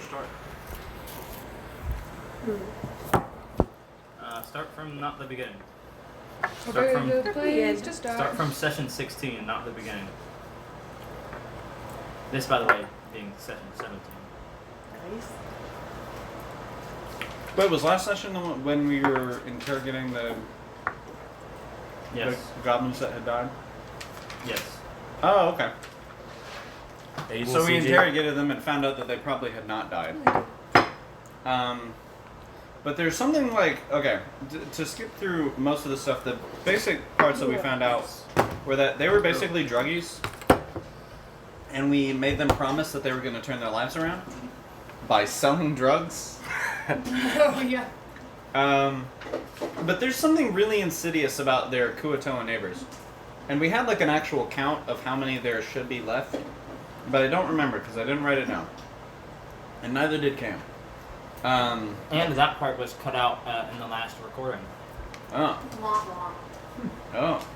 start? Start from not the beginning. Start from good place to Start from session 16, not the beginning. This, by the way, being session 17. Nice. Wait, was last session the one when we were interrogating the goblins that had died? Yes. Oh, okay. Able So we CG. interrogated them and found out that they probably had not died. But there's something like, okay, to skip through most of the stuff, the basic parts that we found out were that they were basically druggies, and we made them promise that they were going to turn their lives around by selling drugs. Oh, yeah. But there's something really insidious about their Kuatoa neighbors. And we had like an actual count of how many there should be left, but I don't remember because I didn't write it down. And neither did Cam. And that part was cut out in the last recording. Oh. Wah, wah. Oh.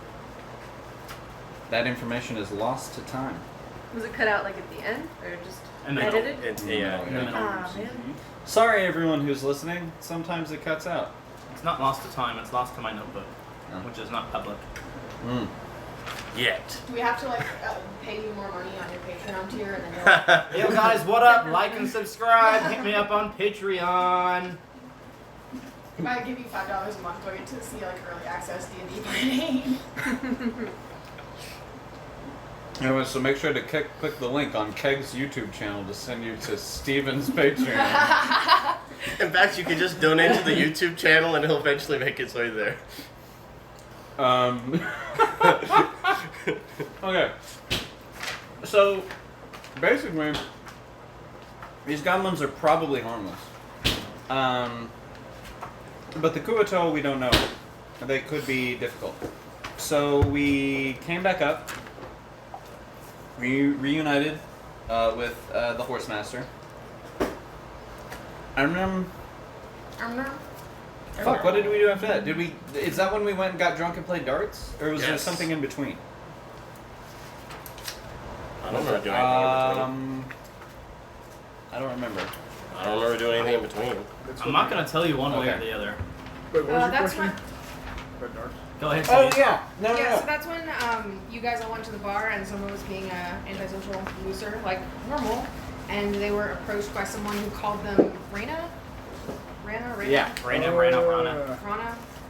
That information is lost to time. Was it cut out like at the end or just In the middle. edited? It's, No, yeah. in the middle. Ah, man. Sorry, everyone who's listening. Sometimes it cuts out. It's not lost to time, it's lost to my notebook, Oh. which is not public. Mm. Yet. Do we have to like pay you more money on your Patreon tier and then you'll Yo guys, what up? Like and subscribe. Hit me up on Patreon. if I give you $5 a month, do I get to see like early access D&D by name? Anyway, so make sure to click the link on Keg's YouTube channel to send you to Steven's Patreon. In fact, you can just donate to the YouTube channel and he'll eventually make its way there. Okay. So, basically, these goblins are probably harmless. But the Kuatoa, we don't know. They could be difficult. So we came back up. We reunited with the Horse Master. Fuck, what did we do after that? Is that when we went and got drunk and played darts? Or was there Yes. something in between? I don't remember doing anything in between. I don't remember. I don't remember doing anything in between. I'm not gonna tell you one way or Okay. the other. Wait, what was your That's question? when, Red Darts. Go ahead. Oh Steve. yeah, no, yeah, so that's when you guys all went to the bar and someone was being an antisocial loser, like normal, and they were approached by someone who called them Rana? Yeah. Rana. Rana?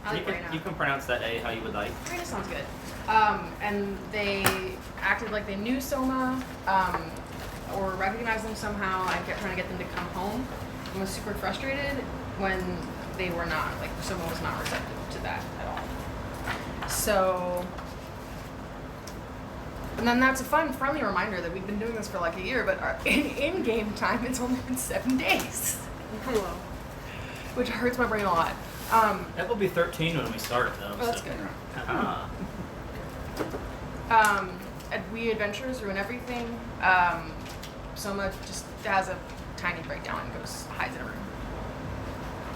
I like You Rana. can pronounce that A how you would like. Rana sounds good. And they acted like they knew Soma, or recognized them somehow, and kept trying to get them to come home, and was super frustrated when they were not, like Soma was not receptive to that at all. So, and then that's a fun, friendly reminder that we've been doing this for like a year, but in-game time, it's only been 7 days. Hello. Which hurts my brain a lot. It will be 13 when we start, though. Oh, that's so. good. Ah. We adventures ruin everything. Soma just has a tiny breakdown and goes hides in a room.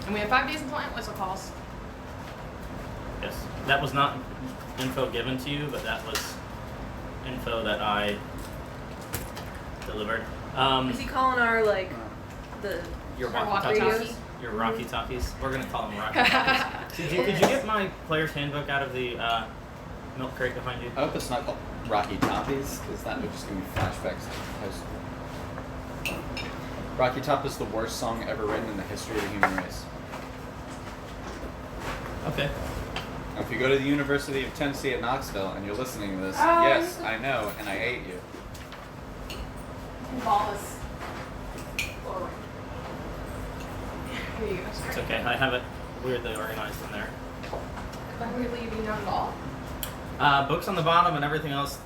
And we have 5 days until Ant Whistle calls. Yes, that was not info given to you, but that was info that I delivered. Is he calling our the Your Our walkie walkie-talkie? talkies. Your Rocky Talkies. We're gonna call them Rocky Talkies. Did you get my player's handbook out of the milk crate behind you? I hope it's not called Rocky Toppies, because that would just give me flashbacks to high school. Rocky Top is the worst song ever written in the history of the human race. Okay. Now, if you go to the University of Tennessee at Knoxville and you're listening to this, yes, I know, and I hate you. Ball is forward. Here you go. It's okay. I have it weirdly organized in there. Weirdly, you mean not at all? Books on the bottom and everything else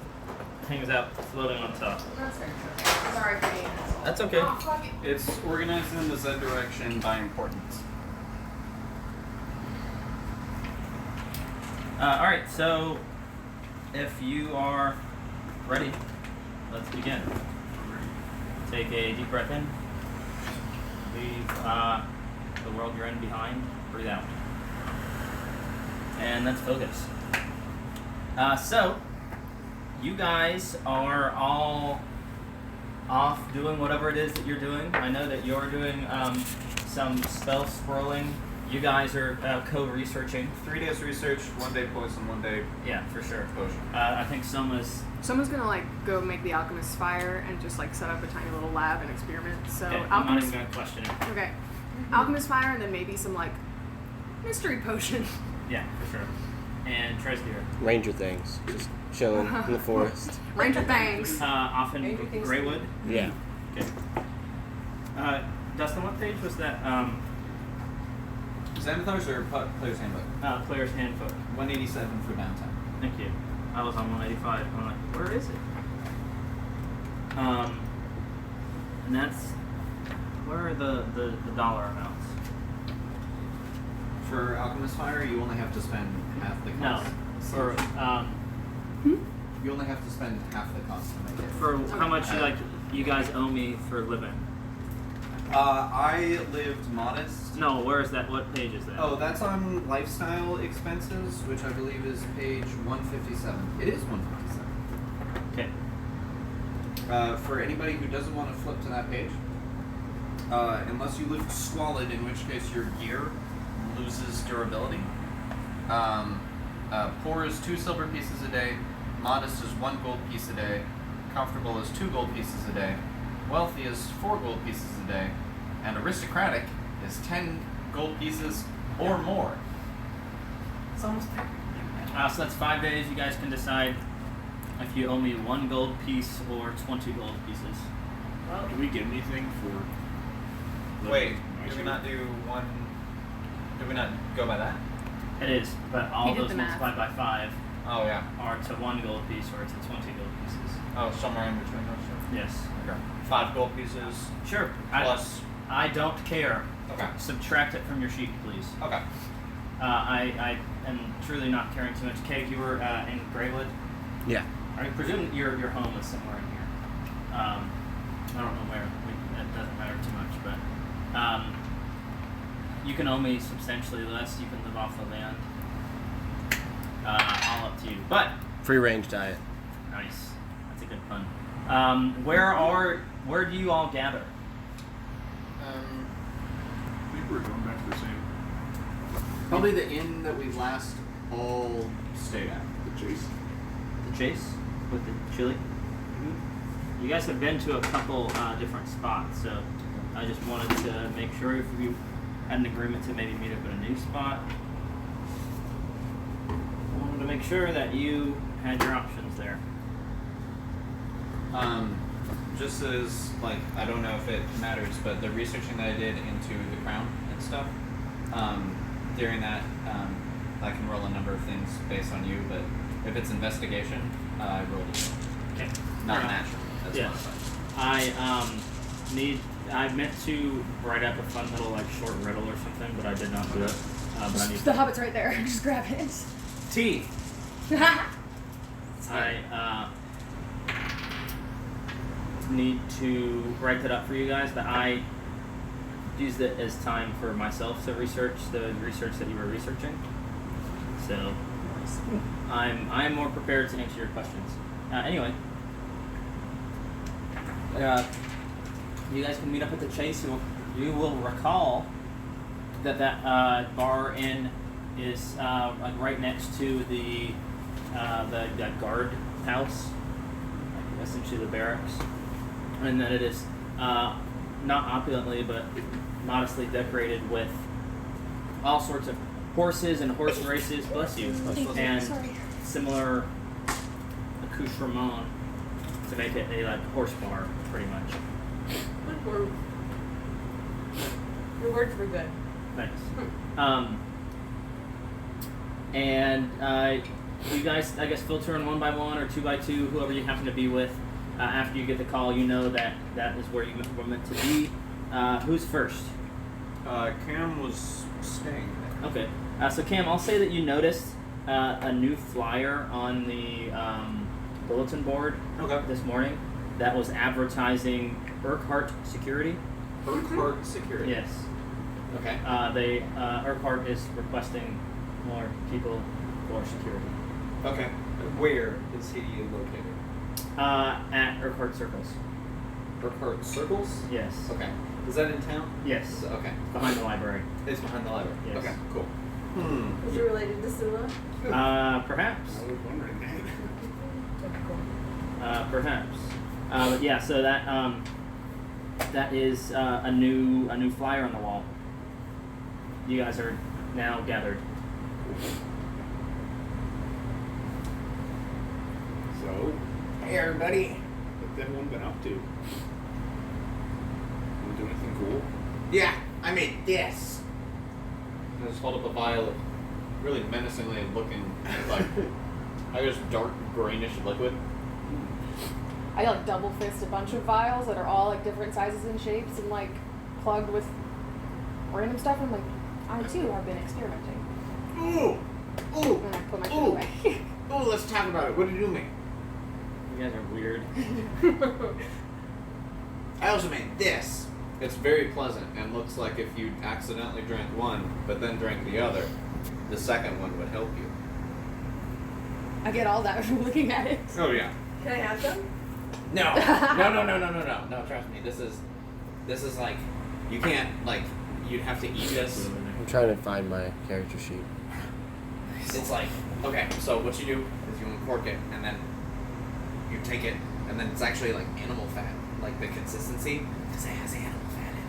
hangs out floating on top. That's very true. Sorry for being an asshole. That's okay. Oh, fuck it. It's organized in the Z direction by importance. Alright, so if you are ready, let's begin. Take a deep breath in. Leave the world you're in behind. Breathe out. And let's focus. So, you guys are all off doing whatever it is that you're doing. I know that you're doing some spell scrolling. You guys are co-researching. 3 days research, 1 day poison, 1 day Yeah, for sure. potion. I think Soma's. Someone's gonna like go make the alchemist's fire and just like set up a tiny little lab and experiment. So Okay, I'm not alchemist. even gonna question it. Okay, alchemist fire and then maybe some like mystery potion. Yeah, for sure. And Tresgear. Ranger things, just chilling in the forest. Ranger things. Often Maybe things- Greywood. Yeah. Okay. Dustin, what page was that? Xanathars or Player's Handbook? Player's Handbook. 187 for downtime. Thank you. I was on 185. I'm like, where is it? And that's where are the dollar amounts? For Alchemist Fire, you only have to spend half the No, cost. for You only have to spend half the cost to make it. for how much you guys owe me for living? I lived modest. No, where is that? What page is that? Oh, that's on lifestyle expenses, which I believe is page 157. It is 157. Okay. For anybody who doesn't want to flip to that page, unless you lived squalid, in which case your gear loses durability. Poor is 2 silver pieces a day. Modest is 1 gold piece a day. Comfortable is 2 gold pieces a day. Wealthy is 4 gold pieces a day. And aristocratic is 10 gold pieces or more. It's almost So that's 5 days. You guys can decide if you owe me 1 gold piece or 20 gold pieces. well. Do we get anything for? Wait, living did we nicer? not do one? Did we not go by that? It is, but all He did those the math. multiplied by 5 Oh yeah. are to 1 gold piece or to 20 gold pieces. Oh, somewhere in between those two. Yes. Okay. 5 gold pieces Sure. plus. I don't care. Okay. Subtract it from your sheet, please. Okay. I am truly not caring too much. Kate, you were in Greywood. Yeah. I presume your home is somewhere in here. I don't know where. It doesn't matter too much, but you can owe me substantially less. You can live off the land. All up to you. But Free range diet. nice. That's a good pun. Where do you all gather? I think we're going back to the same. Probably the inn that we last all stayed at. The chase. The Chase with the chili. You guys have been to a couple different spots, so I just wanted to make sure if you had an agreement to maybe meet up at a new spot. I wanted to make sure that you had your options there. Just as like I don't know if it matters, but the researching that I did into the crown and stuff, during that, I can roll a number of things based on you, but if it's investigation, I rolled a Okay. not Fair enough. natural. That's Yeah. modified. I meant to write up a fun little like short riddle or something, but I did not do it. But I need The Hobbit's right there. Just grab it. teeth. I need to write that up for you guys, but I used it as time for myself to research the research that you were researching. So I'm more prepared to answer your questions. Anyway, you guys can meet up at the Chase. You will recall that bar inn is like right next to the guard house, like essentially the barracks, and that it is not opulently but modestly decorated with all sorts of horses and horse races. Bless you. And similar accoutrement to make it a like horse bar, pretty much. Good word. Your words were good. Thanks. And you guys, I guess, filter in 1 by 1 or 2 by 2, whoever you happen to be with. After you get the call, you know that is where you were meant to be. Who's first? Cam was staying there. Okay. So Cam, I'll say that you noticed a new flyer on the bulletin board Okay. this morning that was advertising Urquhart Security. Urquhart Security. Yes. Okay. Urquhart is requesting more people for security. Okay. Where is he located? At Urquhart Circles. Burkhart Circles? Yes. Okay. Is that in town? Yes. Okay. Behind the library. It's behind the library. Yes. Okay, cool. Was you related to Sula? Perhaps. I was wondering that. Perhaps. But yeah, so that is a new flyer on the wall. You guys are now gathered. So, Hey, everybody. what's everyone been up to? You do anything cool? Yeah, I made this. I just hold up a vial of really menacingly looking, like, I guess dark greenish liquid. I like double fist a bunch of vials that are all like different sizes and shapes and like plugged with random stuff. I'm like, I too have been experimenting. Ooh! Ooh! And I put my shit Ooh. away. Ooh, let's talk about it. What did you make? You guys are weird. I also made this. It's very pleasant and looks like if you accidentally drank one, but then drank the other, the second one would help you. I get all that from looking at it. Oh, yeah. Can I have them? No, no. Trust me. This is like, you can't, like, you'd have to eat this. I'm trying to find my character sheet. It's like, okay, so what you do is you uncork it, and then you take it, and then it's actually like animal fat, like the consistency, because it has animal fat in it.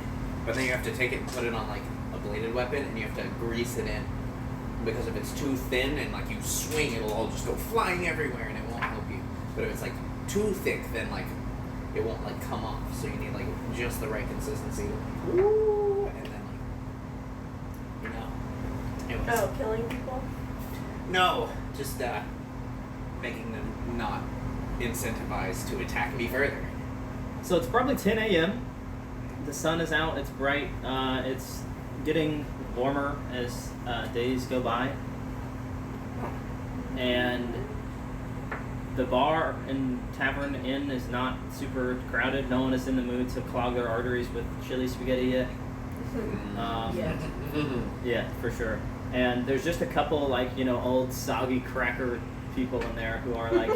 But then you have to take it and put it on like a bladed weapon, and you have to grease it in, because if it's too thin and like you swing, it'll all just go flying everywhere, and it won't help you. But if it's like too thick, then like it won't like come off. So you need like just the right consistency. Ooh, and then like, it was. Oh, killing people? No, just making them not incentivized to attack me further. So it's probably 10 a.m. The sun is out. It's bright. It's getting warmer as days go by. And the bar and tavern inn is not super crowded. No one is in the mood to clog their arteries with chili spaghetti yet. Yeah. Yeah, for sure. And there's just a couple like old soggy cracker people in there who are like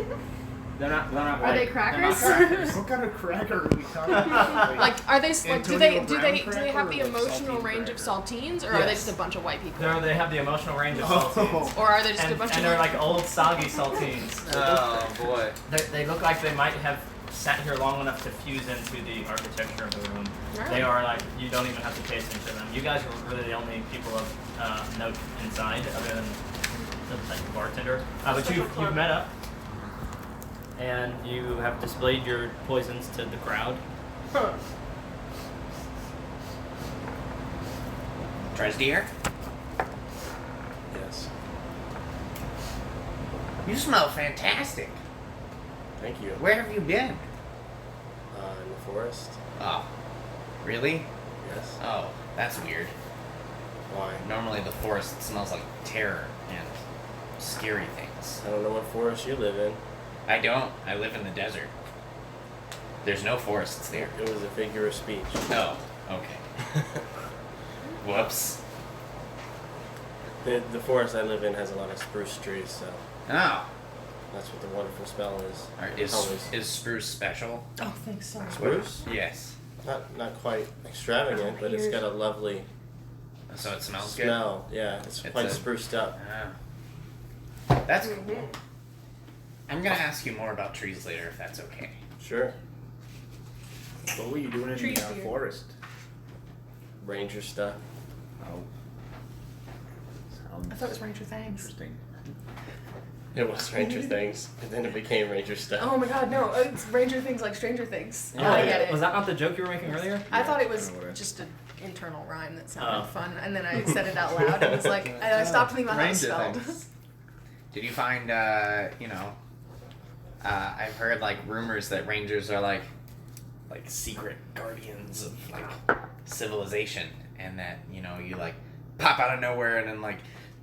they're not Are white. they They're not crackers? crackers. What kind of cracker are we talking about? Like, are they? Like, do they Antonio do Brown they do they have the cracker or emotional saltine range of cracker? saltines, or are they Yes. just a bunch of white people? They have the emotional range of Oh. saltines. Or are they just a And, bunch and of they're like old soggy saltines. Oh boy. They look like they might have sat here long enough to fuse into the architecture of the room. Right. They are like, you don't even have to pay attention to them. You guys are really the only people of note inside, other than the bartender. But Special you've club. met up, and you have displayed your poisons to the crowd. Dresdier, Yes. you smell fantastic. Thank you. Where have you been? In the forest. Oh, really? Yes. Oh, that's weird. Why? Normally the forest smells like terror and scary things. I don't know what forest you live in. I don't. I live in the desert. There's no forests there. It was a figure of speech. Oh, okay. Whoops. The forest I live in has a lot of spruce trees, so Oh, that's what the wonderful spell is. is spruce special? Oh, thanks. Sorry. Spruce? Yes. Not quite extravagant, but it's got a lovely So it smells smell. Yeah, it's It's quite a- spruced up. good. That's cool. I'm gonna ask you more about trees later if that's okay. Sure. What were you doing in Trees the here. forest? Ranger stuff. Oh. Sounds I thought it was Ranger Things. interesting. It was Ranger Things, and then it became Ranger stuff. Oh my God, no! It's Ranger Things like Stranger Things. Yeah. I get it. Was that not the joke you were making earlier? I thought it was I don't know what just an internal rhyme that sounded Oh. fun, and then I said it out loud, and it's like I stopped thinking about how it was spelled. Did you find, I've heard like rumors that rangers are like secret guardians of like civilization, and that you like pop out of nowhere and then like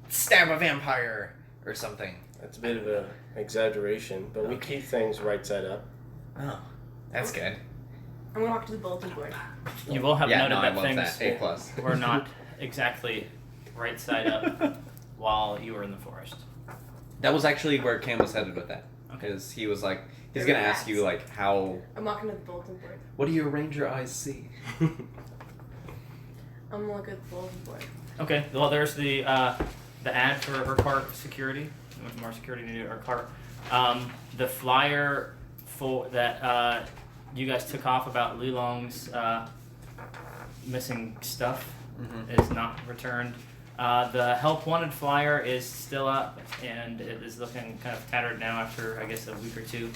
stab a vampire or something. That's a bit of an exaggeration, but we Okay. keep things right side up. Oh, that's good. I'm gonna walk to the bulletin board. You will have Yeah, noted no, I that love things that. A+. were not exactly right side up while you were in the forest. That was actually where Cam was headed with that. Okay. Because he was like, He's They're gonna ask you rats. like how. I'm walking to the bulletin board. What do your ranger eyes see? I'm gonna look at the bulletin board. Okay. Well, there's the ad for Urquhart Security. More security to Urquhart. The flyer for that you guys took off about Lilong's missing stuff is not returned. The help wanted flyer is still up and it is looking kind of tattered now after I guess a week or two.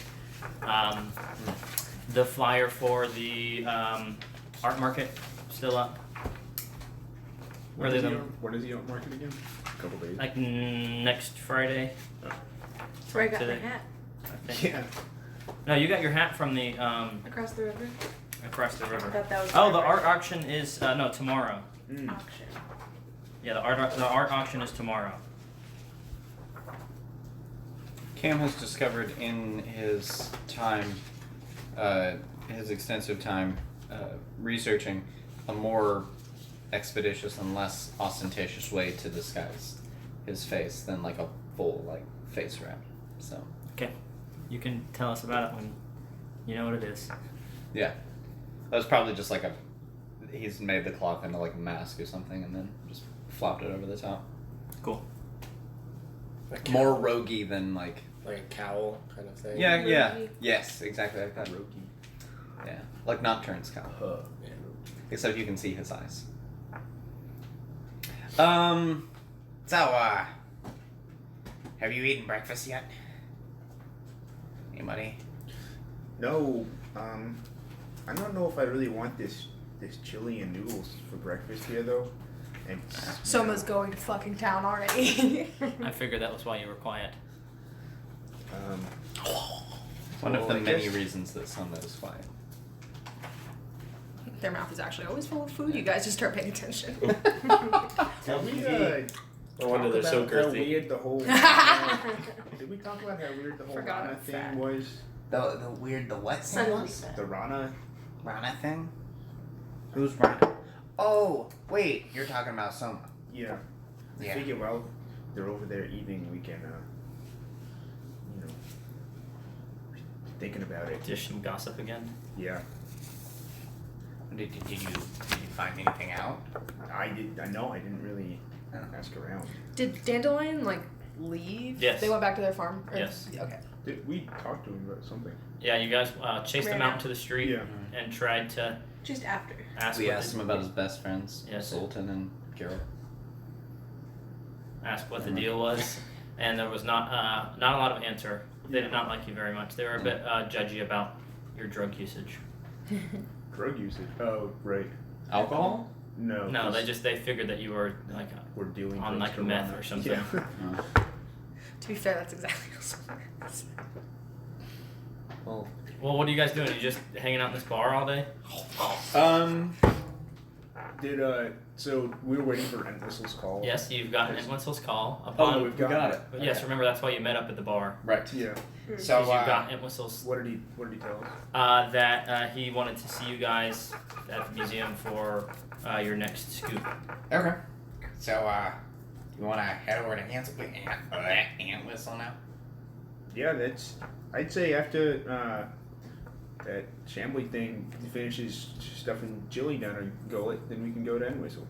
The flyer for the art market still up. When Are is they he the- on, when is he on market again? A couple days. Like next Friday. That's where I got To my the- hat. I think. Yeah. No, you got your hat from the Across the river. across the I river. thought that was Oh, the river art auction is no tomorrow. Mm. auction. Yeah, the art auction is tomorrow. Cam has discovered in his time, his extensive time researching, a more expeditious and less ostentatious way to disguise his face than like a full like face wrap. So Okay, you can tell us about it when you know what it is. yeah, that was probably just like he's made the cloth into like a mask or something and then just flopped it over the top. Cool. More roguey than like Like a cowl kind of thing. yeah Roguey. yes exactly like that. Yeah, like Nocturne's cowl. Yeah. Except you can see his eyes. Have you eaten breakfast yet? Anybody? No, I don't know if I really want this chili and noodles for breakfast here though. And Soma's going to fucking town already. I figured that was why you were quiet. One of Well, the I many guess- reasons that Soma is quiet. Their mouth is actually always full of food. You guys just start paying attention. Have we, No wonder they're so talk about how girthy. weird the whole. Did we talk about how weird the whole Forgot Rana I'm thing fat. was? The what Suddenly. The Rana. Rana thing? Who's Rana? Oh, wait, you're talking about Soma. Yeah. I Yeah. figure well, they're over there eating. We can, you know, thinking about it. Dish some gossip again. Yeah. Did you find anything out? I know. I didn't really Oh. ask around. Did Dandelion like leave? Yes. They went back to their farm. Or- Yes. Okay. Did we talk to him about something? Yeah, you guys chased Ran them out out. into the street Yeah. and tried to Just after. ask We what asked the, him about his best friends, Yes. Sultan and Carol. ask what the deal was, and there was not a lot of answer. They did not like you very much. They were a bit judgy about your drug usage. Drug usage. Oh, right. Alcohol? No. No, 'cause they figured that you were like we're dealing on drugs like for meth Rana. or something. Yeah. To be fair, that's exactly how Soma is. Well, Well, what are you guys doing? Are you just hanging out in this bar all day? Did so we were waiting for Entwistle's call. Yes, you've gotten Entwistle's call. oh, Upon, we got it. but yes, remember that's why you met up at the bar. Right. Yeah. So, Because you got Entwistle's What did he tell us? that he wanted to see you guys at the museum for your next scoop. okay. So, you want to head over to Ant Whistle now? Yeah, that's. I'd say after that Chambly thing finishes stuffing Jilly down our gullet, then we can go to Entwistle.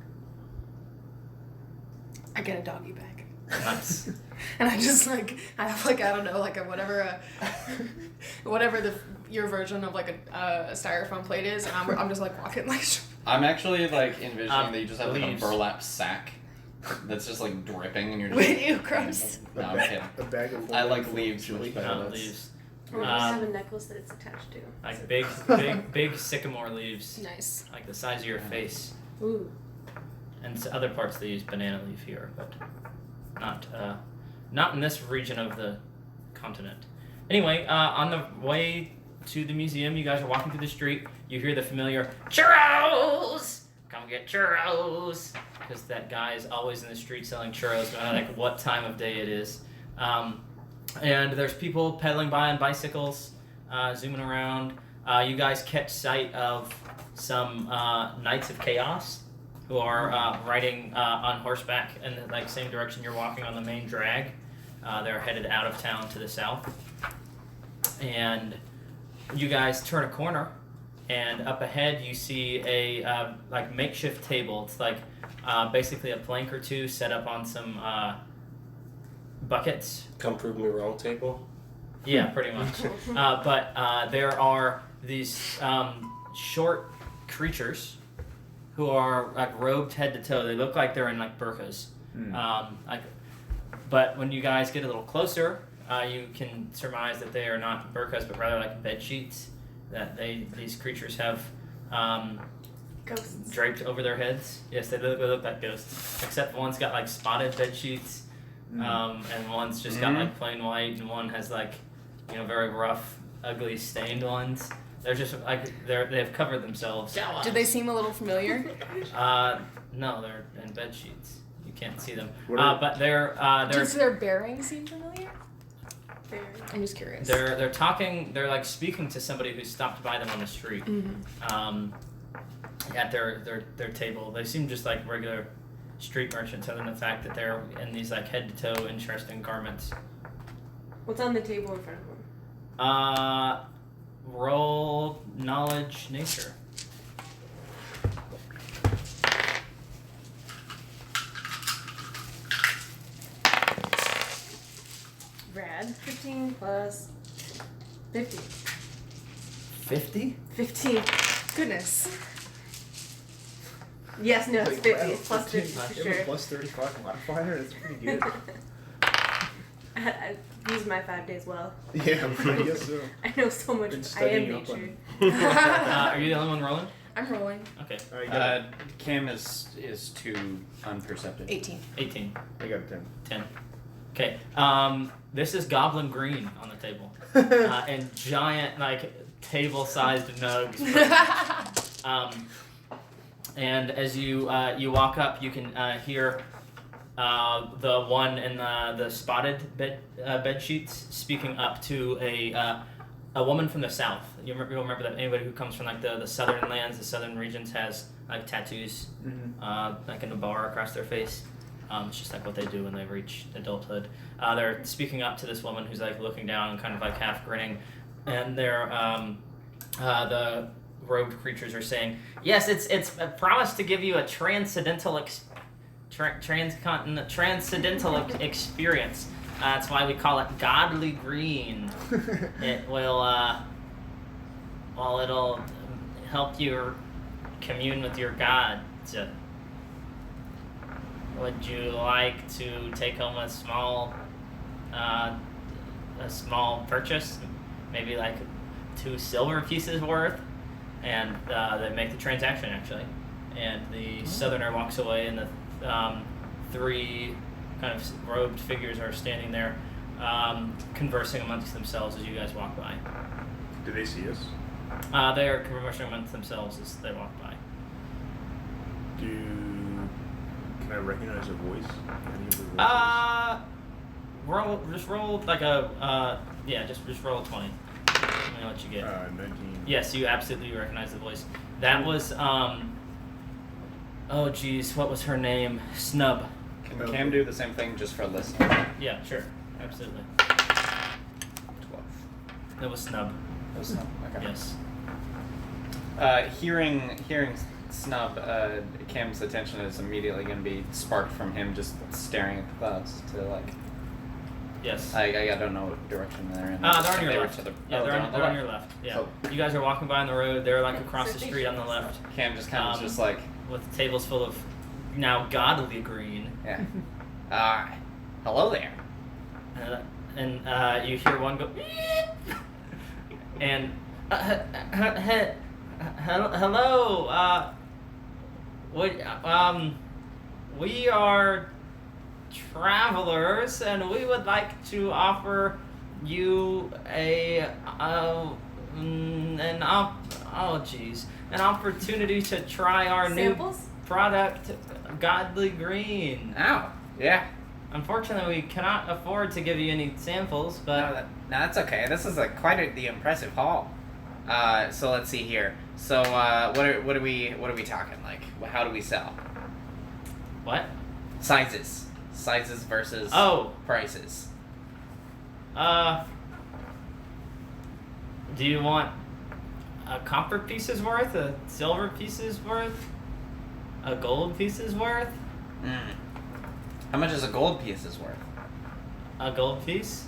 I get a doggy bag. Nice. And I just like I have like I don't know like a whatever your version of like a styrofoam plate is, and I'm just like walking like. I'm actually like envisioning Um, that you just have like a leaves. burlap sack that's just like dripping and you're just. Wait, ew, gross. No, I'm kidding. A bag of. I like leaves much Chili. better. Not That's- leaves. Or just Um, have a necklace that it's attached to. Like big sycamore leaves, Nice. like the size of your face. Ooh. And other parts they use banana leaf here, but not in this region of the continent. Anyway, on the way to the museum, you guys are walking through the street. You hear the familiar churros. Come get churros, because that guy is always in the street selling churros, no matter like what time of day it is. And there's people pedaling by on bicycles, zooming around. You guys catch sight of some Knights of Chaos who are riding on horseback in the like same direction you're walking on the main drag. They're headed out of town to the south. and you guys turn a corner, and up ahead you see a like makeshift table. It's like basically a plank or two set up on some buckets. Come prove me wrong, table. Yeah, pretty much. But there are these short creatures who are like robed head to toe. They look like they're in like burqas. But when you guys get a little closer, you can surmise that they are not burqas, but rather like bed sheets that these creatures have Ghosts. draped over their heads. Yes, they look like ghosts. Except one's got like spotted bed sheets, and one's just got like plain white, and one has like very rough, ugly, stained ones. They're just like they've covered themselves. Do they seem a little familiar? No, they're in bed sheets. You can't see them. What are- But they're Does their bearing seem familiar? Very. I'm just curious. they're talking. They're like speaking to somebody who stopped by them on the street. At their table. They seem just like regular street merchants, other than the fact that they're in these like head to toe interesting garments. What's on the table in front of them? Roll knowledge nature. Brad. 15 plus 50. 50? 15. Goodness. Yes, no, it's Like, 50. wow, It's plus 50 I for have a sure. plus 35 modifier. That's pretty good. I used my 5 days well. Yeah, I guess so. I know so much. Been I am studying up nature. Are you the only one rolling? I'm rolling. Okay, I got, Cam is too unperceptive. 18. 18, I got a 10. 10. Okay, this is Goblin Green on the table. And giant, like, table-sized nugs. And as you walk up, you can hear the one in the spotted bed sheets speaking up to a woman from the south. You'll remember that anybody who comes from like the southern lands, the southern regions, has like tattoos, like in a bar across their face. It's just like what they do when they reach adulthood. They're speaking up to this woman who's like looking down and kind of like half grinning, and they're the robed creatures are saying, "Yes, it's a promise to give you a transcendental transcendental experience. That's why we call it Godly Green. It will, it'll help you commune with your God. Would you like to take home a small purchase? Maybe like 2 silver pieces worth?" And they make the transaction, actually. And the southerner walks away, and the 3 kind of robed figures are standing there conversing amongst themselves as you guys walk by. Do they see us? They are conversing amongst themselves as they walk by. Can I recognize a voice? Any of the voices? Just roll like a, just roll a 20. Let me know what you get. 19. Yes, you absolutely recognize the voice. That was, oh geez, what was her name? Snub. Can Cam do the same thing just for listening? Yeah, sure. Absolutely. 12. That was Snub. That was Snub. Okay. Yes. Hearing Snub, Cam's attention is immediately going to be sparked from him just staring at the clouds to like. Yes. I don't know what direction they're in. They're on your They were left. to the- Yeah, oh, they're the on your left. Yeah. So- You guys are walking by on the road. They're like across the street on the left, Cam just kind of just like, with tables full of now godly green. yeah. Hello there. And you hear one go, and hello. We are travelers, and we would like to offer you an opportunity to try our Samples? new product, Godly Green. Oh, yeah. Unfortunately, we cannot afford to give you any samples, but No, that's okay. This is quite the impressive haul. So let's see here. So what are we talking like? How do we sell? what? Sizes versus Oh, prices. Do you want a copper piece's worth, a silver piece's worth, a gold piece's worth, How much is a gold piece is worth? a gold piece?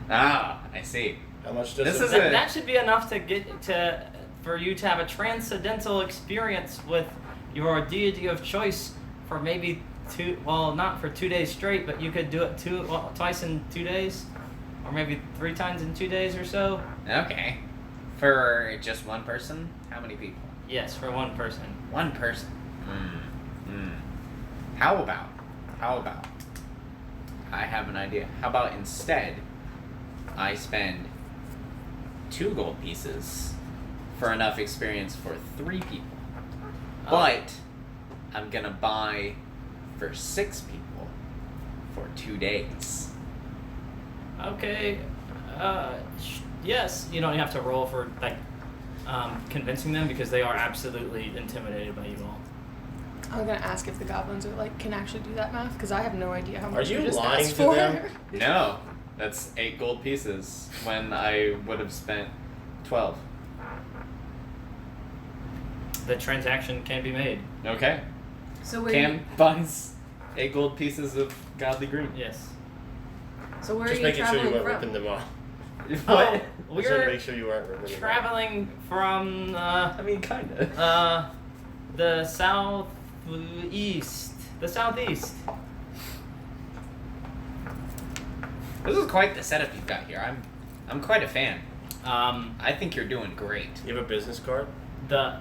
Ah, I see. How much does This it is That, a- that should be enough to get to for you to have a transcendental experience with your deity of choice for maybe not for 2 days straight, but you could do it twice in 2 days, or maybe 3 times in 2 days or so. Okay. For just one person? How many people? Yes, for one person. One person. How about? I have an idea. How about instead, I spend 2 gold pieces for enough experience for 3 people. But I'm gonna buy for 6 people for 2 days. Okay. Yes, you don't have to roll for like convincing them because they are absolutely intimidated by you all. I'm gonna ask if the goblins are like can actually do that math because I have no idea how much you we just lying asked to for. them? No, that's 8 gold pieces when I would have spent 12. The transaction can be made. Okay. So where? Cam buys 8 gold pieces of godly green. Yes. So where Just are you making sure you traveling weren't from? ripping them off. What? Just wanted to We're make sure you weren't ripping them off. traveling from I mean, kinda. the southeast. The southeast. This is quite the setup you've got here. I'm quite a fan. Um, I think you're doing great. You have a business card? the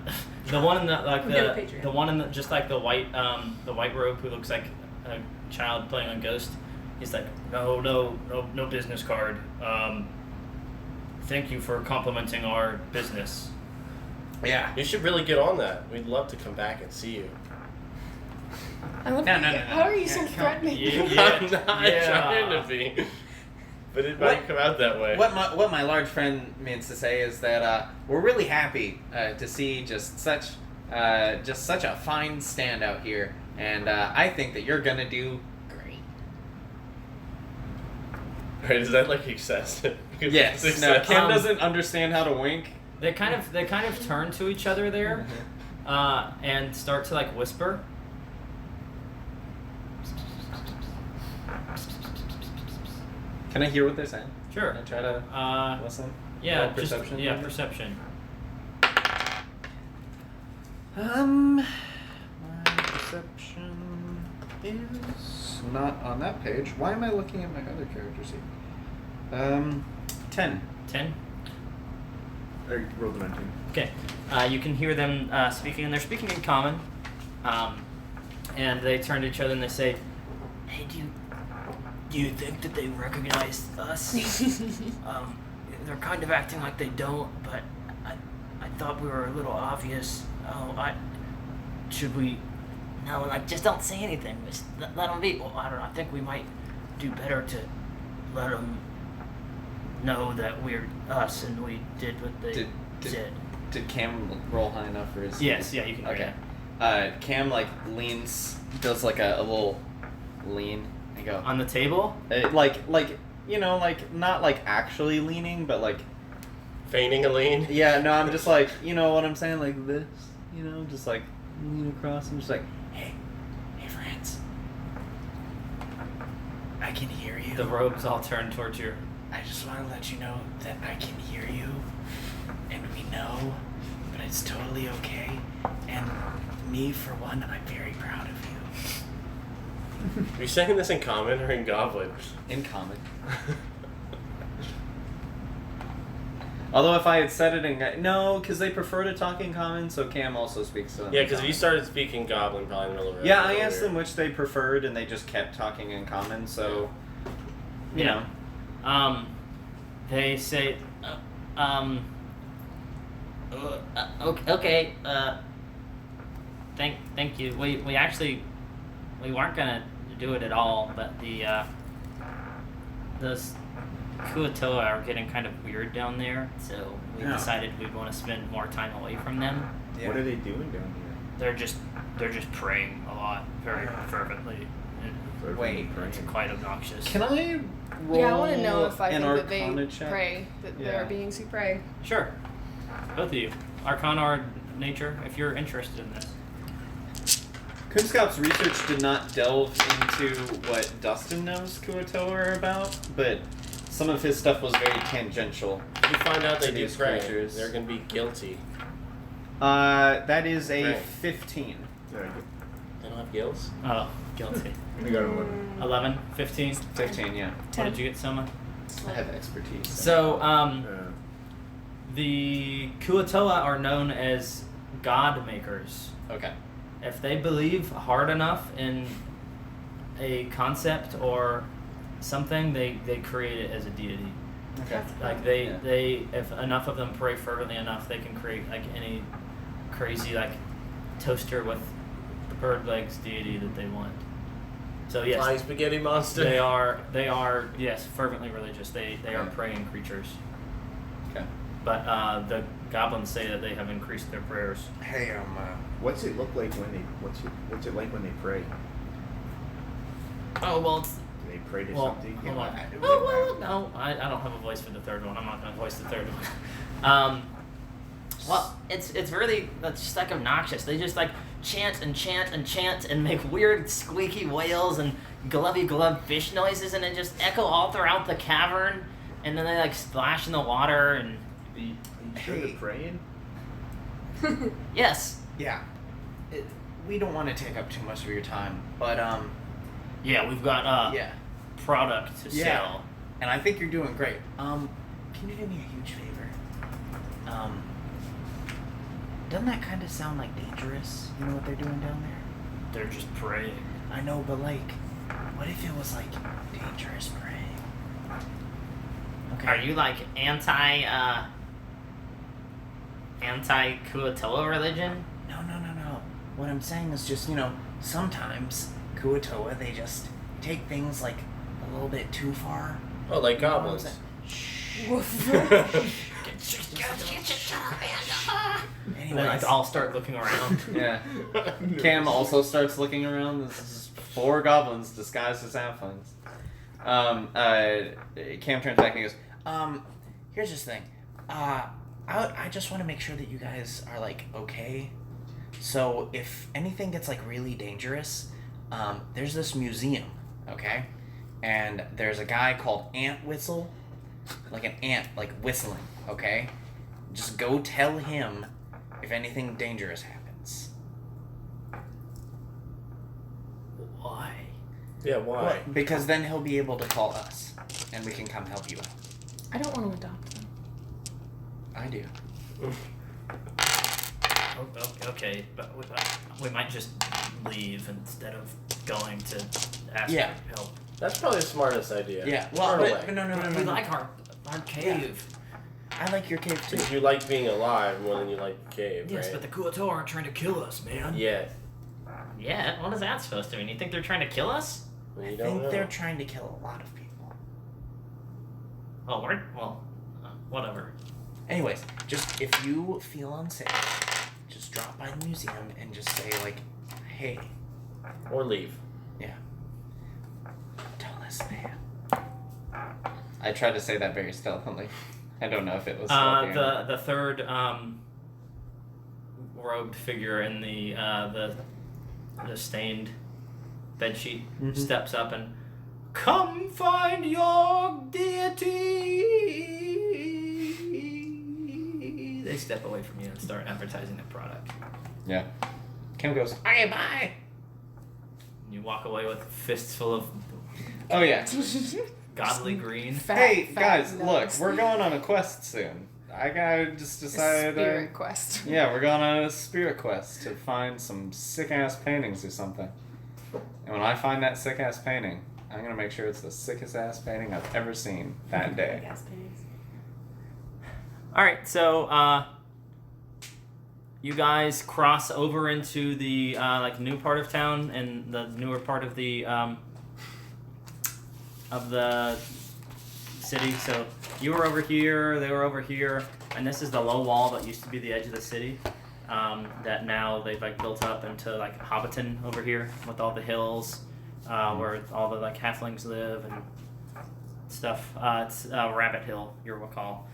one in the like We have a Patreon. the one in the just like the white robe who looks like a child playing on Ghost. He's like, no business card. Thank you for complimenting our business. Yeah. You should really get on that. We'd love to come back and see you. I love No. How are you so Yeah, come- threatening? Yeah. I'm not trying to be. But it might come out that way. What my large friend means to say is that we're really happy to see just such a fine stand out here, and I think that you're gonna do great. Right, is that like excessive? Because Yes. it's No. excessive. Cam doesn't understand how to wink. They kind of turn to each other there, and start to like whisper. Can I hear what they're saying? Sure. Can I try to listen? Yeah. Roll perception, Yeah, maybe? perception. My perception is not on that page. Why am I looking at my other character sheet? 10. 10. I rolled a 19. Okay. You can hear them speaking, and they're speaking in common. And they turn to each other and they say, "Hey, do you think that they recognized us? They're kind of acting like they don't, but I thought we were a little obvious. Should we? No, like just don't say anything. Just let them be. Well, I don't know. I think we might do better to let them know that we're us and we did what they said." Did Cam roll high enough for his? Yes, yeah, you can hear Okay. that. Cam leans, does a little lean and go. On the table? Like not actually leaning, but Feigning a lean. yeah. No, I'm just you know what I'm saying, like this. You know, just lean across and just hey friends, I can hear you. The robes all turn towards you. I just want to let you know that I can hear you, and we know, but it's totally okay. And me, for one, I'm very proud of you. Are you saying this in common or in goblin? In common. Although if I had said it in no, because they prefer to talk in common, so Cam also speaks to them. Yeah, in because if you common. started speaking goblin, probably in the middle of it. Yeah, I asked them which they preferred, and they just kept talking in common. So, you know. They say, okay, thank you. We actually, we weren't gonna do it at all, but the Kuatoa are getting kind of weird down there, so we Yeah. decided we'd want to spend more time away from them. Yeah. What are they doing down They're just praying a lot, very fervently. here? Wait, It's quite obnoxious. Can I Yeah, I want to know if I an think that they Arcana check. pray, that Yeah. there are beings who pray. Sure. Both of you. Arcana or nature, if you're interested in this. Kunskop's research did not delve into what Dustin knows Kuotoa are about, but some of his stuff was very tangential. If you find out they To do these pray, creatures. they're gonna be guilty. That is a Right. 15. Yeah, They don't have gills? Oh, guilty. I got 11. 11, 15. 15, yeah. What did you get, Soma? I have expertise. So, Uh, the Kuotoa are known as god makers. Okay. If they believe hard enough in a concept or something, they create it as a deity. Okay. Like they if enough of them pray fervently enough, they can create like any crazy like toaster with the bird legs deity that they want. So yes, Flying spaghetti monster. they are yes fervently religious. They are Yeah. praying creatures. Okay. But the goblins say that they have increased their prayers. Hey, what's it look like when they? What's it like when they pray? Oh well, Do they pray to well, something? hold on. I- Oh well, no, I don't have a voice for the third one. I'm not gonna voice the third one. Well, it's really that's just like obnoxious. They just like chant and chant and chant and make weird squeaky wails and glubby glub fish noises, and it just echo all throughout the cavern. And then they like splash in the water and Are you sure Hey. they're praying? yes, Yeah. We don't want to take up too much of your time, but yeah, we've got yeah. product to Yeah. sell. And I think you're doing great. Can you do me a huge favor? Doesn't that kind of sound like dangerous? You know what they're doing down there? They're just praying. I know, but like, what if it was like dangerous praying? Okay. Are you like anti Kuotoa religion? No. What I'm saying is just, sometimes Kuotoa, they just take things like a little bit too far. Oh, like You know what I'm goblins. saying? And then Anyways. like, I'll start looking around. Yeah. Cam also starts looking around. This is 4 goblins disguised as halflings. Cam turns back and he goes, here's this thing. I just want to make sure that you guys are, like, okay. So, if anything gets, like, really dangerous, there's this museum, okay? And there's a guy called Ant Whistle. Like an ant, like, whistling, okay? Just go tell him if anything dangerous happens. Why? Yeah, why? Because then he'll be able to call us, and we can come help you out. I don't want to adopt them. I do. Okay, but we might just leave instead of going to ask Yeah. for help. That's probably the smartest idea. Yeah. Well, Run but, away. no. We like our cave. I like your cave too. Because you like being alive more than you like the cave, Yes, right? but the Kuotoa aren't trying to kill us, man. Yeah. Yeah, what is that supposed to mean? You think they're trying to kill us? Well, I you don't think know. they're trying to kill a lot of people. Oh, whatever. Anyways, just if you feel unsafe, just drop by the museum and just say like, "Hey, Or leave. don't listen to him." I tried to say that very stealthily. I don't know if it was. The third robed figure in the stained bedsheet Mhm. steps up and come find your deity. They step away from you and start advertising their product. Yeah. Kim goes, "Okay, bye." You walk away with fists full of Oh yeah. godly green. Hey Fat guys, look, nuts. we're going on a quest soon. I gotta just decide. Spirit quest. Yeah, we're going on a spirit quest to find some sick ass paintings or something. And when I find that sick ass painting, I'm gonna make sure it's the sickest ass painting I've ever seen that day. All right, so you guys cross over into the like new part of town and the newer part of the city. So you were over here, they were over here, and this is the low wall that used to be the edge of the city. That now they've like built up into like Hobbiton over here with all the hills where all the like halflings live, and stuff. It's Rabbit Hill, you recall.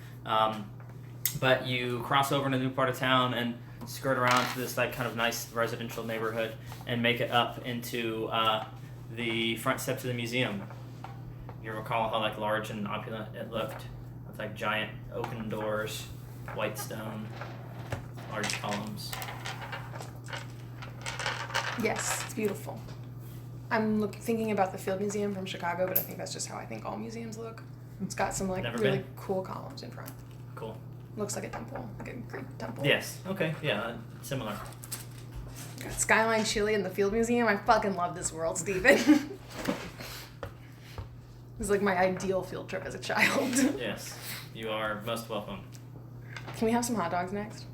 But you cross over into a new part of town and skirt around to this like kind of nice residential neighborhood and make it up into the front steps of the museum. You recall how like large and opulent it looked, with like giant oaken doors, white stone, large columns. Yes, it's beautiful. I'm thinking about the Field Museum from Chicago, but I think that's just how I think all museums look. It's got some like Never really been. cool columns in front. Cool. Looks like a temple, like a Greek temple. Yes. Okay. Yeah. Similar. Got Skyline Chili and the Field Museum. I fucking love this world, Steven. This is like my ideal field trip as a child. Yes. You are most welcome. Can we have some hot dogs next?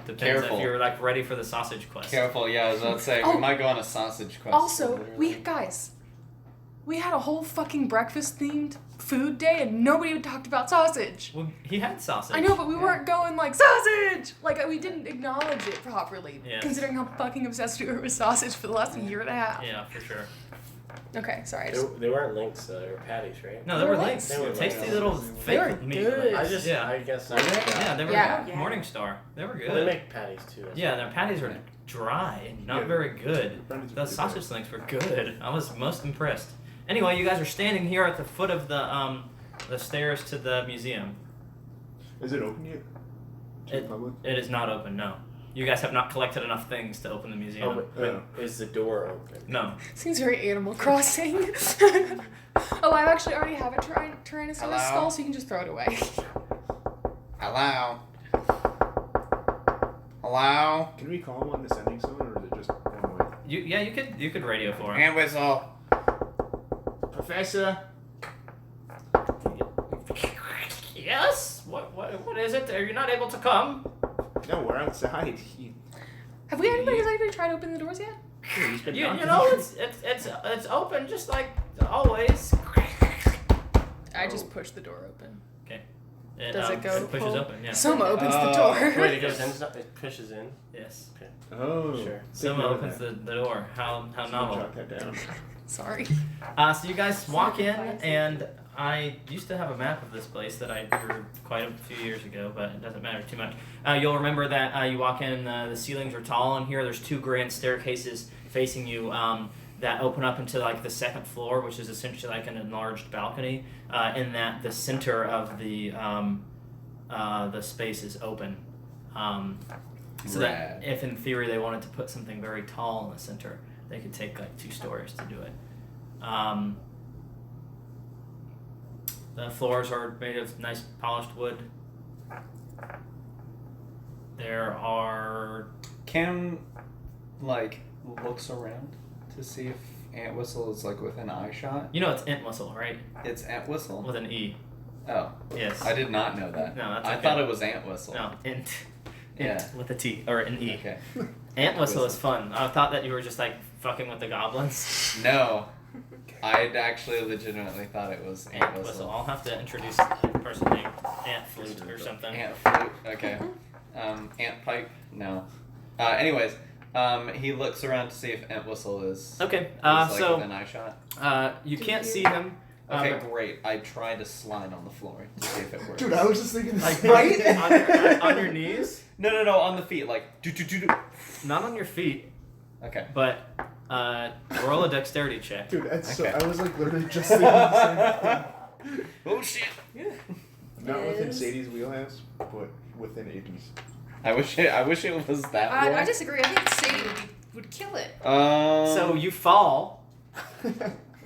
Depends Careful. if you're like ready for the sausage quest. Careful, yeah, I was about to say, Oh. we might go on a sausage quest. Also, we had a whole fucking breakfast themed food day and nobody talked about sausage. Well, he had sausage. I know, but we weren't going like sausage. Like we didn't acknowledge it properly, Yes. considering how fucking obsessed we were with sausage for the last year and a half. Yeah, for sure. Okay, sorry. They weren't links, they were patties, right? No, they were links. They were Tasty links. little They were fake meat. good. links. Yeah. I guess. Yeah, they were Yeah. good. Morningstar. They were good. Well, they make patties too. Yeah, their patties are dry and not Yeah. very good. Patties are The pretty sausage links were good. I was most impressed. Anyway, you guys are standing here at the foot of the stairs to the museum. Is it open yet? To the public? It is not open. No, you guys have not collected enough things to open the museum. Oh, but is the door open? No. Seems very Animal Crossing. Oh, I actually already have a Tyrannosaurus Hello? skull, so you can just throw it away. Hello? Hello? Can we call him on the sending zone, or is it just one way? You could radio for him. Hand whistle. Professor? Yes. What is it? Are you not able to come? No, we're outside. Have we anybody has anybody tried to open the doors yet? He's been You knocking. know it's open just like always. I just pushed the door open. Does it go It pushes pull? open. Yeah. Soma opens the Oh, door. Wait, it goes in. It pushes in. Yes. Oh, Sure. Soma opens the door. How novel. Jot that down. Sorry. So you guys walk in, and I used to have a map of this place that I drew quite a few years ago, but it doesn't matter too much. You'll remember that you walk in, the ceilings are tall in here. There's two grand staircases facing you that open up into like the second floor, which is essentially like an enlarged balcony. In that the center of the space is open. So that Rad. if in theory they wanted to put something very tall in the center, they could take like 2 stories to do it. The floors are made of nice polished wood. There are Cam, like, looks around to see if Ant Whistle is, like, within eye shot. you know it's Ant Whistle, right? It's Ant Whistle? With an E. Oh. Yes. I did not know that. No, that's I okay. thought it was Ant Whistle. No, Int. Yeah. With a T or an E. Okay. Ant Whistle is fun. I thought that you were just like fucking with the goblins. No. I actually legitimately thought it was Ant Ant Whistle. Whistle. I'll have to introduce a person named Ant Flute or something. Ant Flute. Okay. Ant Pipe? No. Anyways, he looks around to see if Ant Whistle is, Okay. like, So within eye shot. you can't see him. Okay, but- great. I tried to slide on the floor to see if it works. Dude, I was just thinking, Like right? on your knees, No, on the feet, like do. not on your feet, Okay. but roll a dexterity check. Dude, that's Okay. so. I was like literally just thinking the same thing. Oh shit! Not within Is- Sadie's wheelhouse, but within Iggy's. I wish it was that. I roll. disagree. I think Sadie would kill it. So you fall,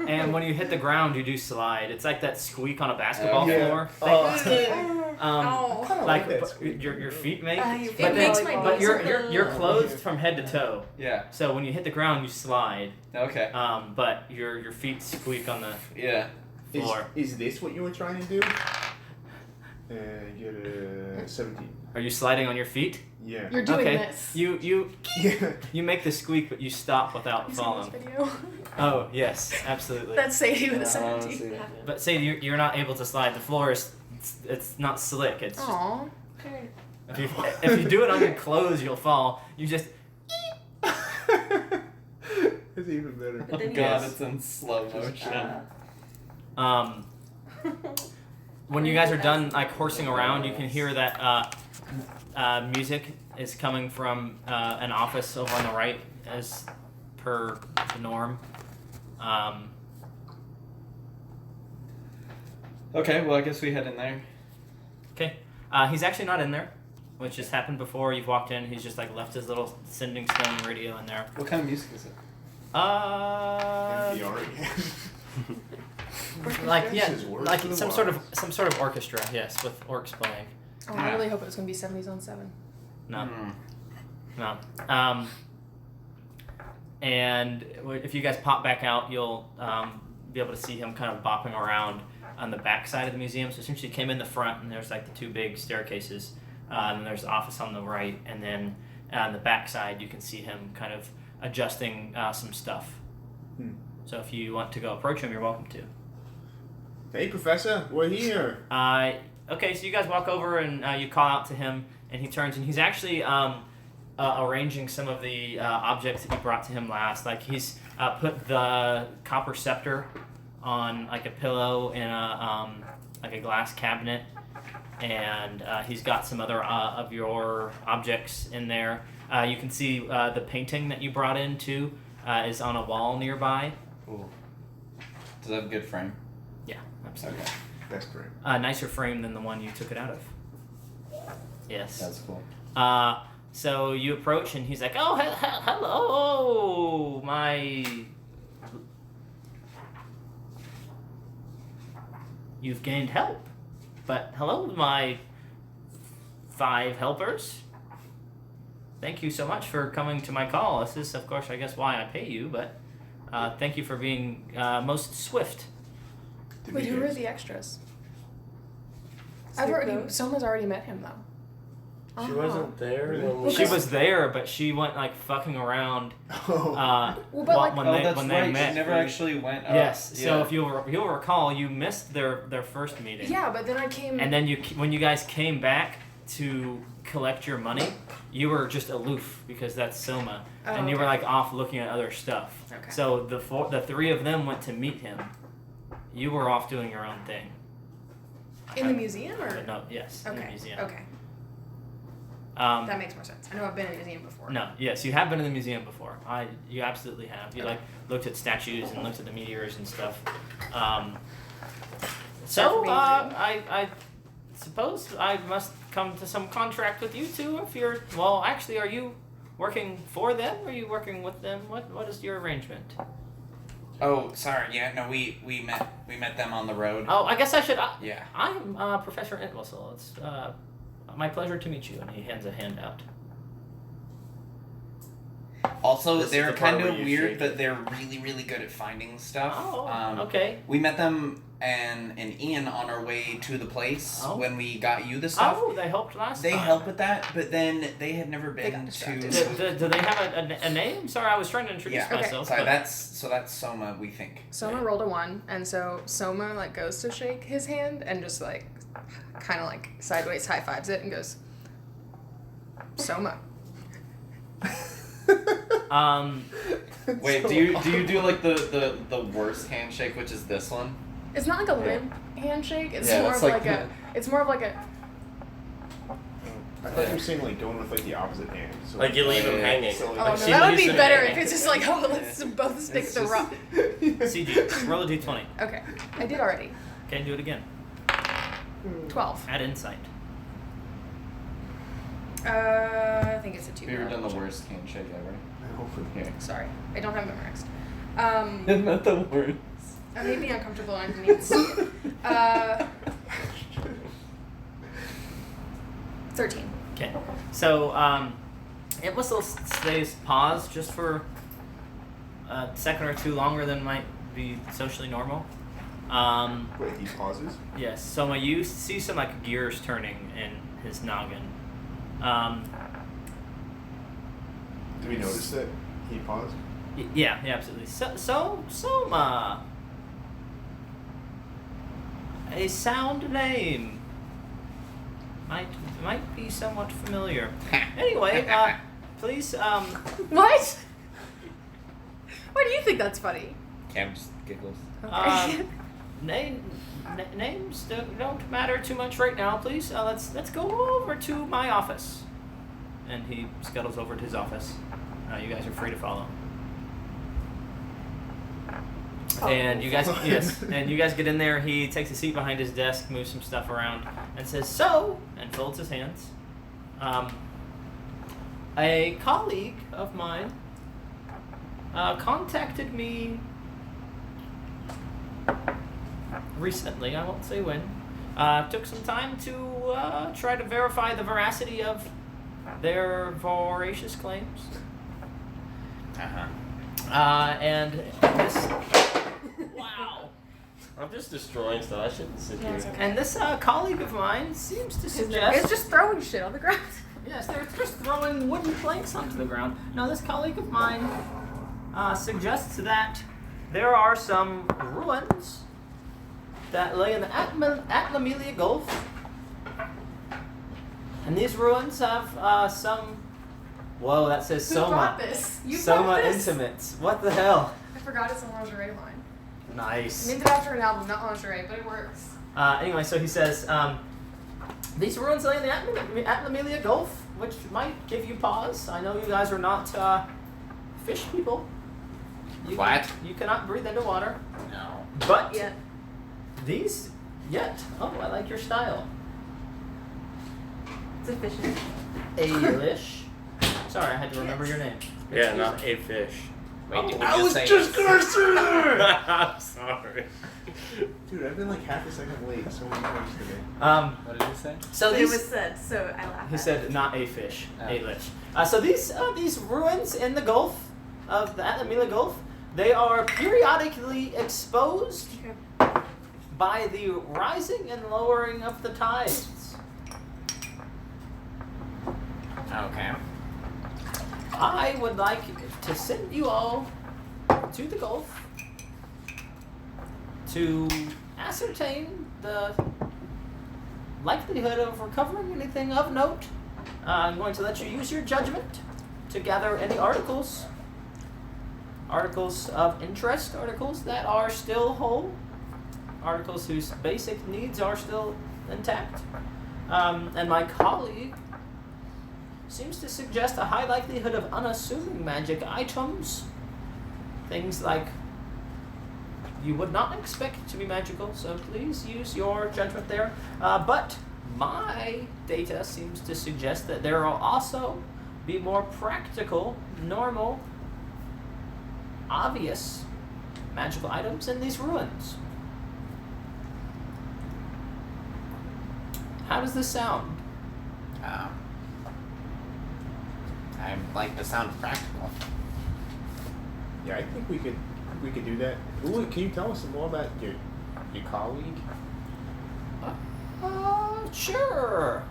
and when you hit the ground, you do slide. It's like that squeak on a basketball Okay. floor. Oh. Kinda Like that but squeak. your feet make. Your but feet makes my but knees you're hurt. you're clothed from head to toe. yeah. So when you hit the ground, you slide. Okay. But your feet squeak on the Yeah. floor. Is this what you were trying to do? You get a 17. Are you sliding on your feet? Yeah. You're doing Okay. this. You Yeah. you make the squeak, but you stop without You seen falling. this video? Oh yes, absolutely. That's Sadie with a I wanna 17. see it. But say you're not able to slide. The floor is it's not slick. It's just, Aw. if you do it on your clothes, you'll fall. You just It's even better. But then God, Yes. it's in slow motion. When you guys are done like horsing around, you can hear that music is coming from an office over on the right, as per the norm. Okay, well I guess we head in there. Okay. He's actually not in there, which has happened before. You've walked in. He's just like left his little sending stone radio in there. What kind of music is it? NPR again. Like This is worse like than some Wise. sort of orchestra. Yes, with orcs playing. Oh, I really hope it was gonna be 70s on 7. No. Hmm. No. And if you guys pop back out, you'll be able to see him kind of bopping around on the back side of the museum. So essentially, you came in the front, and there's like the 2 big staircases, and there's the office on the right, and then on the back side, you can see him kind of adjusting some stuff. So if you want to go approach him, you're welcome to. Hey, Professor, we're here. Okay, so you guys walk over and you call out to him, and he turns, and he's actually arranging some of the objects that you brought to him last. Like he's put the copper scepter on like a pillow in a like a glass cabinet, and he's got some other of your objects in there. You can see the painting that you brought in too is on a wall nearby. Ooh. Does it have a good frame? Yeah, absolutely. Okay. That's great. Nicer frame than the one you took it out of. Yes. That's cool. So you approach and he's like, "Oh, hello, my. You've gained help, but hello, my 5 helpers. Thank you so much for coming to my call. This is, of course, I guess why I pay you, but thank you for being most swift." Wait, who are the extras? Scarecrows? Someone's already met him though. She Oh. wasn't there Really? when we She was there, but she went like fucking around Oh. Well, but, like- when Oh, they that's when right. they met. She never actually went up. Yes. So Yeah. if you'll recall, you missed their first meeting. Yeah, but then I came. And then when you guys came back to collect your money, you were just aloof because that's Soma, Oh, and you were okay. like off looking at other stuff. Okay. So the 3 of them went to meet him. You were off doing your own thing. in the museum, or No, yes, in the okay, museum. okay, Um, that makes more sense. I know I've been in a museum before. No, yes, you have been in the museum before. You absolutely have. You like looked at statues and looked at the meteors and stuff. So I suppose I must come to some contract with you two. If you're actually, are you working for them? Or are you working with them? What is your arrangement? Oh, sorry. Yeah, no, we met them on the road. Oh, I guess I should. Yeah. I'm Professor Entwistle. It's my pleasure to meet you. And he hands a hand out. Also, This is they're the part kind where of you weird, shake but they're really, really good at finding stuff. Oh, okay. We met them and Ian on our way to the place Oh. when we got you the stuff. Oh, they helped last They time. helped with that, but then they had never They got been distracted. to. Do they have a name? Sorry, I was trying to introduce Yeah, Okay. myself. sorry, but- that's Soma, we think. Soma rolled a 1, and so Soma like goes to shake his hand and just like kind of like sideways high fives it and goes, Soma. Wait, do you do like the worst handshake, which is this one? It's not like a limp handshake. It's Yeah, more that's of like like a. It's more of like a. I thought you were saying like going with like the opposite hand. So Like you leave him hanging. So, Oh like, no, she that would leaves be him better hanging. if it's just like, oh, let's both stick It's the just- rock. CG, roll a d20. Okay, I did already. Okay, do it again. 12. Add insight. I think it's a 2. Have you ever done the worst handshake ever? Here. Sorry, I don't have it memorized. Not the worst. I may be uncomfortable and I need to see it. 13. Okay. So, it whistle stays paused just for a second or two longer than might be socially normal. Wait, he pauses? Yes. So you see some like gears turning in his noggin. Do we notice that he paused? Yeah, absolutely. Soma. A sound name. Might be somewhat familiar. Anyway, please, What? Why do you think that's funny? Cam just giggles. Okay. names don't matter too much right now, please. Let's go over to my office. And he scuttles over to his office. You guys are free to follow. And you guys, yes, and you guys get in there. He takes a seat behind his desk, moves some stuff around, and says, "So," and folds his hands. A colleague of mine contacted me recently. I won't say when. Took some time to try to verify the veracity of their voracious claims. And this. Wow. I'm just destroying stuff. I shouldn't sit here. it's okay. And this colleague of mine seems to suggest. It's just throwing shit on the ground. Yes, they're just throwing wooden planks onto the ground. Now, this colleague of mine suggests that there are some ruins that lay in the Atlamelia Gulf. And these ruins have some. Whoa, that says Who Soma. brought this? You Soma brought this? Intimates. What the hell? I forgot it's a lingerie line. Nice. Named it after an album, not lingerie, but it works. Anyway, so he says, these ruins lay in the Atlamelia Gulf, which might give you pause. I know you guys are not fish people. What? You cannot breathe underwater. No. But Yeah. these, yet. Oh, I like your style. It's efficient. Ailish. Sorry, I had to remember your name. Yeah, not a fish. Wait, did we I was say just gonna say that! I'm sorry. Dude, I've been like half a second late so many times today. What did you say? So But it these. was said, so I laughed. He at said not a fish, Oh. Ailish. So these ruins in the Gulf of the Atlamelia Gulf, they are periodically exposed Okay. by the rising and lowering of the tides. Okay. I would like to send you all to the Gulf to ascertain the likelihood of recovering anything of note. I'm going to let you use your judgment to gather any articles of interest, articles that are still whole, articles whose basic needs are still intact. And my colleague seems to suggest a high likelihood of unassuming magic items. Things like you would not expect to be magical, so please use your judgment there. But my data seems to suggest that there will also be more practical, normal, obvious magical items in these ruins. How does this sound? I like the sound of practical. Yeah, I think we could do that. Ooh, can you tell us some more about your colleague? Sure.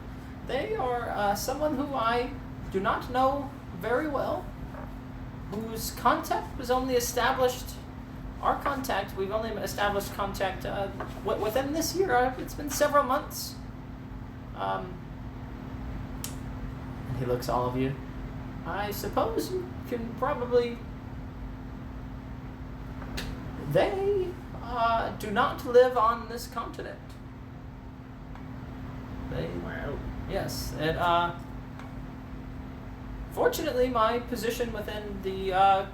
They are someone who I do not know very well, whose contact was only established. Our contact, we've only established contact within this year. It's been several months. And he looks at all of you. I suppose you can probably. They do not live on this continent. They, Wow. yes, and fortunately, my position within the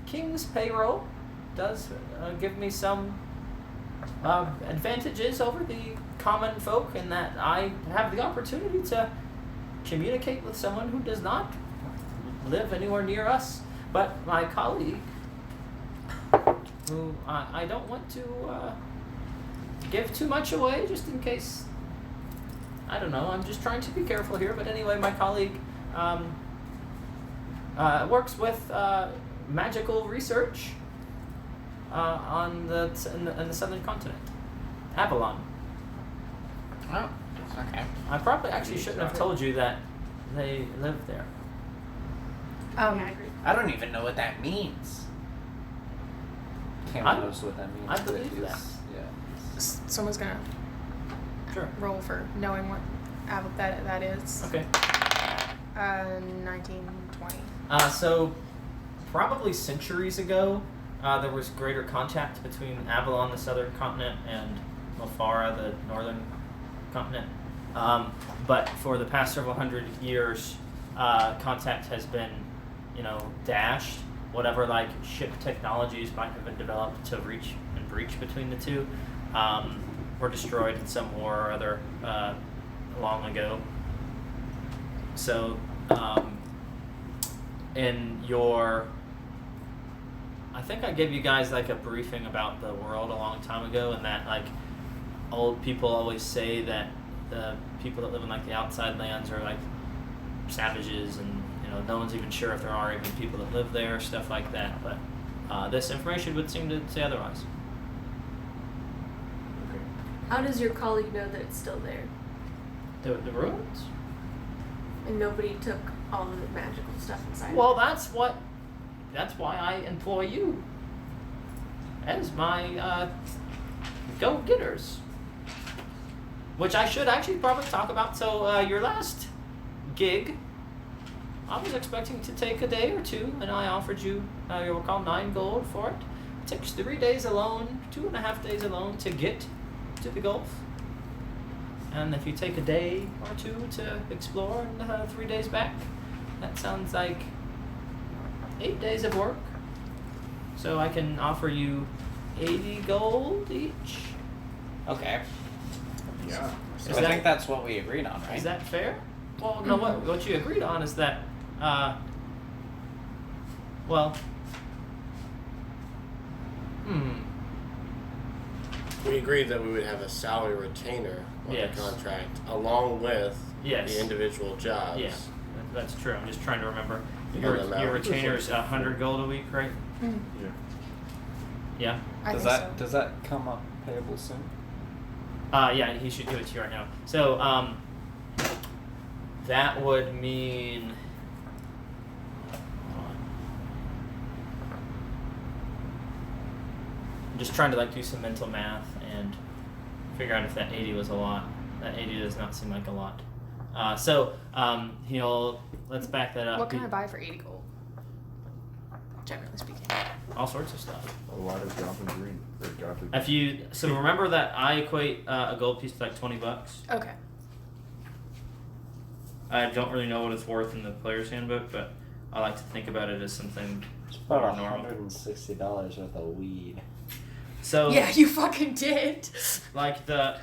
King's payroll does give me some advantages over the common folk in that I have the opportunity to communicate with someone who does not live anywhere near us. But my colleague, who I don't want to give too much away just in case, I don't know, I'm just trying to be careful here. But anyway, my colleague works with magical research in the southern continent, Avalon. Oh, okay. I probably actually shouldn't have told you that they live there. Yeah, I agree. I don't even know what that means. Cam I- knows what that means. I but believe he's- that. Yeah. Someone's gonna Sure. roll for knowing what that is. Okay. 1920. So, probably centuries ago, there was greater contact between Avalon, the southern continent, and Mofara, the northern continent. But for the past several hundred years, contact has been, dashed. Whatever like ship technologies might have been developed to reach and breach between the two, were destroyed in some war or other long ago. So, I think I gave you guys like a briefing about the world a long time ago, and that like old people always say that the people that live in like the outside lands are like savages, and no one's even sure if there are even people that live there, stuff like that. But this information would seem to say otherwise. Okay. How does your colleague know that it's still there? The ruins? And nobody took all of the magical stuff inside? Well, that's why I employ you as my go-getters. Which I should actually probably talk about. So your last gig, I was expecting to take a day or two, and I offered you, you'll recall, 9 gold for it. It takes 3 days alone, 2.5 days alone to get to the Gulf. And if you take a day or two to explore and 3 days back, that sounds like 8 days of work. So I can offer you 80 gold each. Okay. Yeah. So Is I that- think that's what we agreed on, right? Is that fair? Well, no, what you agreed on is that, We agreed that we would have a salary retainer on Yes. the contract, along with Yes. the individual jobs. Yeah, that's true. I'm just trying to remember. You Your, know the your amount. retainer's 100 gold a week, right? Yeah. Yeah. I Does think that so. does that come up payable soon? Yeah, he should give it to you right now. So, that would mean. Hold on. I'm just trying to like do some mental math and figure out if that 80 was a lot. That 80 does not seem like a lot. Let's back that up. What can I buy for 80 gold? Generally speaking. All sorts of stuff. A lot of goblin green. Or goblin. Remember that I equate a gold piece to like $20. Okay. I don't really know what it's worth in the player's handbook, but I like to think about it as something It's about more normal. $160 worth of weed. So Yeah, you fucking did. like the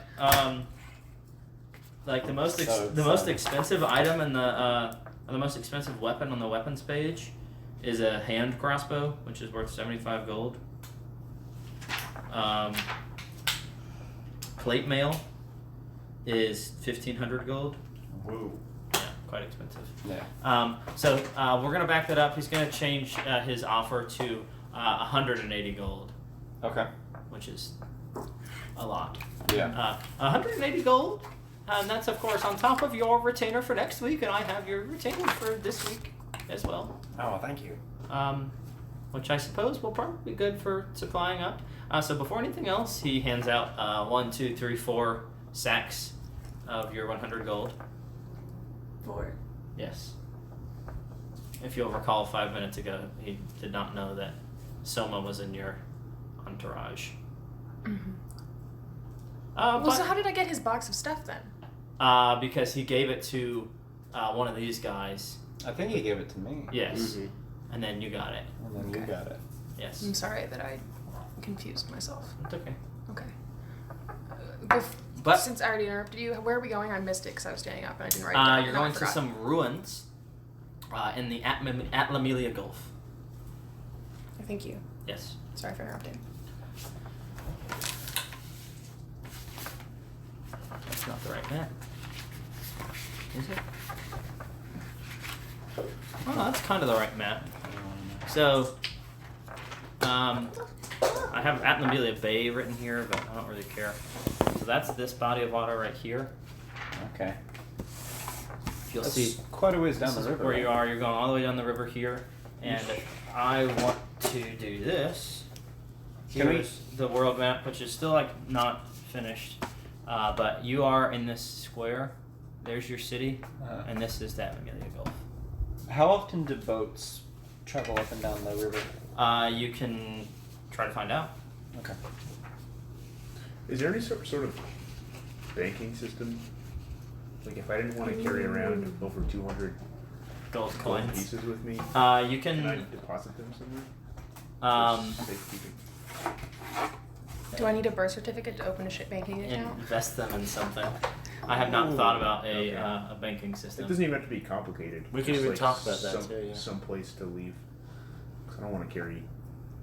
most So the most exciting. expensive item in the most expensive weapon on the weapons page is a hand crossbow, which is worth 75 gold. Plate mail is 1,500 gold. Whoa. Yeah, quite expensive. Yeah. So we're gonna back that up. He's gonna change his offer to 180 gold, Okay. which is a lot. Yeah. 180 gold, and that's of course on top of your retainer for next week, and I have your retainer for this week as well. Oh, thank you. Which I suppose will probably be good for supplying up. So before anything else, he hands out 1, 2, 3, 4 sacks of your 100 gold. 4. Yes. If you'll recall 5 minutes ago, he did not know that Soma was in your entourage. Mm-hmm. But, Well, so how did I get his box of stuff then? because he gave it to one of these guys. I think he gave it to me. Yes. Mhm. And then you got it. And then you Okay. got it. Yes. I'm sorry that I confused myself. It's okay. Okay. But Since I already interrupted you, where are we going? I missed it because I was standing up and I didn't write it down. you're No, I going to forgot. some ruins in the Atlamelia Gulf. Thank you. Yes. Sorry for interrupting. That's not the right map. Is it? Well, that's kind of the right map. So, I have Atlamelia Bay written here, but I don't really care. So that's this body of water right here. Okay. You'll That's see quite a ways down this the is river. where you right? are. You're going all the way down the river here, and if I want to do this, Can we- here's the world map, which is still like not finished, but you are in this square. There's your city, and this is the Atlamelia Gulf. How often do boats travel up and down the river? You can try to find out. Okay. Is there any sort of banking system? Like if I didn't want to carry around over 200 Gold gold coins. pieces with me, You can I can. deposit them somewhere? For safekeeping? Do I need a birth certificate to open a banking account? Invest them in something. I have not thought about okay. a banking It system. doesn't even have to be complicated. We can Just, even talk about that some, too, yeah. Some place to leave. 'Cause I don't want to carry.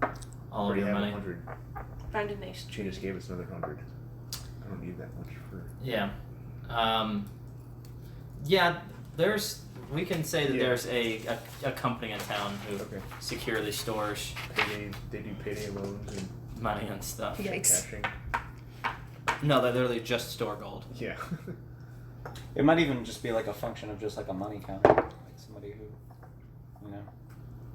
All of already your have money. 100. Find a nice. She just gave us another 100. I don't need that much for. Yeah. Yeah. We can say that Yeah. there's a company in town who Okay. securely stores They do payday loans and money and stuff. Yikes. cashing. No, they literally just store gold. Yeah. It might even just be like a function of just like a money counter, like somebody who, you know.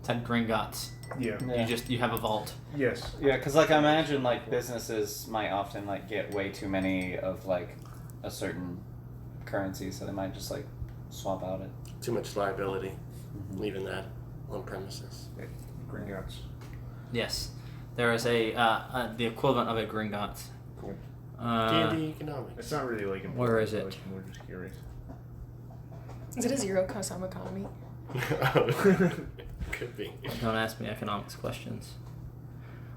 10 Gringotts. Yeah. Yeah. You have a vault. Yes. Yeah, because like I imagine like businesses might often like get way too many of like a certain currency, so they might just like swap out it. Too much liability, leaving that on premises. Gringotts. Yes. There is the equivalent of a Gringotts. Cool. D&D economics. It's not really like important. Where is I it? was more just curious. Is it a zero-sum economy? Could be. Don't ask me economics questions.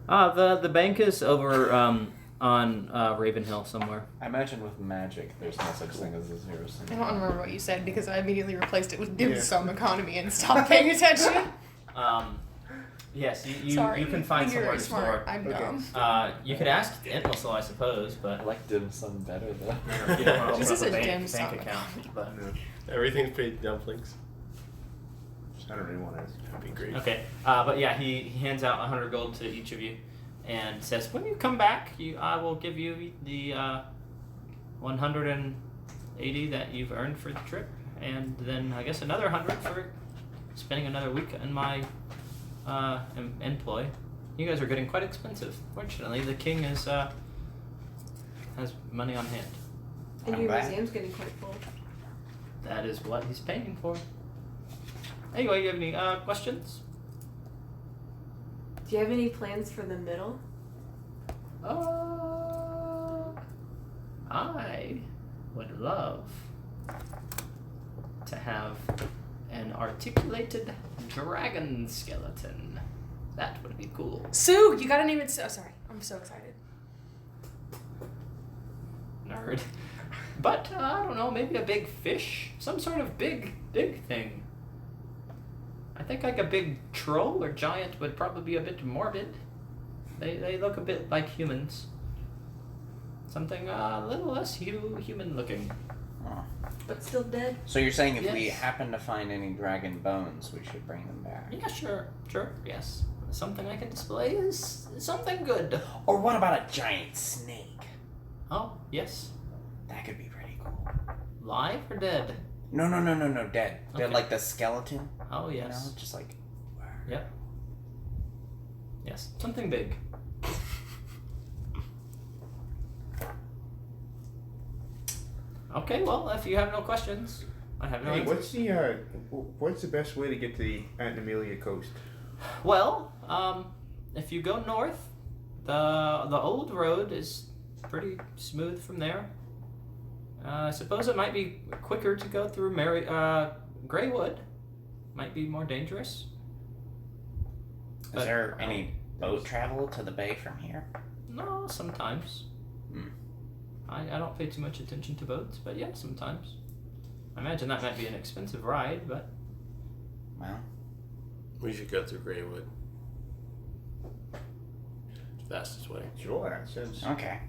The bank is over on Ravenhill somewhere. I imagine with magic, there's no such thing as a zero sum. I don't remember what you said because I immediately replaced it with dim Yeah. sum economy and stopped paying attention. Yes, you Sorry. can find You're somewhere to smart. store. I'm Okay. dumb. You could ask Entwistle, I suppose, I but like dim sum better though. you don't want to This open is up a dim bank sum account. But No, Everything's paid dumplings. I don't really want to. That'd be great. okay, but yeah, he hands out 100 gold to each of you, and says, "When you come back, I will give you the 180 that you've earned for the trip, and then I guess another 100 for spending another week in my employ. You guys are getting quite expensive. Fortunately, the king is has money on hand. And I'm your back. museum's getting quite full. That is what he's paying for. Anyway, you have any questions? Do you have any plans for the middle? I would love to have an articulated dragon skeleton. That would be cool. Sue, you gotta name it. Oh, sorry. I'm so excited. Nerd. But, I don't know, maybe a big fish? Some sort of big thing. I think like a big troll or giant would probably be a bit morbid. They look a bit like humans. Something a little less human looking. Oh. But still dead? So you're saying if we Yes. happen to find any dragon bones, we should bring them back? Yeah, sure, yes. Something I can display is something good. Or what about a giant snake? Oh, yes. That could be pretty cool. Live or dead? No, dead. Dead Okay. like the skeleton. Oh, You yes. know, just like. Yep. Yes, something big. Okay, well, if you have no questions, I have no Hey, answers. what's the best way to get to the Aunt Amelia coast? Well, if you go north, the old road is pretty smooth from there. I suppose it might be quicker to go through Greywood. Might be more dangerous. Is there any boat travel to the bay from here? No, sometimes. I don't pay too much attention to boats, but yeah, sometimes. I imagine that might be an expensive ride, but Well, We should go through Greywood. It's the fastest way. Sure, that sounds. okay.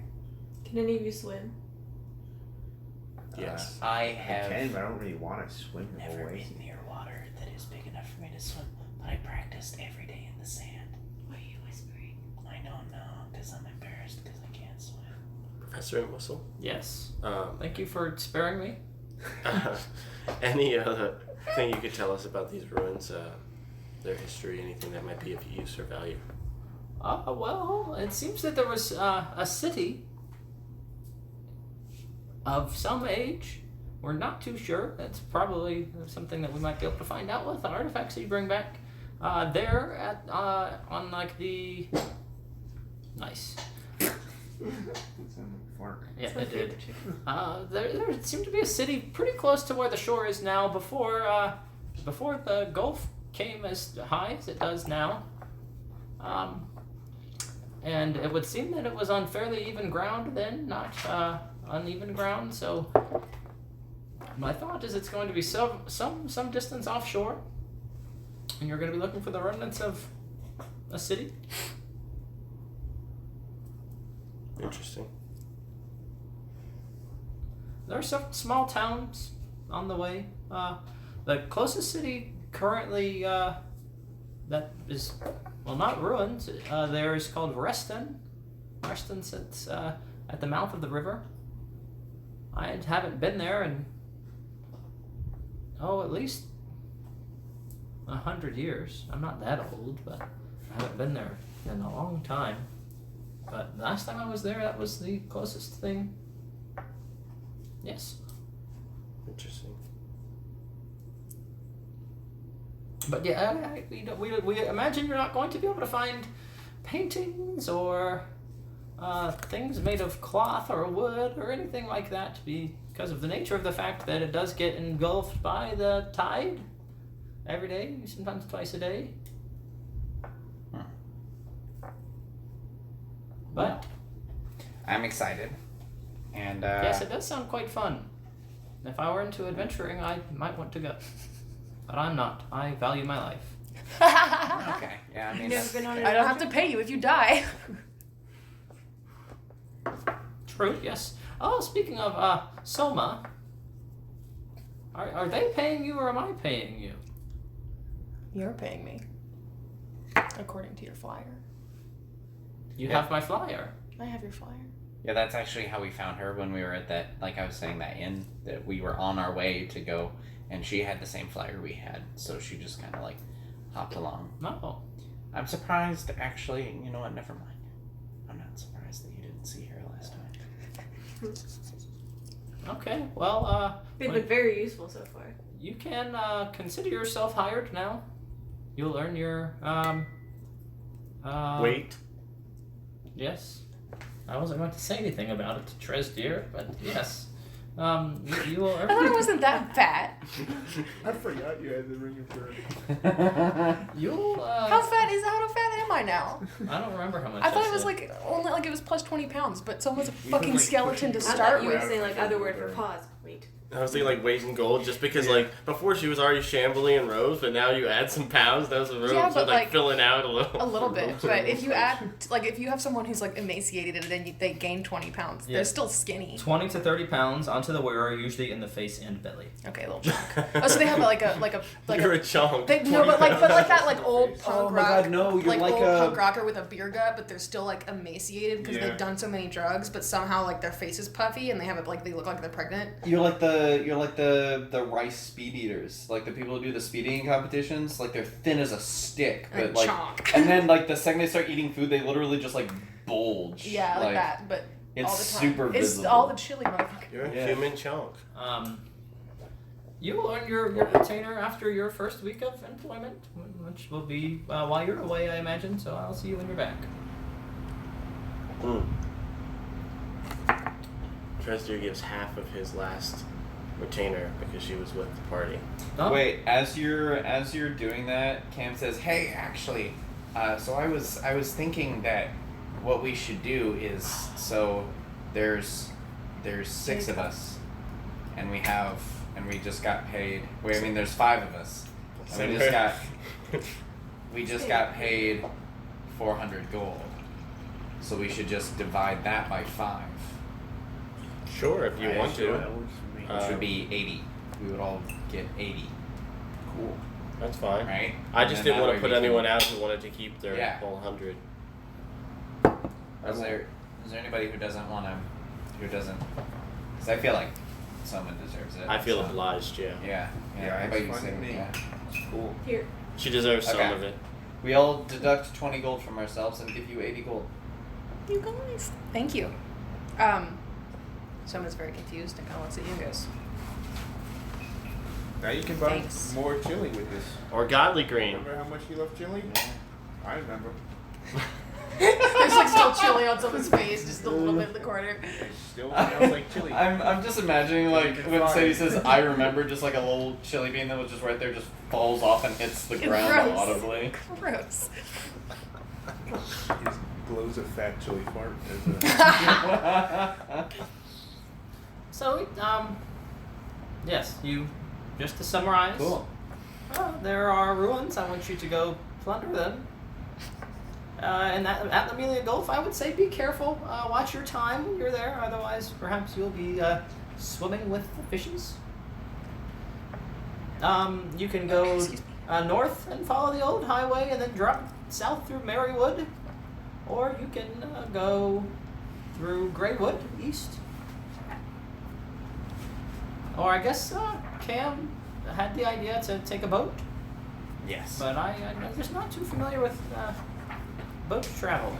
Can any of you swim? Yes. I I have can, but I don't really want to swim the whole never way. been near water that is big enough for me to swim, but I practiced every day in the sand. Why are you whispering? I don't know, because I'm embarrassed because I can't swim. Professor and Whistle. yes. Um, Thank you for sparing me. any other thing you could tell us about these ruins, their history, anything that might be of use or value? Well, it seems that there was a city of some age. We're not too sure. That's probably something that we might be able to find out with the artifacts that you bring back. There at on like the Nice. That sounded like fart. Yeah, It's my it did. favorite chicken. There seemed to be a city pretty close to where the shore is now before the Gulf came as high as it does now. And it would seem that it was on fairly even ground then, not uneven ground. So my thought is it's going to be some distance offshore, and you're going to be looking for the remnants of a city. Interesting. There are some small towns on the way. The closest city currently that is, well, not ruined. There is called Reston. Reston sits at the mouth of the river. I haven't been there in, at least 100 years. I'm not that old, but I haven't been there in a long time. But the last time I was there, that was the closest thing. Yes. Interesting. But yeah, we imagine you're not going to be able to find paintings or things made of cloth or wood or anything like that because of the nature of the fact that it does get engulfed by the tide every day, sometimes twice a day. But I'm excited. And yes, it does sound quite fun. If I were into adventuring, I might want to go. But I'm not. I value my life. okay. Yeah, I mean, Never been on an I don't have adventure? to pay you if you die. True, yes. Oh, speaking of Soma, are they paying you or am I paying you? You're paying me. According to your flyer. You Yeah. have my flyer. I have your flyer. yeah, that's actually how we found her when we were at that, like I was saying, that inn, that we were on our way to go, and she had the same flyer we had, so she just kind of like hopped along. No. I'm surprised, actually, you know what, never mind. I'm not surprised that you didn't see her last time. Okay, well, They've been very useful so far. you can consider yourself hired now. You'll earn your, Wait. Yes. I wasn't going to say anything about it to Tres dear, but yes. You will I thought earn. I wasn't that fat. I forgot you had the ring of You'll. How fat am I now? I don't remember how much. I thought it was said. like only like it was plus 20 pounds, but someone's a We fucking were, like, skeleton to pushing- I start thought you were with. saying like other word for pause. Wait. I was thinking like weight in gold, just because like before she was already shambly and rose, but now you add some pounds. Those robes Yeah, are but, like like, filling out a little. A little bit, but if you add, like, if you have someone who's like emaciated and then they gain 20 pounds, Yeah. they're still skinny. 20 to 30 pounds onto the wearer, usually in the face and belly. Okay, a little chunk. Oh, so they have like a You're a chunk. They, no, but like that like old punk Oh my rock, God, no, you're like like old a- punk rocker with a beer gut, but they're still like emaciated because Yeah. they've done so many drugs, but somehow like their face is puffy and they have it like they look like they're pregnant. You're like the rice speed eaters, like the people who do the speed eating competitions. Like they're thin as a stick, but And like, chonk. and then like the second they start eating food, they literally just like bulge. Yeah, like that, but It's all the time. super It's visible. all the chili, motherfucker. You're a Yeah. human chunk. You will earn your retainer after your first week of employment, which will be while you're away, I imagine. So I'll see you when you're back. Tresdir gives half of his last retainer because she was with the party. Oh, Wait, as you're doing that, Cam says, "Hey, actually, so I was thinking that what we should do is so there's 6 of us, and we just got paid. Wait, I mean there's 5 of us, and we just got paid 400 gold. So we should just divide that by 5, Sure, if you Right, want Sure, to. that works for me. which would be 80. We would all get 80. Cool, That's fine. right? I And just then didn't that want way to put we can- anyone out who wanted to keep their Yeah. whole 100. Is there anybody who doesn't want to, because I feel like someone deserves it. I feel so. obliged, yeah. Yeah, Yeah, How it's about you fine say with me. yeah, it's cool. Here. She deserves Okay. some of it. We all deduct 20 gold from ourselves and give you 80 gold. You guys. Thank you. Someone's very confused and kind of looks at you and goes, Now you can buy Thanks. more chili with this. Or godly green. Remember how much you love chili? I remember. There's like still chili on someone's face, just a little bit in the corner. Still smells like chili. I'm just imagining like when Sadie says "I remember," just like a little chili bean that was just right there, just falls off and hits the ground Gross. audibly. Gross. Just blows a fat chili fart as a So, yes, you, just to summarize, Cool. there are ruins. I want you to go plunder them. And at the Amelia Gulf, I would say be careful. Watch your time when you're there. Otherwise, perhaps you'll be swimming with the fishes. You can go north and follow the old highway and then drop south through Marywood. Or you can go through Greywood east. Or I guess Cam had the idea to take a boat. Yes. But I'm just not too familiar with boat travel.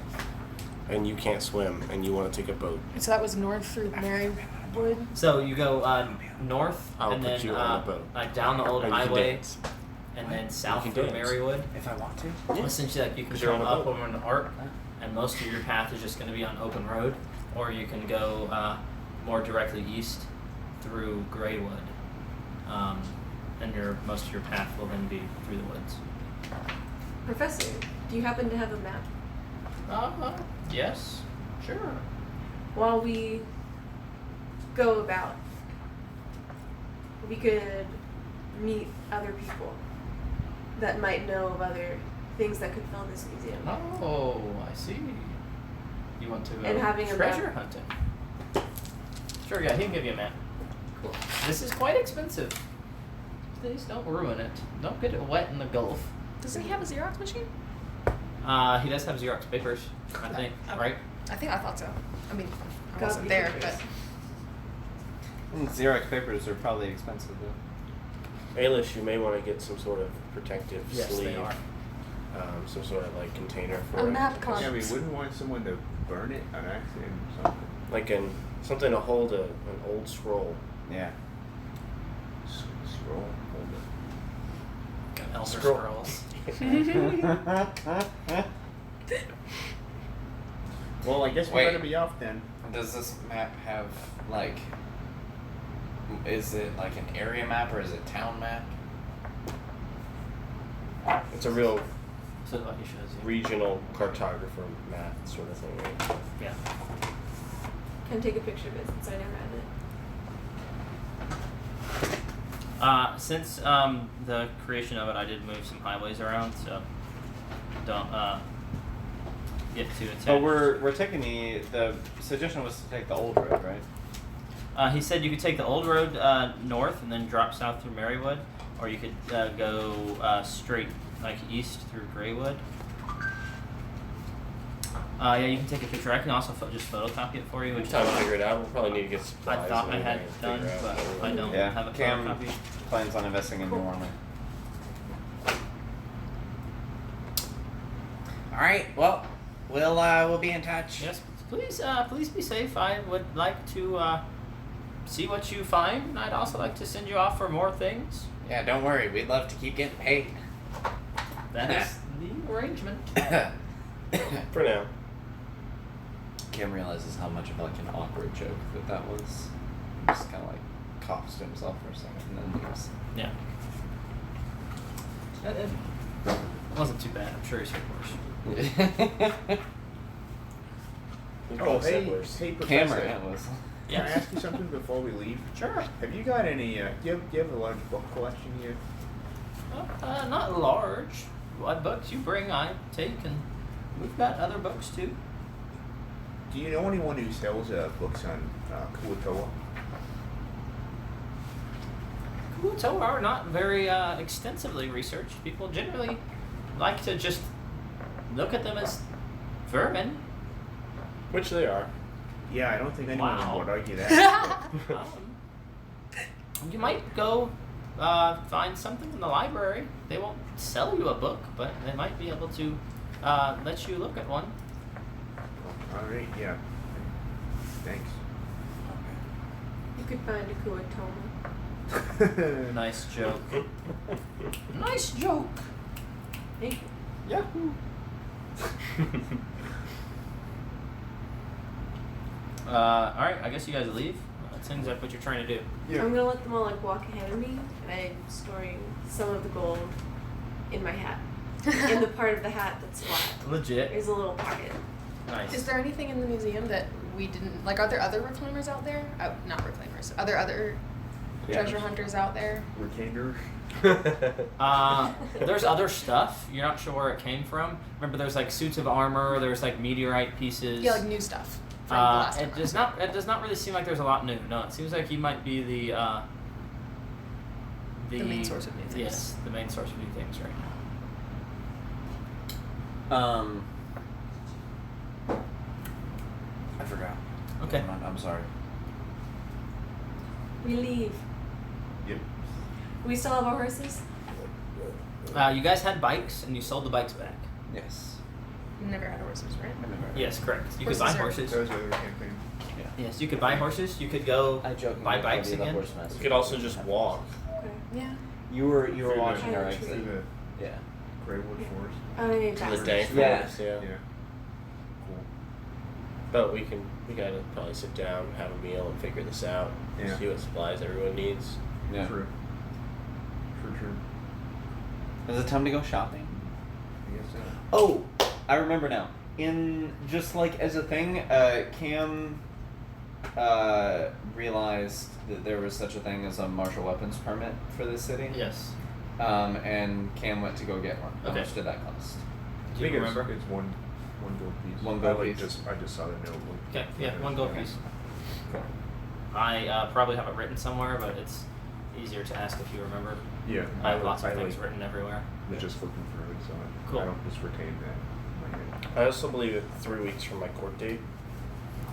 And you can't swim, and you want to take a boat. So that was north through Marywood. So you go north I'll and put then you on a boat. down the old And you can highway dance. and then south can through dance. Marywood. If I want to. Yeah. Essentially, like you can 'Cause you're come on a up boat. over an arc, and most of your path is just going to be on open road, or you can go more directly east through Greywood, and most of your path will then be through the woods. Professor, do you happen to have a map? Yes, sure. While we go about, we could meet other people that might know of other things that could fill this museum. Oh, I see. You want to go And having a treasure map. hunting? Sure, yeah, he can give you a map. Cool. This is quite expensive. Please don't ruin it. Don't get it wet in the Gulf. Doesn't he have a Xerox machine? He does have Xerox papers, I think, right? I think I thought so. I mean, I Copy wasn't there, papers. but Xerox papers are probably expensive though. Aylish, you may want to get some sort of protective Yes, sleeve. they are. Some sort of like container for A it. map con- Yeah, we wouldn't want someone to burn it on accident or something. Like something to hold an old scroll. Yeah. Scroll, hold it. Got Elder Scroll. Scrolls. Well, I guess we Wait. better be off then. Does this map have like? Is it like an area map or is it town map? It's a real So what he shows you. regional cartographer map sort of thing, right? Yeah. Can take a picture of it since I never had it. Since the creation of it, I did move some highways around, so don't get too attached. But we're taking the suggestion was to take the old road, right? He said you could take the old road north and then drop south through Marywood, or you could go straight like east through Greywood. Yeah, you can take a picture. I can also just photocopy it for you. Which Time to figure it out. We'll probably need to get supplies. I thought I and had everything to done, figure out but what I we're- don't Yeah. have a Cam photocopy. plans on investing in New Orleans. All right. Well, we'll be in touch. Yes, please be safe. I would like to see what you find, and I'd also like to send you off for more things. Yeah. Don't worry. We'd love to keep getting paid. That is the arrangement. For now. Cam realizes how much of like an awkward joke that was. He just kind of like coughs to himself for a second and then leaves. Yeah. It wasn't too bad. I'm sure he's heard worse. We Oh, both hey, said worse. hey, Professor. Camera, it was. Can I Yes. ask you something before we leave? Sure. Have you got any? Do you have a large book collection here? Not large. What books you bring, I take, and we've got other books too. Do you know anyone who sells books on Kuatoa? Kuatoa are not very extensively researched. People generally like to just look at them as vermin. Which they are. Yeah, I don't think anyone Wow. would argue that. You might go find something in the library. They won't sell you a book, but they might be able to let you look at one. All right, yeah. Thanks. You could find a Kuatoma. Nice joke. Nice joke. Thank you. Yahoo. Alright, I guess you guys leave. That seems like what you're trying to do. Yeah. I'm gonna let them all like walk ahead of me, and I'm storing some of the gold in my hat. In the part of the hat that's flat, Legit. there's a little pocket. Nice. Is there anything in the museum that we didn't like? Are there other reclaimers out there? Oh, not reclaimers. Are there other treasure hunters out there? Retainers. There's other stuff. You're not sure where it came from. Remember, there's like suits of armor. There's like meteorite pieces. Yeah, like new stuff. From the last It time. does not. It does not really seem like there's a lot new. No, it seems like he might be the main source of new things. Yes, the main source of new things right now. I forgot. Okay. Never mind, I'm sorry. We leave. Yep. We still have our horses. You guys had bikes and you sold the bikes back. Yes. Never had horses, right? Yes, correct. You could Horses buy are- horses. That was the other campaign. Yes, you could buy horses. You could go. I joke. Buy bikes again? You could also just walk. Okay. Yeah. You were Through watching the- our Through exit. Through the Yeah. Greywood Forest. Oh, I mean, The backwards. dank Yeah. forest, yeah. Yeah. Cool. But we gotta probably sit down, have a meal, and figure this out. Yeah. See what supplies everyone needs. Yeah. True. True. Is it time to go shopping? I guess so. Oh, I remember now. In just like as a thing, Cam realized that there was such a thing as a martial weapons permit for this city. Yes. And Cam went to go get one. How Okay. much did that cost? Do you I think remember? It's one gold piece. One gold I piece. I just saw the note. Okay. Yeah, one gold Okay. piece. Cool. I probably have it written somewhere, but it's easier to ask if you remember. Yeah. I have lots of things like, written everywhere. was just flipping through it, so Cool. I don't just retain that in my head. I also believe it 3 weeks from my court date.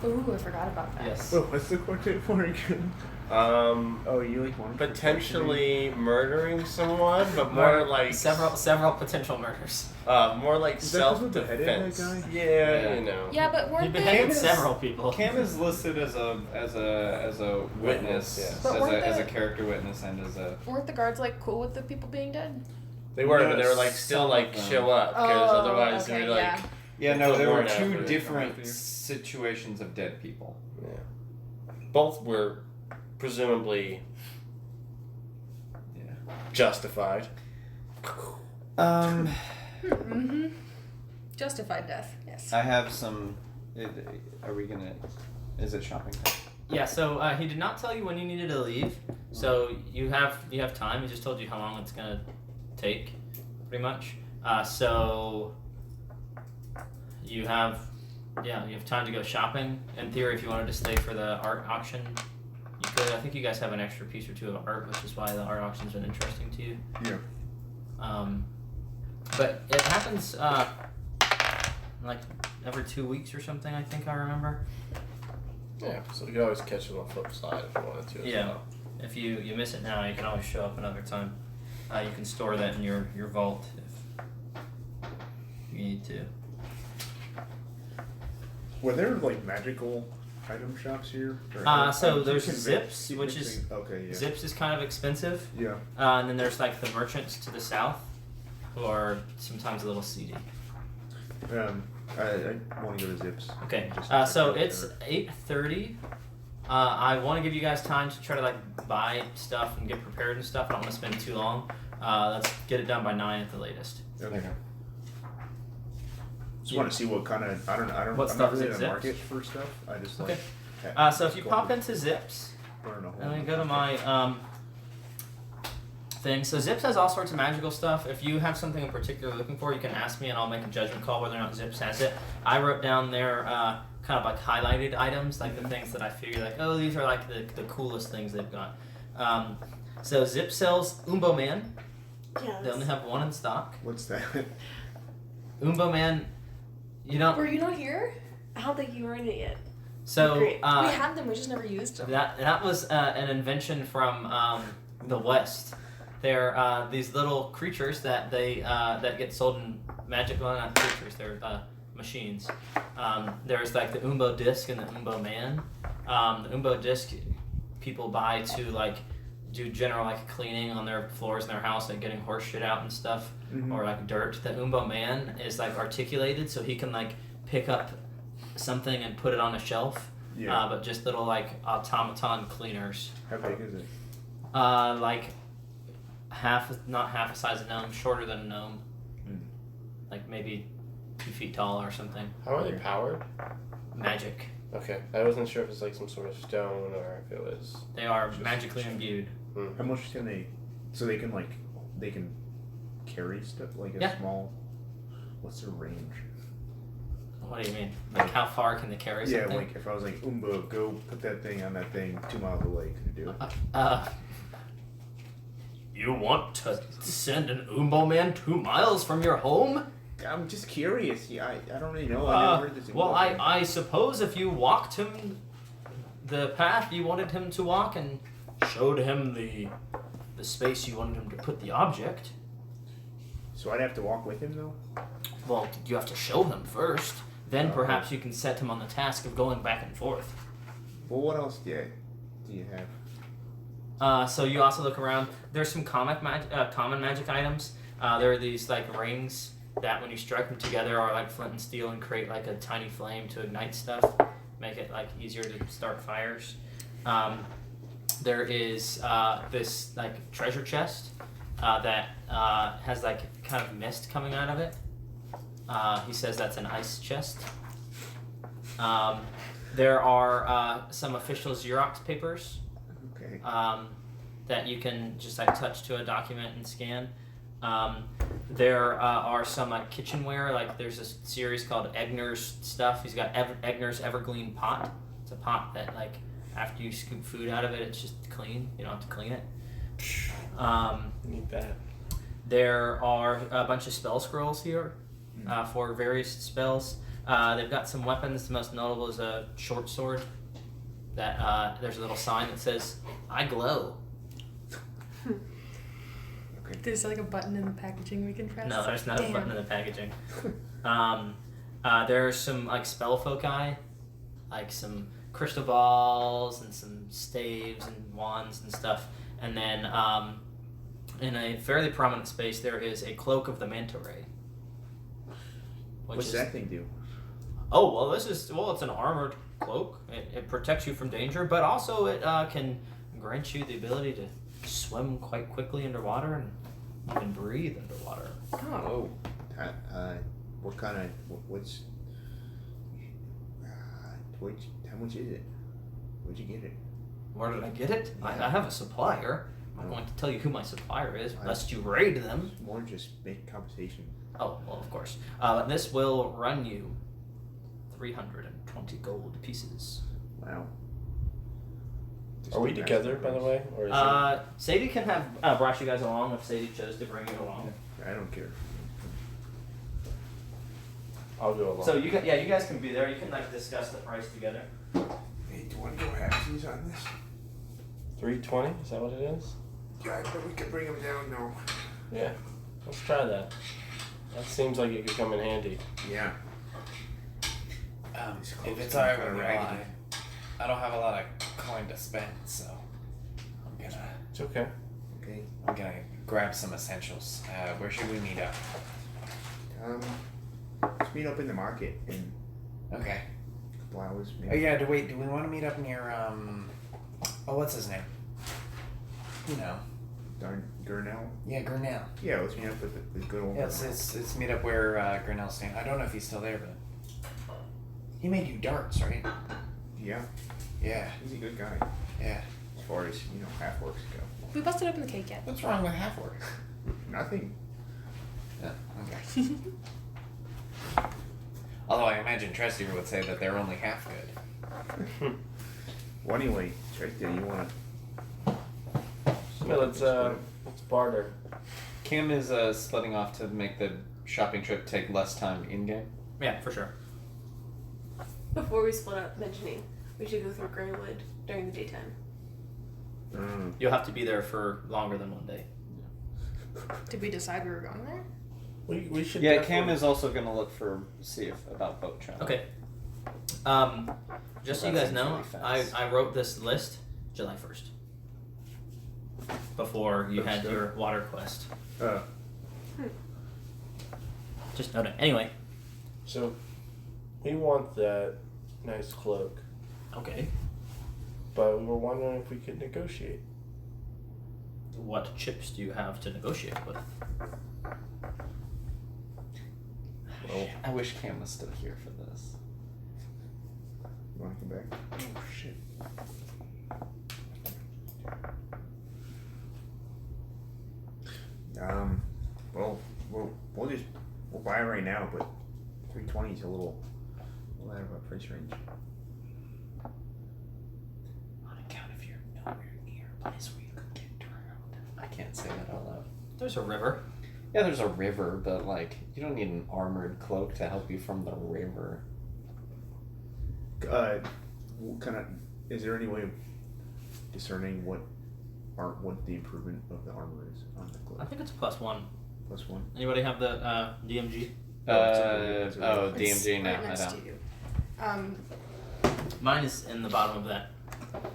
Ooh, I forgot about that. Yes. Well, what's the quartet for again? Oh, you like one? Potentially murdering someone, but more like several potential murders. more like Is that 'cause we self-defense. beheaded that guy? Yeah, Yeah. you know. Yeah, but You weren't beheaded they? several people. Cam is listed as a witness, Yes. But weren't as a the- character witness, and as a Weren't the guards like cool with the people being dead? They were, but they were like Yes, still some like of them. show up because Oh, otherwise okay, they're like. yeah. yeah. It's No, a there were warrant two after. different After. situations of dead people. Yeah. Both were presumably Yeah. justified. Mm-hmm. Justified death. Yes. I have some. Are we gonna? Is it shopping time? Yeah, so he did not tell you when you needed to leave. So you have time. He just told you how long it's gonna take, pretty much. So you have time to go shopping. In theory, if you wanted to stay for the art auction, you could. I think you guys have an extra piece or two of art, which is why the art auction's been interesting to you. Yeah. But it happens like every 2 weeks or something. I think I remember. Yeah, so we could always catch it on the flip side if we wanted to. As Yeah. well. If you miss it now, you can always show up another time. You can store that in your vault if you need to. Were there like magical item shops here? Or- So I'm there's convinced- Zips, keep which is- mixing- okay. Yeah. Zips is kind of expensive, Yeah. and then there's like the merchants to the south, who are sometimes a little seedy. I want to go to Zips. Okay, Just- so it's 8:30. I want to give you guys time to try to like buy stuff and get prepared and stuff. I don't want to spend too long. Let's get it done by 9 at the latest. Okay. Just want to see what kind of I don't. What I'm not stuff's really in in the Zips? market for stuff. I just Okay. like. So if you pop into Zips, Burn a hole. let me go to my thing. So Zips has all sorts of magical stuff. If you have something in particular you're looking for, you can ask me and I'll make a judgment call whether or not Zips has it. I wrote down their kind of like highlighted items, like the things that I figure like, oh, these are like the coolest things they've got. So Zip sells Umbo Man. Yeah. They only have one in stock. What's that? Umbo Man, you don't. Were you not here? I don't think you were in it yet. So Great. we had them. We just never used them. that was an invention from the West. They're these little creatures that they that get sold in magic. Well, not creatures. They're machines. There's like the Umbo disc and the Umbo Man. The Umbo disc people buy to like do general like cleaning on their floors in their house, like getting horse shit out and stuff, Mhm. or like dirt. The Umbo Man is like articulated, so he can like pick up something and put it on a shelf, Yeah. but just little like automaton cleaners. How big is it? Like not half the size of a gnome, shorter than a gnome. Mm. Like maybe 2 feet tall or something. How are they powered? Magic. Okay, I wasn't sure if it's like some sort of stone or if it was. They are magically imbued. How much can they? So they can carry stuff like a Yeah. small. What's their range? What do you mean? Like how far can they carry Yeah, something? like if I was like Umbo, go put that thing on that thing 2 miles away, could you do it? You want to send an Umbo man 2 miles from your home? I'm just curious. Yeah, I don't really know. I never heard this. Well, Umbo thing. I suppose if you walked him the path you wanted him to walk and showed him the space you wanted him to put the object, So I'd have to walk with him though. well, you have to show him first. Then perhaps you can set him on the task of going back and forth. Well, what else do you have? So you also look around. There's some common magic items. There are these like rings that when you strike them together are like flint and steel and create like a tiny flame to ignite stuff, make it like easier to start fires. There is this like treasure chest that has like kind of mist coming out of it. He says that's an ice chest. There are some official Xerox papers Okay. that you can just like touch to a document and scan. There are some like kitchenware. Like there's a series called Egner's stuff. He's got Egner's Evergreen pot. It's a pot that like after you scoop food out of it, it's just clean. You don't have to clean it. Need that. There are a bunch of spell scrolls here for various spells. They've got some weapons. The most notable is a short sword. That there's a little sign that says "I glow." There's like a button in the packaging we can press. No, there's not a Damn. button in the packaging. There's some like spell foci, like some crystal balls and some staves and wands and stuff. And then in a fairly prominent space, there is a cloak of the manta ray. What's that thing do? Oh well, it's an armored cloak. It protects you from danger, but also it can grant you the ability to swim quite quickly underwater and even breathe underwater. Oh. What kind of what's? How much is it? Where'd you get it? Where did I get it? I have a supplier. I'm not going to tell you who my supplier is, lest you raid them. More just make compensation. Oh, well, of course. This will run you 320 gold pieces. Wow. Are we together, by the way, or is Sadie can have brought you guys along if Sadie chose to bring you along. I don't care. I'll go along. So you guys can be there. You can like discuss the price together. Hey, do you want to go halfsies on this? 320? Is that what it is? Yeah, but we could bring them down though. Yeah. Let's try that. That seems like it could come in handy. Yeah. If it's alright with you, I don't have a lot of coin to spend, so It's okay. Okay. I'm gonna grab some essentials. Where should we meet up? Let's meet up in the market in Okay. a couple hours. Oh Maybe. yeah, do we want to meet up near what's his name? You know. Darn Gurnell. Yeah, Grinnell. Yeah, let's meet up with the good old. Yeah, let's meet up where Grinnell's staying. I don't know if he's still there, but he made you darts, right? Yeah, Yeah, he's a good guy. yeah. As far as half orcs go. We busted open the cake yet. What's wrong with half orcs? Nothing. Yeah, okay. Although I imagine Trestier would say that they're only half good. Well, anyway, it's right there. You want to? Yeah, let's barter. Kim is splitting off to make the shopping trip take less time in game. Yeah, for sure. Before we split up, mentioning we should go through Greywood during the daytime. You'll have to be there for longer than 1 day. Did we decide we were going there? We should. Yeah, definitely- Cam is also gonna look see if about boat travel. Okay. Just so you That guys seems know, really fast. I wrote this list July 1st. Before you had Understood. your water quest. Uh, Just note it. Anyway, So, we want that nice cloak. Okay. But we were wondering if we could negotiate. What chips do you have to negotiate with? Well, I wish Cam was still here for this. You want to come back? oh shit. Well, we'll buy it right now, but 320 is a little out of our price range. On account of you're nowhere near a place where you could get drowned. I can't say that out loud. There's a river. Yeah, there's a river, but like you don't need an armored cloak to help you from the river. Is there any way of discerning what the improvement of the armor is on the I cloak? think it's a +1. +1. Anybody have the DMG? It's a- DMG now. Right I next don't. to you. Mine is in the bottom of that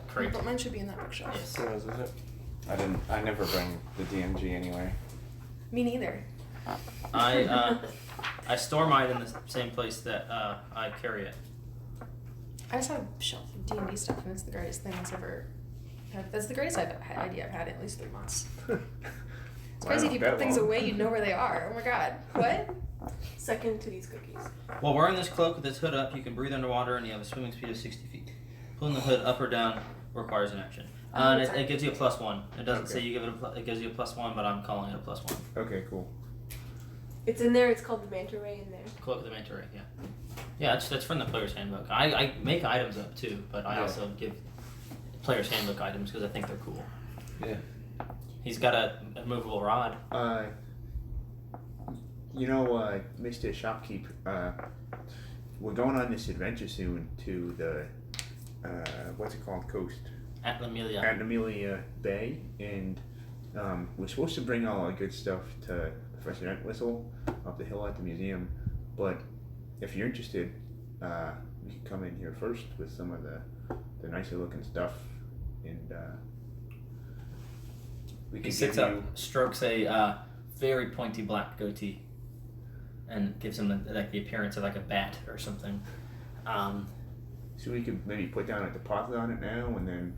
crate. But mine should be in that bookshelf. Yes. So is it? I never bring the DMG anyway. Me neither. I store mine in the same place that I carry it. I just have a shelf of D&D stuff, and it's the greatest thing that's ever. That's the greatest idea I've had in at least 3 months. It's crazy if you put things away, you'd know where they are. Oh my god. What? Second to these cookies. While wearing this cloak with its hood up, you can breathe underwater and you have a swimming speed of 60 feet. Pulling the hood up or down requires an action. And it gives you a +1. It doesn't say you give it it gives you a +1, but I'm calling it a +1. Okay, cool. It's in there. It's called the Manta Ray in there. Cloak of the Manta Ray, yeah. Yeah, that's from the Player's Handbook. I make items up too, but I also give Player's Handbook items because I think they're cool. Yeah. He's got a movable rod. Mr. Shopkeep, we're going on this adventure soon to the, what's it called, coast? At Amelia. At Amelia Bay, and we're supposed to bring all our good stuff to Professor Entwistle up the hill at the museum, but if you're interested, we can come in here first with some of the nicer looking stuff, and we He can sits give up, you. strokes a very pointy black goatee, and gives him like the appearance of like a bat or something. So we could maybe put down a deposit on it now, and then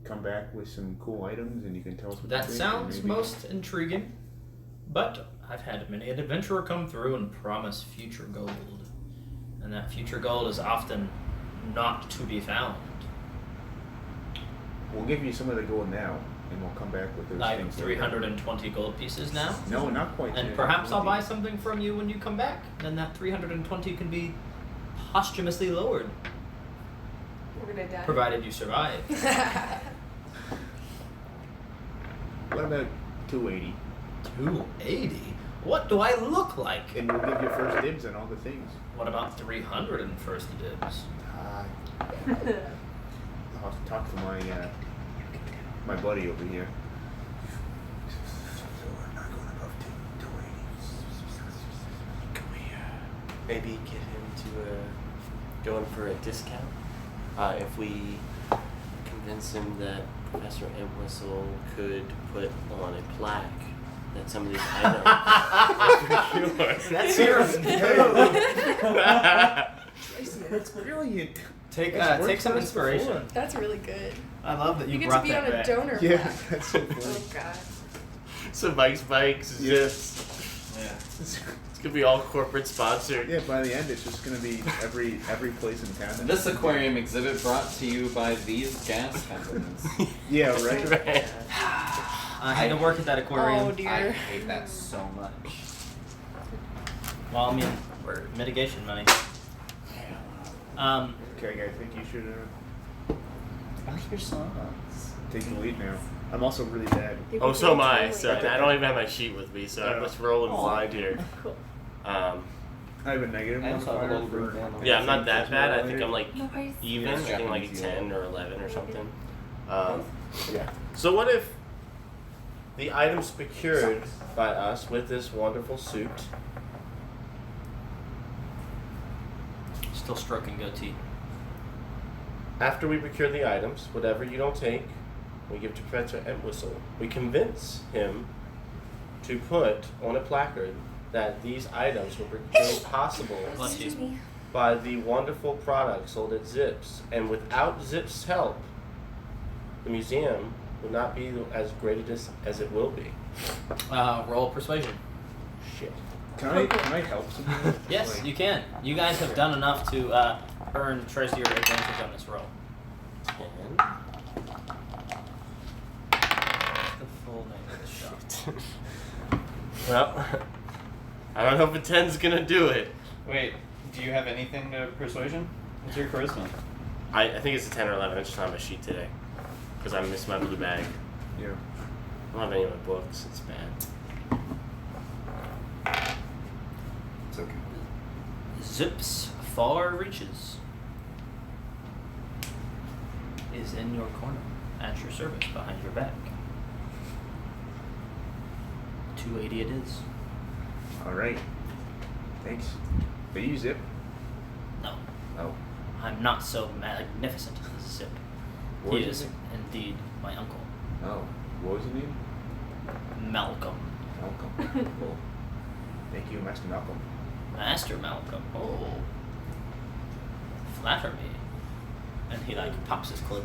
come back with some cool items, and you can tell us what That you think, sounds and maybe- most intriguing, but I've had many an adventurer come through and promise future gold, and that future gold is often not to be found. We'll give you some of the gold now, and we'll come back with those I have things. 320 gold pieces now, No, not quite. and yet. perhaps I'll buy something from you when you come back. Then that 320 can be posthumously lowered, We're gonna die. provided you survive. What about 280? 280? What do I look like? And we'll give you first dibs on all the things. What about 300 in first dibs? I'll have to talk to my buddy over here. So we're not going above 280. Can we maybe get him to go in for a discount? If we convince him that Professor Entwistle could put on a plaque that some of these items are for sure. That's your Tracy, that's brilliant. Take It's worked take some for us inspiration. before. That's really good. I love that you, You get brought to be that on a back. donor Yeah, plaque. that's so Oh funny. god. So Mike's Bikes is Yeah. just Yeah. it's gonna be all corporate sponsored. Yeah, by the end, it's just gonna be every place in town. This aquarium exhibit brought to you by these gas companies. Yeah, right. Right. I had to work at that aquarium. Oh dear. I hate that so much. Well, I mean, mitigation money. Okay, guys, I think you should I like your songs. take the lead now. I'm also really bad. Oh, so am I. So Totally. I don't even have my sheet with me, so I'm just rolling blind here. Cool. I have a negative I one. also have a fire little for- green down. Yeah, I'm not that bad. I think later. I'm like No worries. even. Yeah, I think like a Japanese 10 or 11 or something. Yeah. So what if the items procured by us with this wonderful suit, Still stroking goatee. after we procure the items, whatever you don't take, we give to Professor Entwistle. We convince him to put on a placard that these items were made possible Bless you. Excuse me. by the wonderful products sold at Zips. And without Zips' help, the museum would not be as great as it will be. Roll persuasion. Shit. Can I help someone? Yes, Like, you can. You guys have done enough to earn Treasure advantage on this roll. 10. The full name of the shop. Well, I don't know if a 10's gonna do it. Wait, do you have anything to persuasion? What's your charisma? I think it's a 10 or 11. I just don't have my sheet today. Because I missed my blue bag. Yeah. I don't have any of my books. It's bad. It's okay. Zips Far Reaches is in your corner, at your service, behind your back. 280 it is. All right. Thanks. But you Zip? No, Oh. I'm not so magnificent as Zip. What He is is it? indeed my uncle, Oh. What was your name? Malcolm. Malcolm. Cool. Thank you, Master Malcolm. Master Malcolm. Oh. Flatter me. And he like pops his cloak.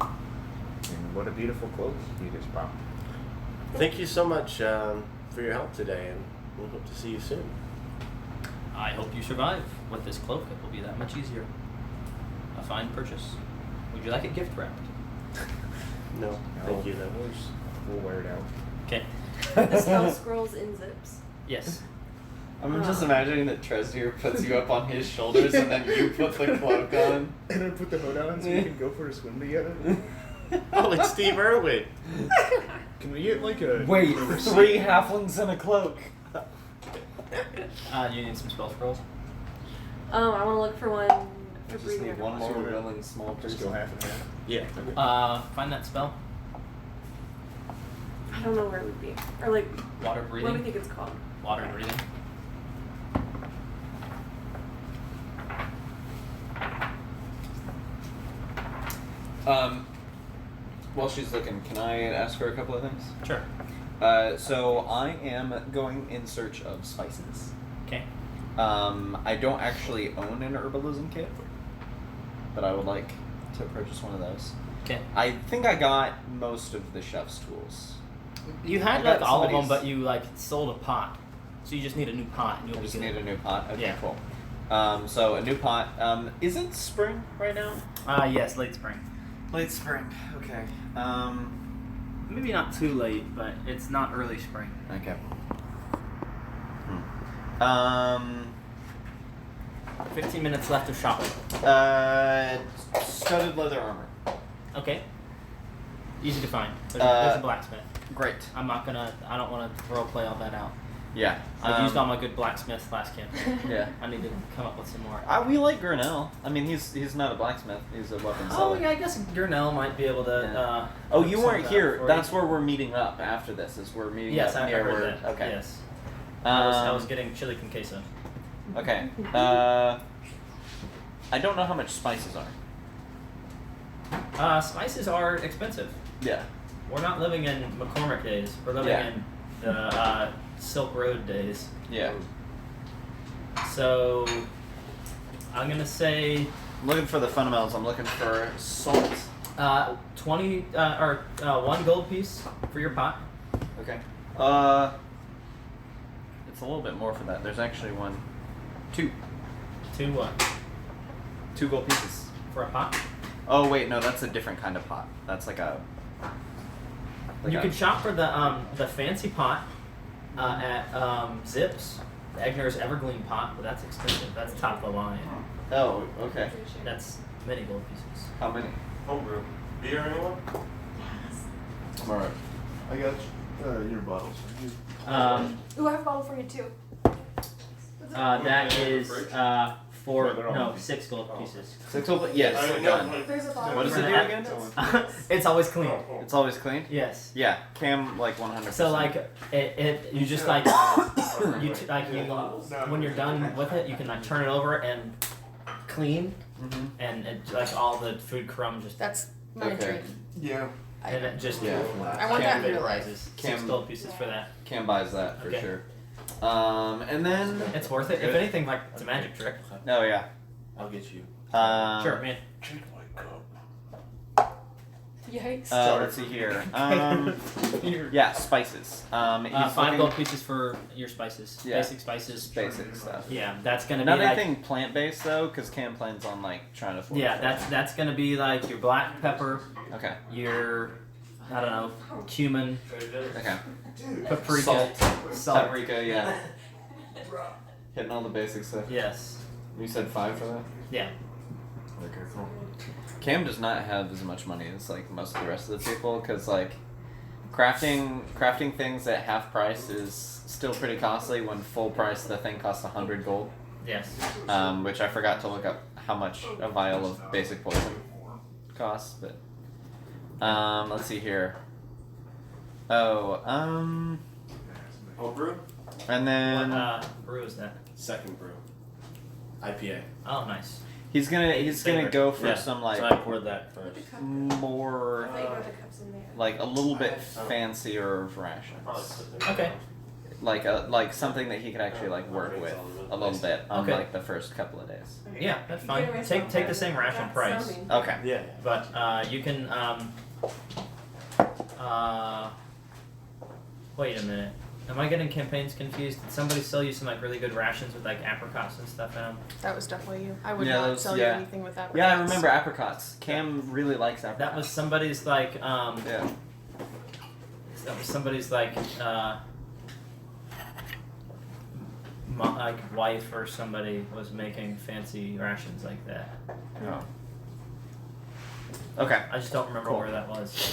And what a beautiful clothes you just popped. Thank you so much for your help today, and we'll hope to see you soon. I hope you survive. With this cloak, it will be that much easier. A fine purchase. Would you like it gift wrapped? No, thank you, though. We'll wear it out. Okay. The spell scrolls in Zips. Yes. I'm just imagining that Trezir puts you up on his shoulders and then you put the cloak on. And then put the hood on so we can go for a swim together. Oh, it's Steve Irwin. Can we get like a... Wait, a receipt? 3 halflings in a cloak. You need some spell scrolls? I want to look for one I for just breathing. need one more So we're- willing small person. Just go half and half. Yeah. Find that spell. I don't know where it would be. Or like, Water what do we breathing. think it's called? Water breathing. While she's looking, can I ask her a couple of things? Sure. So I am going in search of spices. Okay. I don't actually own an herbalism kit, but I would like to purchase one of those. Okay. I think I got most of the chef's tools. You had I got like all of them, somebody's- but you like sold a pot, so you just need a new pot, and you'll I be just good. need a new pot. Okay, Yeah. cool. So a new pot. Is it spring right now? Yes, late spring. Late spring. Okay. Maybe not too late, but it's not early spring. Okay. 15 minutes left of shopping. Studded leather armor. Okay. Easy to find. There's a blacksmith. Great. I don't want to role play all that out. Yeah. I've used all my good blacksmiths last campaign. Yeah. I need to come up with some more. We like Gurnell. I mean, he's not a blacksmith. He's a weapon Oh seller. yeah, I guess Gurnell might be able to. Yeah. Oh, You sum weren't that here. for That's you. where we're meeting up after this. Is we're meeting Yes, up I near heard where. that. Okay. Yes. I was Um, getting chili con queso. Okay. I don't know how much spices are. Spices are expensive. Yeah. We're not living in McCormick days. We're living Yeah. in the Silk Road days. Yeah. So I'm gonna say I'm looking for the fundamentals. I'm looking for salt. 20 or 1 gold piece for your pot. Okay. It's a little bit more for that. There's actually 2 2 gold pieces. for a pot. Oh wait, no, that's a different kind of pot. That's like a. You can shop for the fancy pot at Zips, the Egner's Evergreen pot, but that's expensive. That's top of the line. Oh, okay. That's many gold pieces. How many? Homebrew. Beer, anyone? I'm alright. I got your bottles. Ooh, I have a bottle for you too. That is Right, they're all 6 gold pieces. 6 gold. Yes. done. There's a bottle. What does it do That- again? It's always clean. It's always clean. Yes. Yeah, Cam like 100%. So like you just like when you're done with it, you can like turn it over and clean, Mhm. and it, like all the food crumbs just That's my Okay. dream. Yeah. and it just Yeah. I want that in real life. vaporizes. 6 Cam- gold pieces for that. Cam buys that for Okay. sure. And then. It's worth it. If anything, like it's a magic trick. Oh yeah. I'll get you. Sure, man. Drink my cup. Yikes. Let's see here. Yeah, spices. He's 5 looking- gold pieces for your spices. Yeah. Basic spices. basic stuff. Yeah, that's gonna Not be like. anything plant-based though, because Cam plans on like trying to. force Yeah, it. that's gonna be like your black pepper, Okay. your, I don't know, cumin, Okay. paprika, salt. Paprika, yeah. Hitting all the basic stuff. Yes. You said 5 for that? Yeah. Okay, cool. Cam does not have as much money as like most of the rest of the people, because like crafting things at half price is still pretty costly. When full price, the thing costs 100 gold. Yes. Which I forgot to look up how much a vial of basic poison costs, but let's see here. Home brew? And then What brew is that? Second brew. IPA. Oh, nice. he's gonna go for Yeah, some like So I poured that Put first. the cup. more I thought you brought the cups in there. like a little bit fancier rations. Okay. Like something that he could actually like work with a little bit on Okay. like the first couple of days. Yeah, that's You fine. get away Take from the that. same ration That's price, sounding. Okay. Yeah. but you can wait a minute. Am I getting campaigns confused? Did somebody sell you some like really good rations with like apricots and stuff in them? That was definitely you. I would Yeah, not those- sell yeah. you anything with that. Yeah, I remember apricots. Cam really likes apricots. That was somebody's like Yeah. that was somebody's like like wife or somebody was making fancy rations like that. Oh. Okay. I just don't remember Cool. where that was.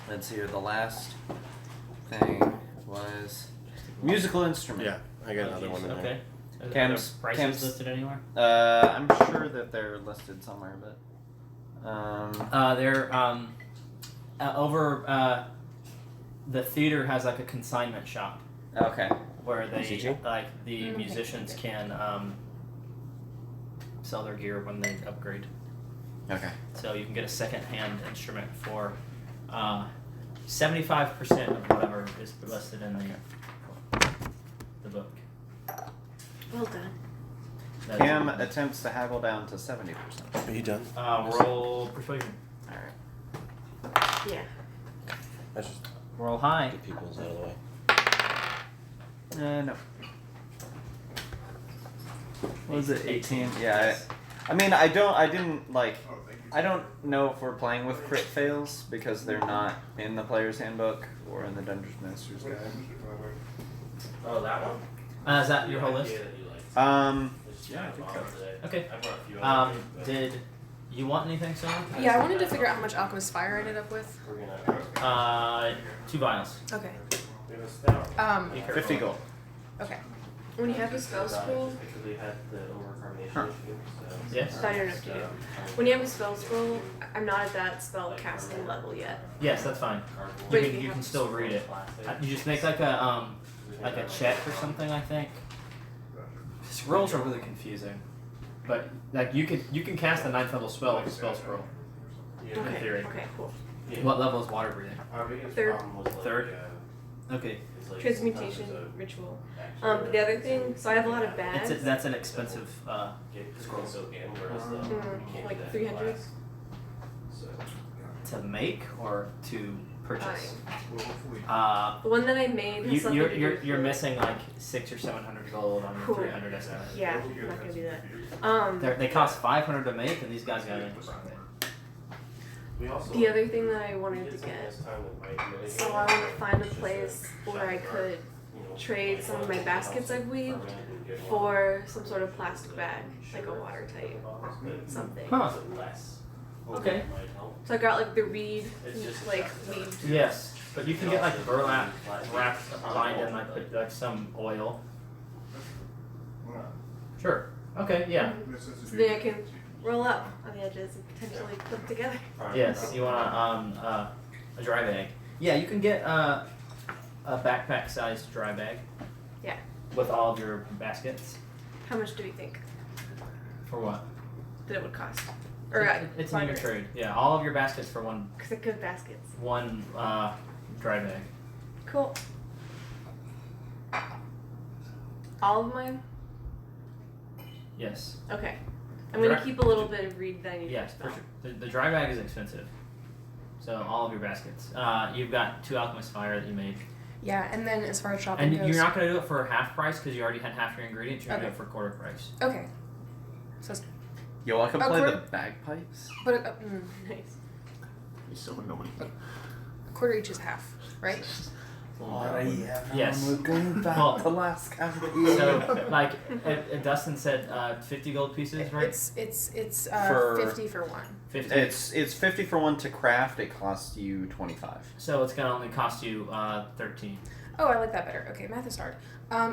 Let's see here. The last thing was musical instrument. Yeah, I got another one in there. Okay. Are there Cam's- prices Cam's- listed anywhere? I'm sure that they're listed somewhere, but They're over the theater has like a consignment shop okay. where they CG? like the Mm, musicians can sell their gear when they upgrade. Okay. So you can get a second-hand instrument for 75% of whatever is listed in the book. Well done. That's- Cam attempts to haggle down to 70%. Are you done? roll persuasion. All right. Yeah. I just Roll high. get people's out of the way. No. What was it? 18. Yeah. I mean, I didn't like. I don't know if we're playing with crit fails because they're not in the player's handbook or in the Dungeons Master's Guide. Oh, that one. Is that your whole list? Yeah, I think so. Okay. Did you want anything, Sam? Yeah, I wanted to figure out how much alchemist fire I ended up with. 2 vials. Okay. Be careful. 50 gold. Okay. When you have a spell scroll, Yes. I don't know what to do. When you have a spell scroll, I'm not at that spell casting level yet. Yes, that's fine. But You can still read it. You just make like a check or something, I think. Scrolls are really confusing, but like you can cast a 9th level spell with a spell scroll. In Okay. theory. Okay. Cool. What level is water breathing? Third. Third. Okay. Transmutation ritual. The other thing, so I have a lot of bags. That's an expensive scroll Like 300. to make or to purchase. The one that I made has something to do with You're food. missing like 600 or 700 gold on your Cool. 300 estimate. Yeah, I'm not gonna do that. They cost 500 to make, and these guys got in for it. The other thing that I wanted to get, so I want to find a place where I could trade some of my baskets I've weaved for some sort of plastic bag, like a watertight something. Huh. Okay. So I got like the reed, like weaved. Yes, but you can get like burlap wrapped lined in like some oil. Sure. Okay. Yeah. So then I can roll up on the edges and potentially put together. Yes. You want a dry bag? Yeah, you can get a backpack-sized dry bag. Yeah. With all of your baskets. How much do we think For what? that it would cost? Or It's in your trade. Yeah, all of your baskets for one Because I good baskets. dry bag. Cool. All of mine? Yes. Okay. I'm gonna Dry- keep a little bit of reed that I need Yes, for for spell. sure. The dry bag is expensive. So all of your baskets. You've got 2 alchemist fire that you made, Yeah, and then as far as shopping and goes, you're not going to do it for half price because you already had half your ingredients. You're going to Okay. do it for quarter price. okay. So, Yo, I can A play quarter- the bagpipes. but Nice. He's so annoying. a quarter each is half, right? Yes. We're going back Well, to last So, like, Dustin said, 50 gold pieces, right? It's For- 50 for one. 50. It's 50 for one to craft. It costs you 25. So it's going to only cost you 13. Oh, I like that better. Okay, math is hard.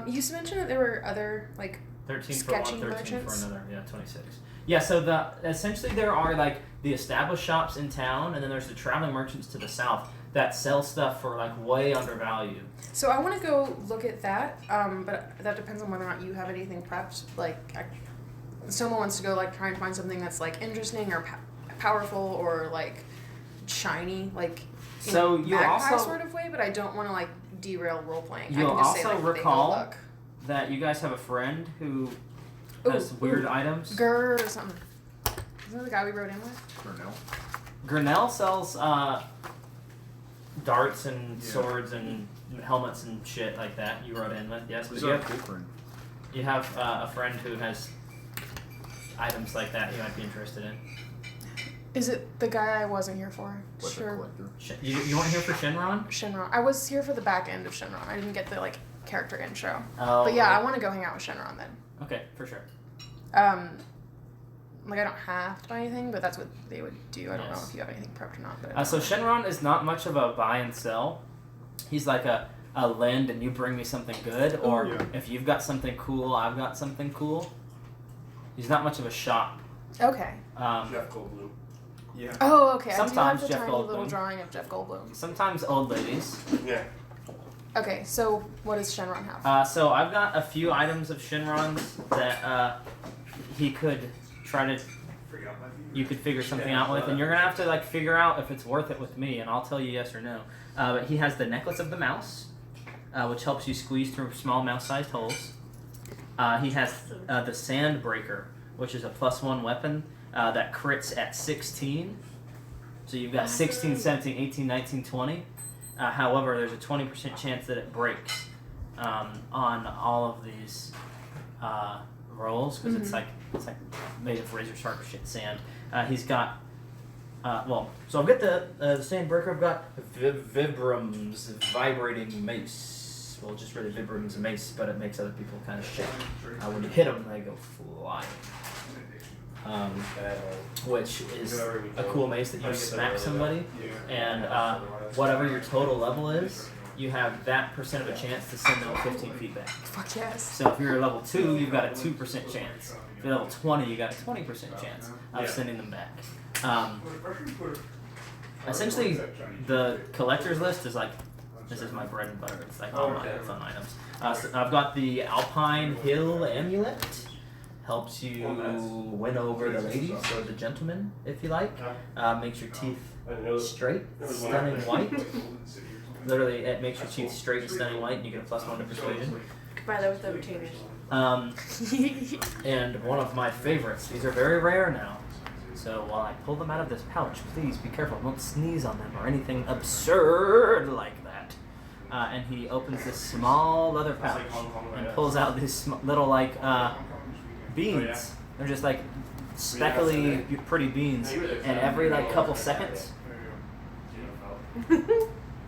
You mentioned that there were other like 13 for Sketchy one, 13 merchants? for another. Yeah, 26. Yeah, so essentially there are like the established shops in town, and then there's the traveling merchants to the south that sell stuff for like way undervalued. So I want to go look at that, but that depends on whether or not you have anything prepped. Like, someone wants to go like try and find something that's like interesting or powerful or like shiny, like in So a you magpie also- sort of way. But I don't want to like derail role playing. I You'll can just say also like, they recall- go look. That you guys have a friend who Ooh, has weird items. Grr or something. Isn't that the guy we rode in with? Cornell. Grinnell sells darts and Yeah. swords and helmets and shit like that. You rode in with, yes. But Who's you our have, cool friend? you have a friend who has items like that you might be interested in. Is it the guy I wasn't here for? What's a Sure. collector? You weren't here for Shinron? Shinron. I was here for the back end of Shinron. I didn't get the like character intro. Oh, But yeah, right. I want to go hang out with Shinron then. Okay, for sure. Like I don't have to buy anything, but that's what they would do. I don't know Yes. if you have anything prepped or not. But So Shinron is not much of a buy and sell. He's like a lend and you bring me something good, or yeah. if you've got something cool, I've got something cool. He's not much of a shop. okay. Jeff Goldblum. Yeah. Oh, okay. Sometimes I do have the Jeff tiny little Goldblum. drawing of Jeff Goldblum. Sometimes old ladies. Yeah. Okay, so what does Shenron have? So I've got a few items of Shinron's that he could try to. You could figure something out with, and you're gonna have to like figure out if it's worth it with me, and I'll tell you yes or no. But he has the necklace of the mouse, which helps you squeeze through small mouse-sized holes. He has the sand breaker, which is a +1 weapon that crits at 16. So you've got 16, 17, 18, 19, 20. However, there's a 20% chance that it breaks on all of these rolls because it's like made of razor sharp shit sand. He's got so I've got the sand breaker. I've got Vibram's vibrating mace. Well, just really Vibram's mace, but it makes other people kind of shake. When you hit them, they go flying. Which is a cool mace that you can smack somebody, and whatever your total level is, you have that percent of a chance to send them 15 feet back. Fuck yes. So if you're level 2, you've got a 2% chance. If you're level 20, you got a 20% chance of sending them back. Essentially, the collector's list is like, this is my bread and butter. It's like all my fun items. So I've got the Alpine Hill Amulet. Helps you win over the ladies or the gentlemen, if you like. Makes your teeth straight, stunning white. Literally, it makes your teeth straight and stunning white, and you get a +1 to persuasion. Buy that with the retainers. And one of my favorites. These are very rare now. So while I pull them out of this pouch, please be careful. Don't sneeze on them or anything absurd like that. And he opens this small leather pouch and pulls out these little like beans. They're just like speckly, pretty beans. And every like couple seconds,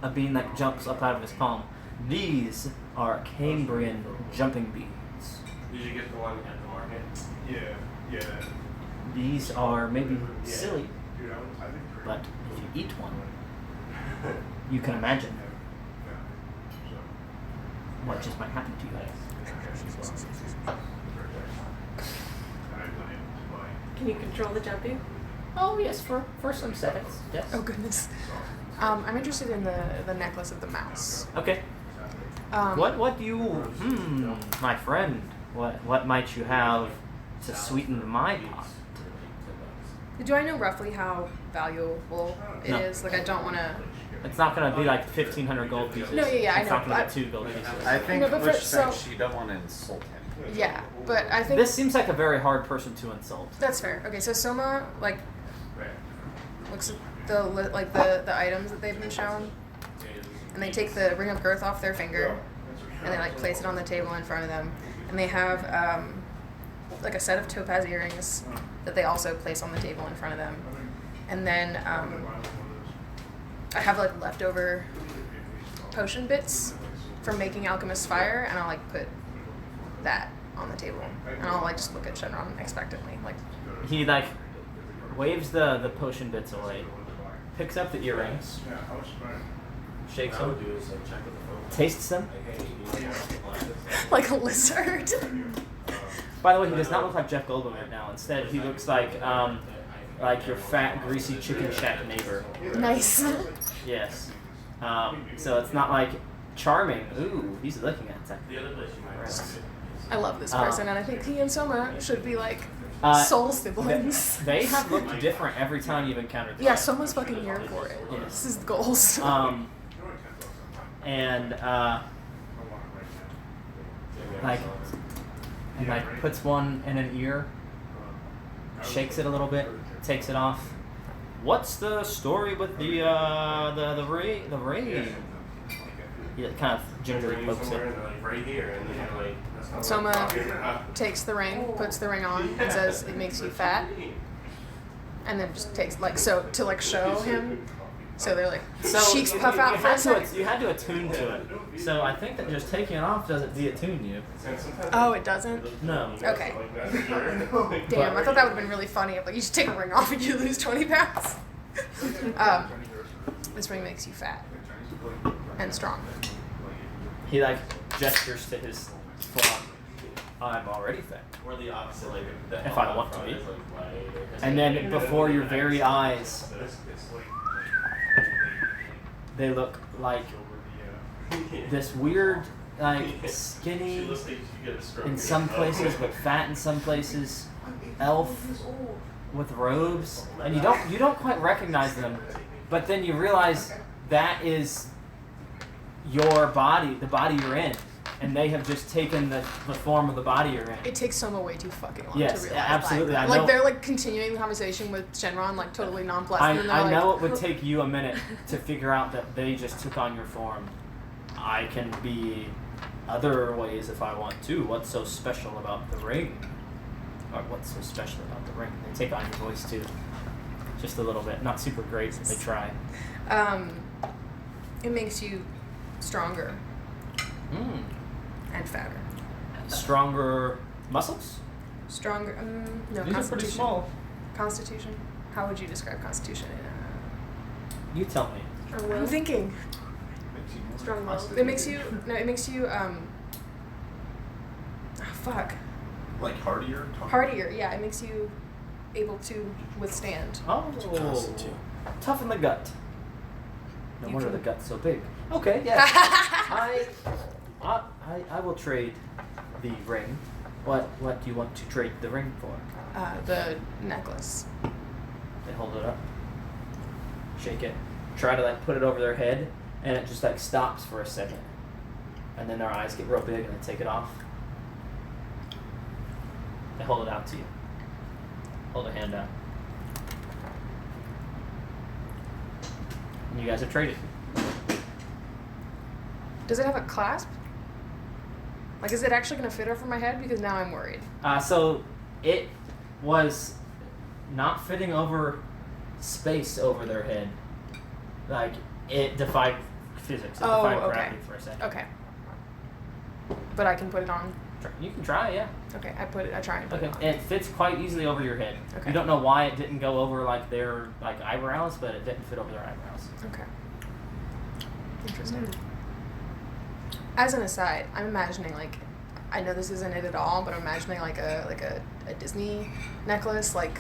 a bean like jumps up out of his palm. These are Cambrian jumping beans. Did you get the one at the market? Yeah. These are maybe silly, Dude, I think but if you eat one, you can imagine what just might happen to you. Can you control the jumping? Oh yes, for some seconds. Yes. Oh goodness. I'm interested in the necklace of the mouse. Okay. What do you? My friend. What might you have to sweeten my pot? Do I know roughly how valuable it No. is? Like I don't want to. It's not gonna be like 1,500 gold pieces. No, yeah, I It's know, not gonna but- be 2 gold pieces. I think No, but with so- French, you don't want to insult him. Yeah, but I think This seems like a very hard person to insult. that's fair. Okay, so Soma like looks at the items that they've been shown, and they take the ring of girth off their finger, and they like place it on the table in front of them, and they have like a set of topaz earrings that they also place on the table in front of them, and then I have like leftover potion bits from making alchemist's fire, and I'll like put that on the table, and I'll like just look at Shenron expectantly, like. He like waves the potion bits away, picks up the earrings, shakes them, tastes them. Like a lizard. By the way, he does not look like Jeff Goldblum right now. Instead, he looks like your fat, greasy chicken shack neighbor. Nice. Yes. So it's not like charming. Ooh, he's looking at that. I love this person, and I think he and Soma should be like soul siblings. They have looked different every time you've encountered them. Yeah, Soma's fucking here for it. Yes. This is the goals. And like puts one in an ear, shakes it a little bit, takes it off. What's the story with the ring? He kind of gingerly pokes it. Right here, and then like. Soma takes the ring, puts the ring on, and says it makes you fat, and then just takes like so to like show him. So they're like cheeks puff out for a second. You had to attune to it. So I think that just taking it off doesn't de-attune you. Oh, it doesn't. No. Okay. Damn, I thought that would have been really funny. If like you just take a ring off and you lose 20 pounds. This ring makes you fat and strong. He like gestures to his forearm. I'm already fat. Or the opposite, like If I want to be. And then before your very eyes, they look like this weird, like skinny in some places, but fat in some places, elf with robes, and you don't quite recognize them, but then you realize that is your body, the body you're in, and they have just taken the form of the body you're in. It takes Soma way too fucking long Yes, to realize absolutely, that. I Like know. they're like continuing the conversation with Shenron, like totally nonplussed. and they're I like, know it would take you a minute to figure out that they just took on your form. I can be other ways if I want to. What's so special about the ring? Or what's so special about the ring? They take on your voice too. Just a little bit. Not super great, but they try. It makes you stronger Mm. and fatter. Stronger muscles? Stronger. No, These are constitution. pretty small. Constitution. How would you describe constitution? You tell me. I'm thinking. Strong will. It makes you. No, it makes you. Fuck. Like hardier. Hardier. Yeah, it makes you able to withstand. Oh, Constitute. tough in the gut. No You wonder can- the gut's so big. Okay, yeah. I will trade the ring. What do you want to trade the ring for? The necklace. They hold it up, shake it, try to like put it over their head, and it just like stops for a second, and then their eyes get real big and they take it off. They hold it out to you. Hold a hand out. And you guys have traded. Does it have a clasp? Like, is it actually gonna fit over my head? Because now I'm worried. So it was not fitting over space over their head. Like it defied physics. It Oh, defied okay. gravity for a second. Okay. But I can put it on. You can try, yeah. Okay, I try and put Okay, it on. it fits quite easily over your head. Okay. You don't know why it didn't go over like their like eyebrows, but it didn't fit over their eyebrows. Okay. Interesting. As an aside, I'm imagining like, I know this isn't it at all, but I'm imagining like a Disney necklace, like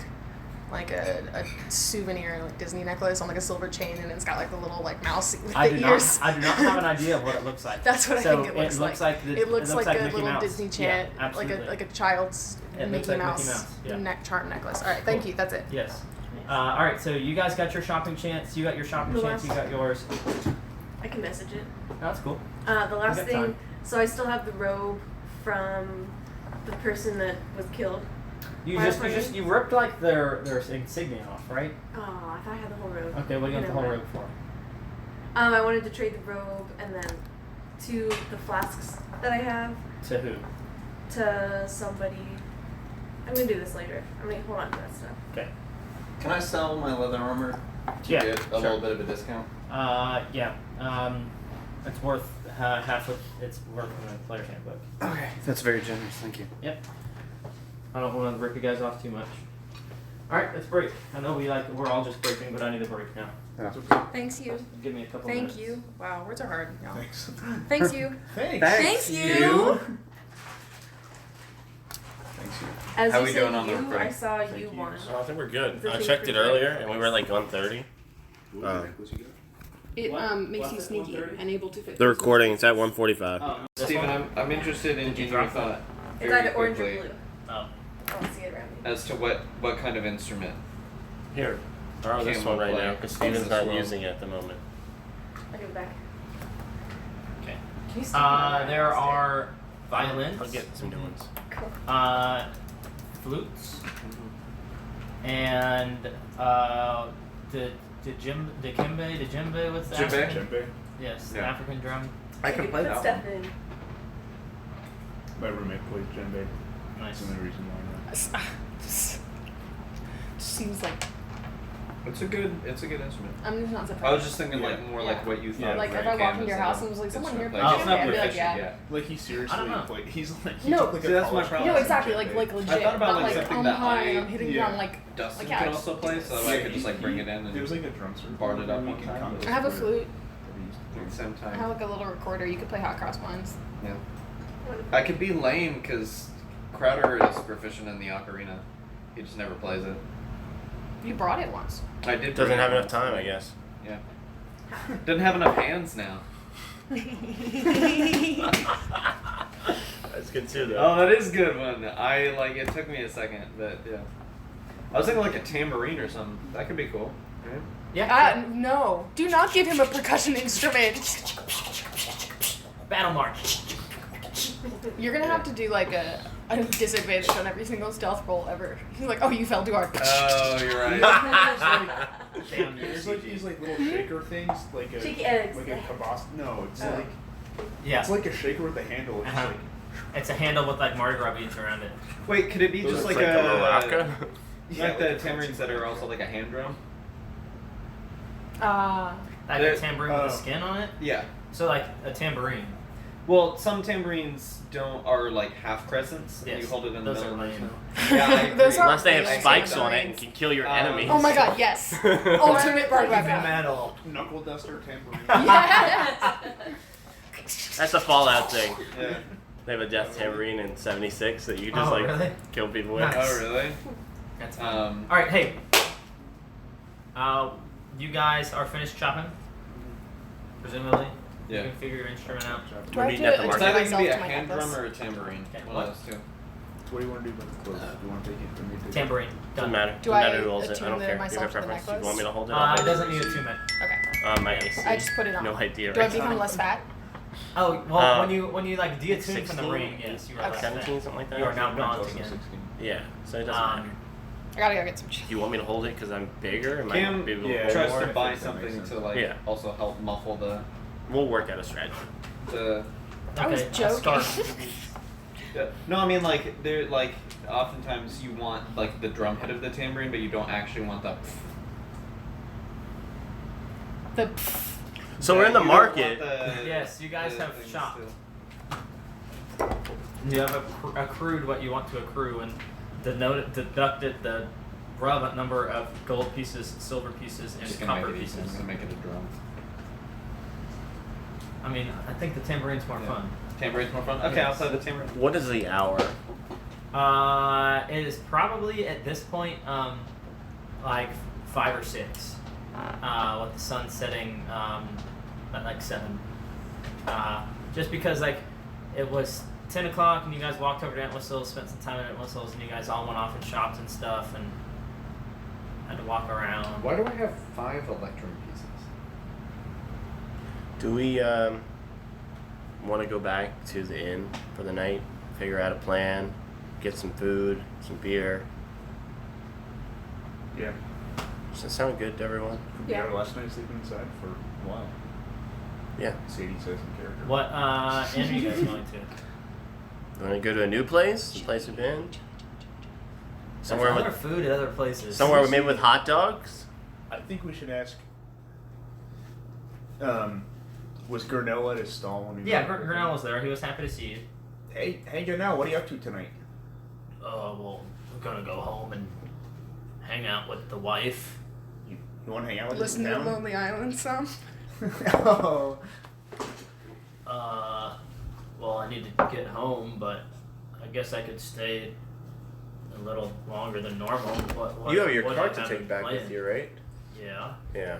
a souvenir like Disney necklace on like a silver chain, and it's got like the little like mouse with I the do ears. not have an idea of what it looks like. That's what I So think it looks like. It looks like a Mickey little Mouse. Disney Yeah, chant, absolutely. like a child's It looks Mickey like Mouse, Mickey Mouse, yeah. charm necklace. All right, thank Cool. you. That's it. Yes. All right, so you guys got your shopping chance. You got your shopping The chance. You last- got yours. I can message it. That's cool. The last got thing. time. So I still have the robe from the person that was killed. You ripped like their insignia off, right? Oh, I thought I had the whole robe. Okay, what do you want the whole Never robe for? I wanted to trade the robe and then 2 the flasks that I have To who? to somebody. I'm gonna do this later. I'm gonna hold on to that stuff. Okay. Can I sell my leather armor to Yeah, get a sure. little bit of a discount? Yeah. It's worth half what it's worth in the player's handbook. Okay, that's very generous. Thank you. Yep. I don't want to rip you guys off too much. All right, let's break. I know we're all just breaking, but I need a break now. That's okay. Thanks you. Give me a couple Thank minutes. you. Wow, words are hard. y'all. Thanks. Thanks you. Thanks. Thanks you. Thanks, you. As How you we said doing on the you, recording? I saw Thank you you. one. I think we're good. The I thing checked for it earlier, breakfast. and we were like 1:30. What was the necklace you got? It What? makes What's you it, sneaky 1:30? and able to fit. The recording is at 1:45. Oh, this Steven, one? I'm interested in Did you your drop thought It's very either orange or quickly blue. Oh. I don't see it around me. as to what kind of instrument. Here, borrow this Cam one will right play. now because Use Steven's this not one. using it at the moment. I'll give it back. Okay. Can you stick it around There instead? are violins. I'll get some new ones. Cool. Flutes. And djembe, what's the Djembe? African? Djembe. Yes, the Yeah. African drum. I can play put that stuff one. in. My roommate plays djembe. Nice. That's the only reason why. Just seems like It's a good instrument. I'm just not surprised. I was just thinking like Yeah. more Yeah. like what you thought. Yeah. Like, of if Ray I walk Cam into as your an house and was like, someone instrument here player. plays It's not djembe, I'd be like, proficient yeah. yet. Like he seriously I don't know. played. He No. took like See, that's my college problem. No, class exactly. in Like djembe. legit. I thought about, not like, like something I'm that high and I- I'm hitting yeah. down like. Dustin Like, yeah, could it's- also play, so I could just like bring it in and There was like a drum circle. Bart it up we one can time. come I have a for it. flute. at the same I have time. like a little recorder. You could play hot cross buns. Yeah. I could be lame because Crowder is proficient in the ocarina. He just never plays it. You brought it once. I did. Doesn't bring have it enough once. time, I guess. Yeah. Doesn't have enough hands now. That's good too, though. Oh, that is a good one. I like. It took me a second, but yeah. I was thinking like a tambourine or something. That could be cool. Right? Yeah. No. Do not give him a percussion instrument. Battle march. You're gonna have to do like a disadvantage on every single stealth roll ever. He's like, oh, you fell too hard. Oh, you're right. Damn, There's like these like little shaker things, like a Shaky eggs. like a kibas. No, it's Oh. like Yeah. it's like a shaker with a handle. It's just Uh-huh. like It's a handle with like Mardi Gras beads around it. Wait, could it be Those just are like like a maraca. Yeah, like the tamarines that are also like a hand drum? Like There- a tambourine with a skin on it. Yeah. So like a tambourine. Well, some tambourines are like half crescents, and Yes, you hold it in the those middle. are and there's lame. no- Yeah, I agree. Those are Unless they have amazing spikes on it and tambourines. can kill your Um, enemies. Oh my god, yes. Ultimate bird weapon. metal. knuckle duster tambourine. Yes. That's a Fallout thing. Yeah. They have a death tambourine in '76 that you just Oh, like really? kill people with. Nice. Oh, really? That's fine. Um, All right, hey. You guys are finished shopping, presumably. You Yeah. can figure your instrument out. Do I have meeting at the to It's market. attune either gonna myself be a to my hand necklace? drum or a tambourine. Okay, One what? of those two. So what do you want to do about the clothes? Do you want to take it from me? to- Tambourine. Doesn't Done. matter. Do Doesn't I matter who holds it. I attune don't care. You myself have a to the preference. You necklace? want me to hold it? It doesn't need attunement. Okay. My AC. I just put it on. No idea. Do I right become now. less fat? Oh well, Uh, when you like deattune from the 16? ring, yes, you are Okay. less 17, fat. something like that. You are now Mine's gaunt also again. 16. Yeah, so it doesn't matter. I gotta go get some Do cheese. you want me to hold it because I'm bigger? Am I Cam be able to yeah, hold tries more? to if buy that makes something sense. to like Yeah. also help muffle the We'll work out a strategy. I was Okay, a joking. scarf. Yeah. No, I mean like there like oftentimes you want like the drum hit of the tambourine, but you don't actually want the. The So we're in the You don't want market. the- Yes, you guys the have things shopped. to- You have accrued what you want to accrue and deducted the relevant number of gold pieces, silver pieces, and Just gonna copper make it easy. I'm pieces. gonna make it a drum. I mean, I think the tambourine's more Yeah. fun. Tambourine's more fun. Okay, I'll play the tambourine. What is the hour? It is probably at this point, like 5 or 6, with the sun setting at like 7. Just because like it was 10 o'clock and you guys walked over to Aunt Whistles, spent some time at Aunt Whistles, and you guys all went off and shopped and stuff, and Had to walk around. Why do I have 5 electrum pieces? Do we want to go back to the inn for the night, figure out a plan, get some food, some beer? Yeah. Does that sound good to everyone? Could be Yeah. our last night sleeping inside for a while. Yeah. Sadie says in character. What inn are you guys going to? Want to go to a new place? A place we've been? Somewhere There's with other food at other places. somewhere maybe with hot dogs? I think we should ask. Was Gurnell at his stall when we Yeah, met? Grinnell was there. He was happy to see you. Hey, Gurnell, what are you up to tonight? Well, we're gonna go home and hang out with the wife. You want to hang out with Listen us to in the town? Lonely Island some. Oh. Well, I need to get home, but I guess I could stay a little longer than normal. What You have your what cart do to you have take back with planned? you, right? Yeah. Yeah.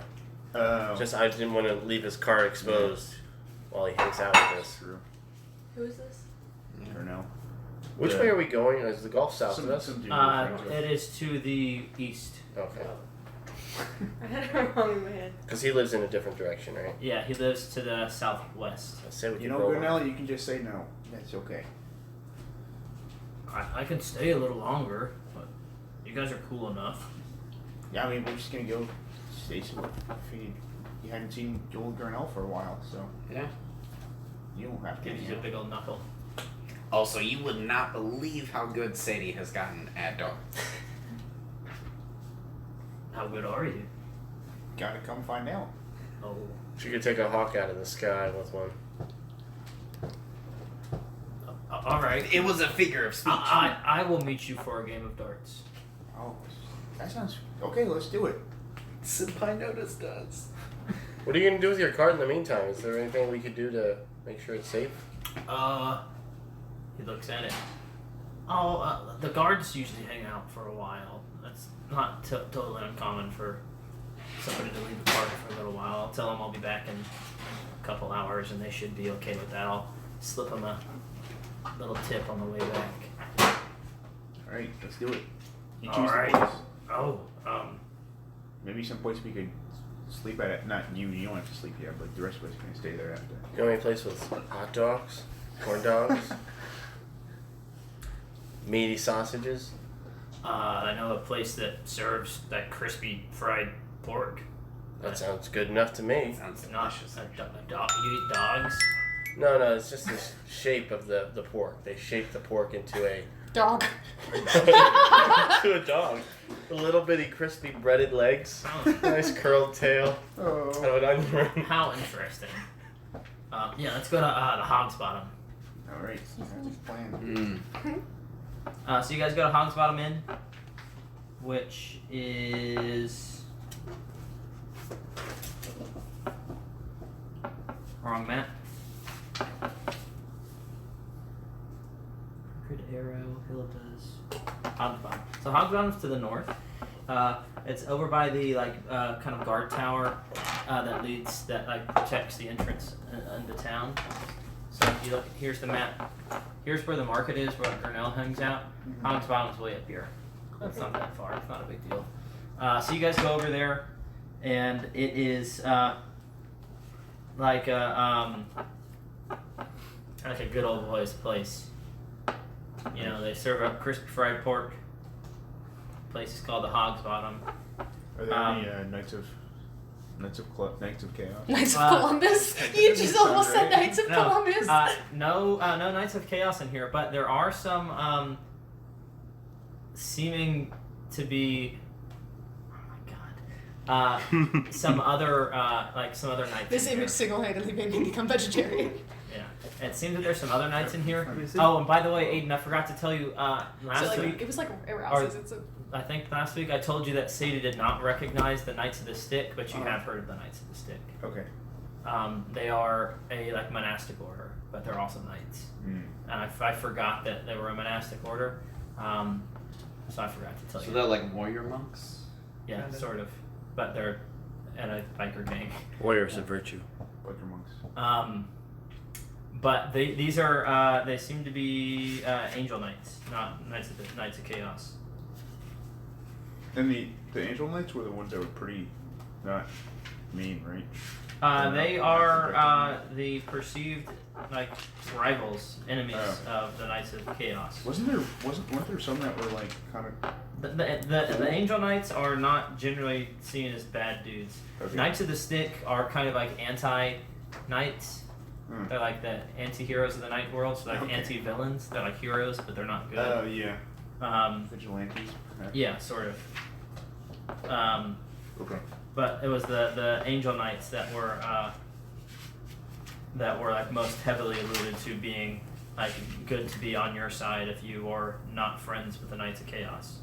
Oh. Just I didn't want to leave his car exposed while he hangs out with us. True. Who is this? Gurnell. Which The- way are we going? Is the Gulf south of Some, us? some dude we're friends with. It is to the east. Okay. I had it wrong in my head. Because he lives in a different direction, right? Yeah, he lives to the southwest. I said we You could know, roll. Gurnell, you can just say no. That's okay. I can stay a little longer, but you guys are cool enough. Yeah, I mean, we're just gonna go stay somewhere. You hadn't seen Joel Gurnell for a while, so Yeah. you don't have to. Gives you a big old knuckle. Also, you would not believe how good Sadie has gotten at darts. How good are you? Gotta come find out. Oh. She could take a hawk out of the sky with one. All right. It was a figure of speech. I will meet you for a game of darts. Oh, that sounds okay. Let's do it. Senpai noticed us. What are you gonna do with your cart in the meantime? Is there anything we could do to make sure it's safe? He looks at it. Oh, the guards usually hang out for a while. That's not totally uncommon for somebody to leave the park for a little while. I'll tell them I'll be back in a couple hours, and they should be okay with that. I'll slip them a little tip on the way back. All right, let's do it. You All choose right. the place. Oh, Maybe some place we could sleep at. Not you. You don't have to sleep yet, but the rest of us can stay there after. You know any place with hot dogs, corn dogs, meaty sausages? I know a place that serves that crispy fried pork. That sounds good enough to me. Sounds It's not delicious. a dog. You eat dogs? No, it's just the shape of the pork. They shape the pork into a Dog. to a dog. The little bitty crispy breaded legs, nice curled tail, Oh. and an onion ring. How interesting. Yeah, let's go to the Hog's Bottom. All right. That's the plan. So you guys go to Hog's Bottom Inn, which is wrong map. Crooked Arrow, Hilda's Hog's Bottom. So Hog's Bottom's to the north. It's over by the kind of guard tower that protects the entrance into town. So if you look, here's the map. Here's where the market is, where Gurnell hangs out. Hog's Bottom's way up here. That's not that far. It's not a big deal. So you guys go over there, and it is like a good old boy's place. You know, they serve up crispy fried pork. The place is called the Hog's Bottom. Are there any Knights of Chaos? Knights of Uh, Columbus. You just almost said Knights of Columbus. No Knights of Chaos in here, but there are some seeming to be. Oh my god. Some other knights. This in here. image single-handedly made me become vegetarian. Yeah, it seems that there's some other knights in here. Oh, and by the way, Aiden, I forgot to tell you last So week. it was like arouses. It's a I think last week I told you that Sadie did not recognize the Knights of the Stick, but you have heard of the Knights of the Stick. Okay. They are a monastic order, but they're also knights. Mm. And I forgot that they were a monastic order, so I forgot to tell So you. they're like warrior monks? Yeah, kinda? sort of, but they're at a biker gang. Warriors of virtue. Biker monks. But these are they seem to be angel knights, not knights of Chaos. And the Angel Knights were the ones that were pretty not mean, right? They are the perceived like rivals, enemies of the Knights of Chaos. Weren't there some that were like kind of? The Angel Knights are not generally seen as bad dudes. Okay. Knights of the Stick are kind of like anti-knights. They're like the anti-heroes of the Knight world, so like anti-villains. They're like heroes, but they're not good. Oh yeah. Vigilantes. Yeah, sort of. Okay. But it was the Angel Knights that were like most heavily alluded to being like good to be on your side if you are not friends with the Knights of Chaos.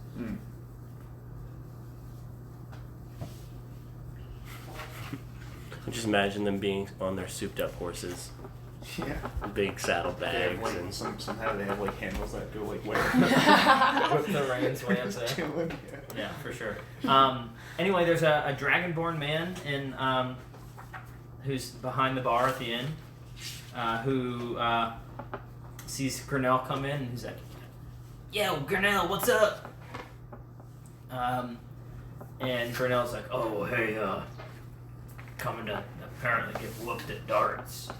Just imagine them being on their souped up horses, Yeah. big saddlebags, Like, and somehow they have like handles that go like where? With the reins way up there. Yeah, for sure. Anyway, there's a dragonborn man in who's behind the bar at the inn, who sees Grinnell come in, and he's like, "Yo, Grinnell, what's up?" And Grinnell's like, "Oh, hey, coming to apparently get whooped at darts."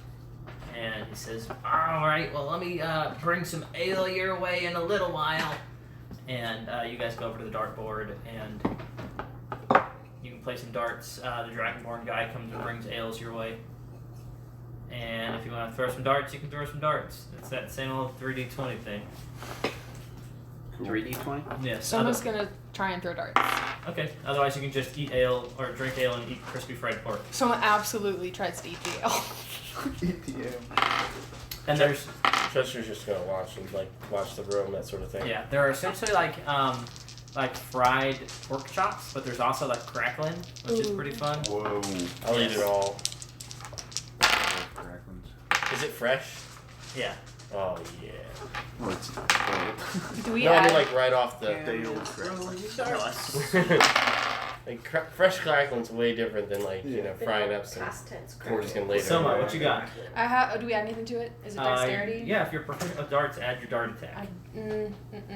And he says, "All right, well, let me bring some ale your way in a little while." And you guys go over to the dartboard, and you can play some darts. The Dragonborn guy comes and brings ales your way. And if you want to throw some darts, you can throw some darts. It's that same old 3d20 thing. Cool. 3d20? Yes. Someone's gonna try and throw darts. Okay. Otherwise, you can just eat ale or drink ale and eat crispy fried pork. Someone absolutely tries to eat the ale. And there's Chester's just gonna watch and like watch the room, that sort of thing. yeah, there are essentially like fried pork chops, but there's also like crackling, which is pretty fun. Whoa. I'll eat it all. Cracklins. Is it fresh? Yeah. Oh yeah. Well, it's Do we No, I add? mean like right off the. Dale cracklins. Like fresh crackling's way different than like you know frying up some Past tense. foreskin later. Soma, what you got? Do we add anything to it? Is it dexterity? Yeah, if you're proficient with darts, add your dart attack.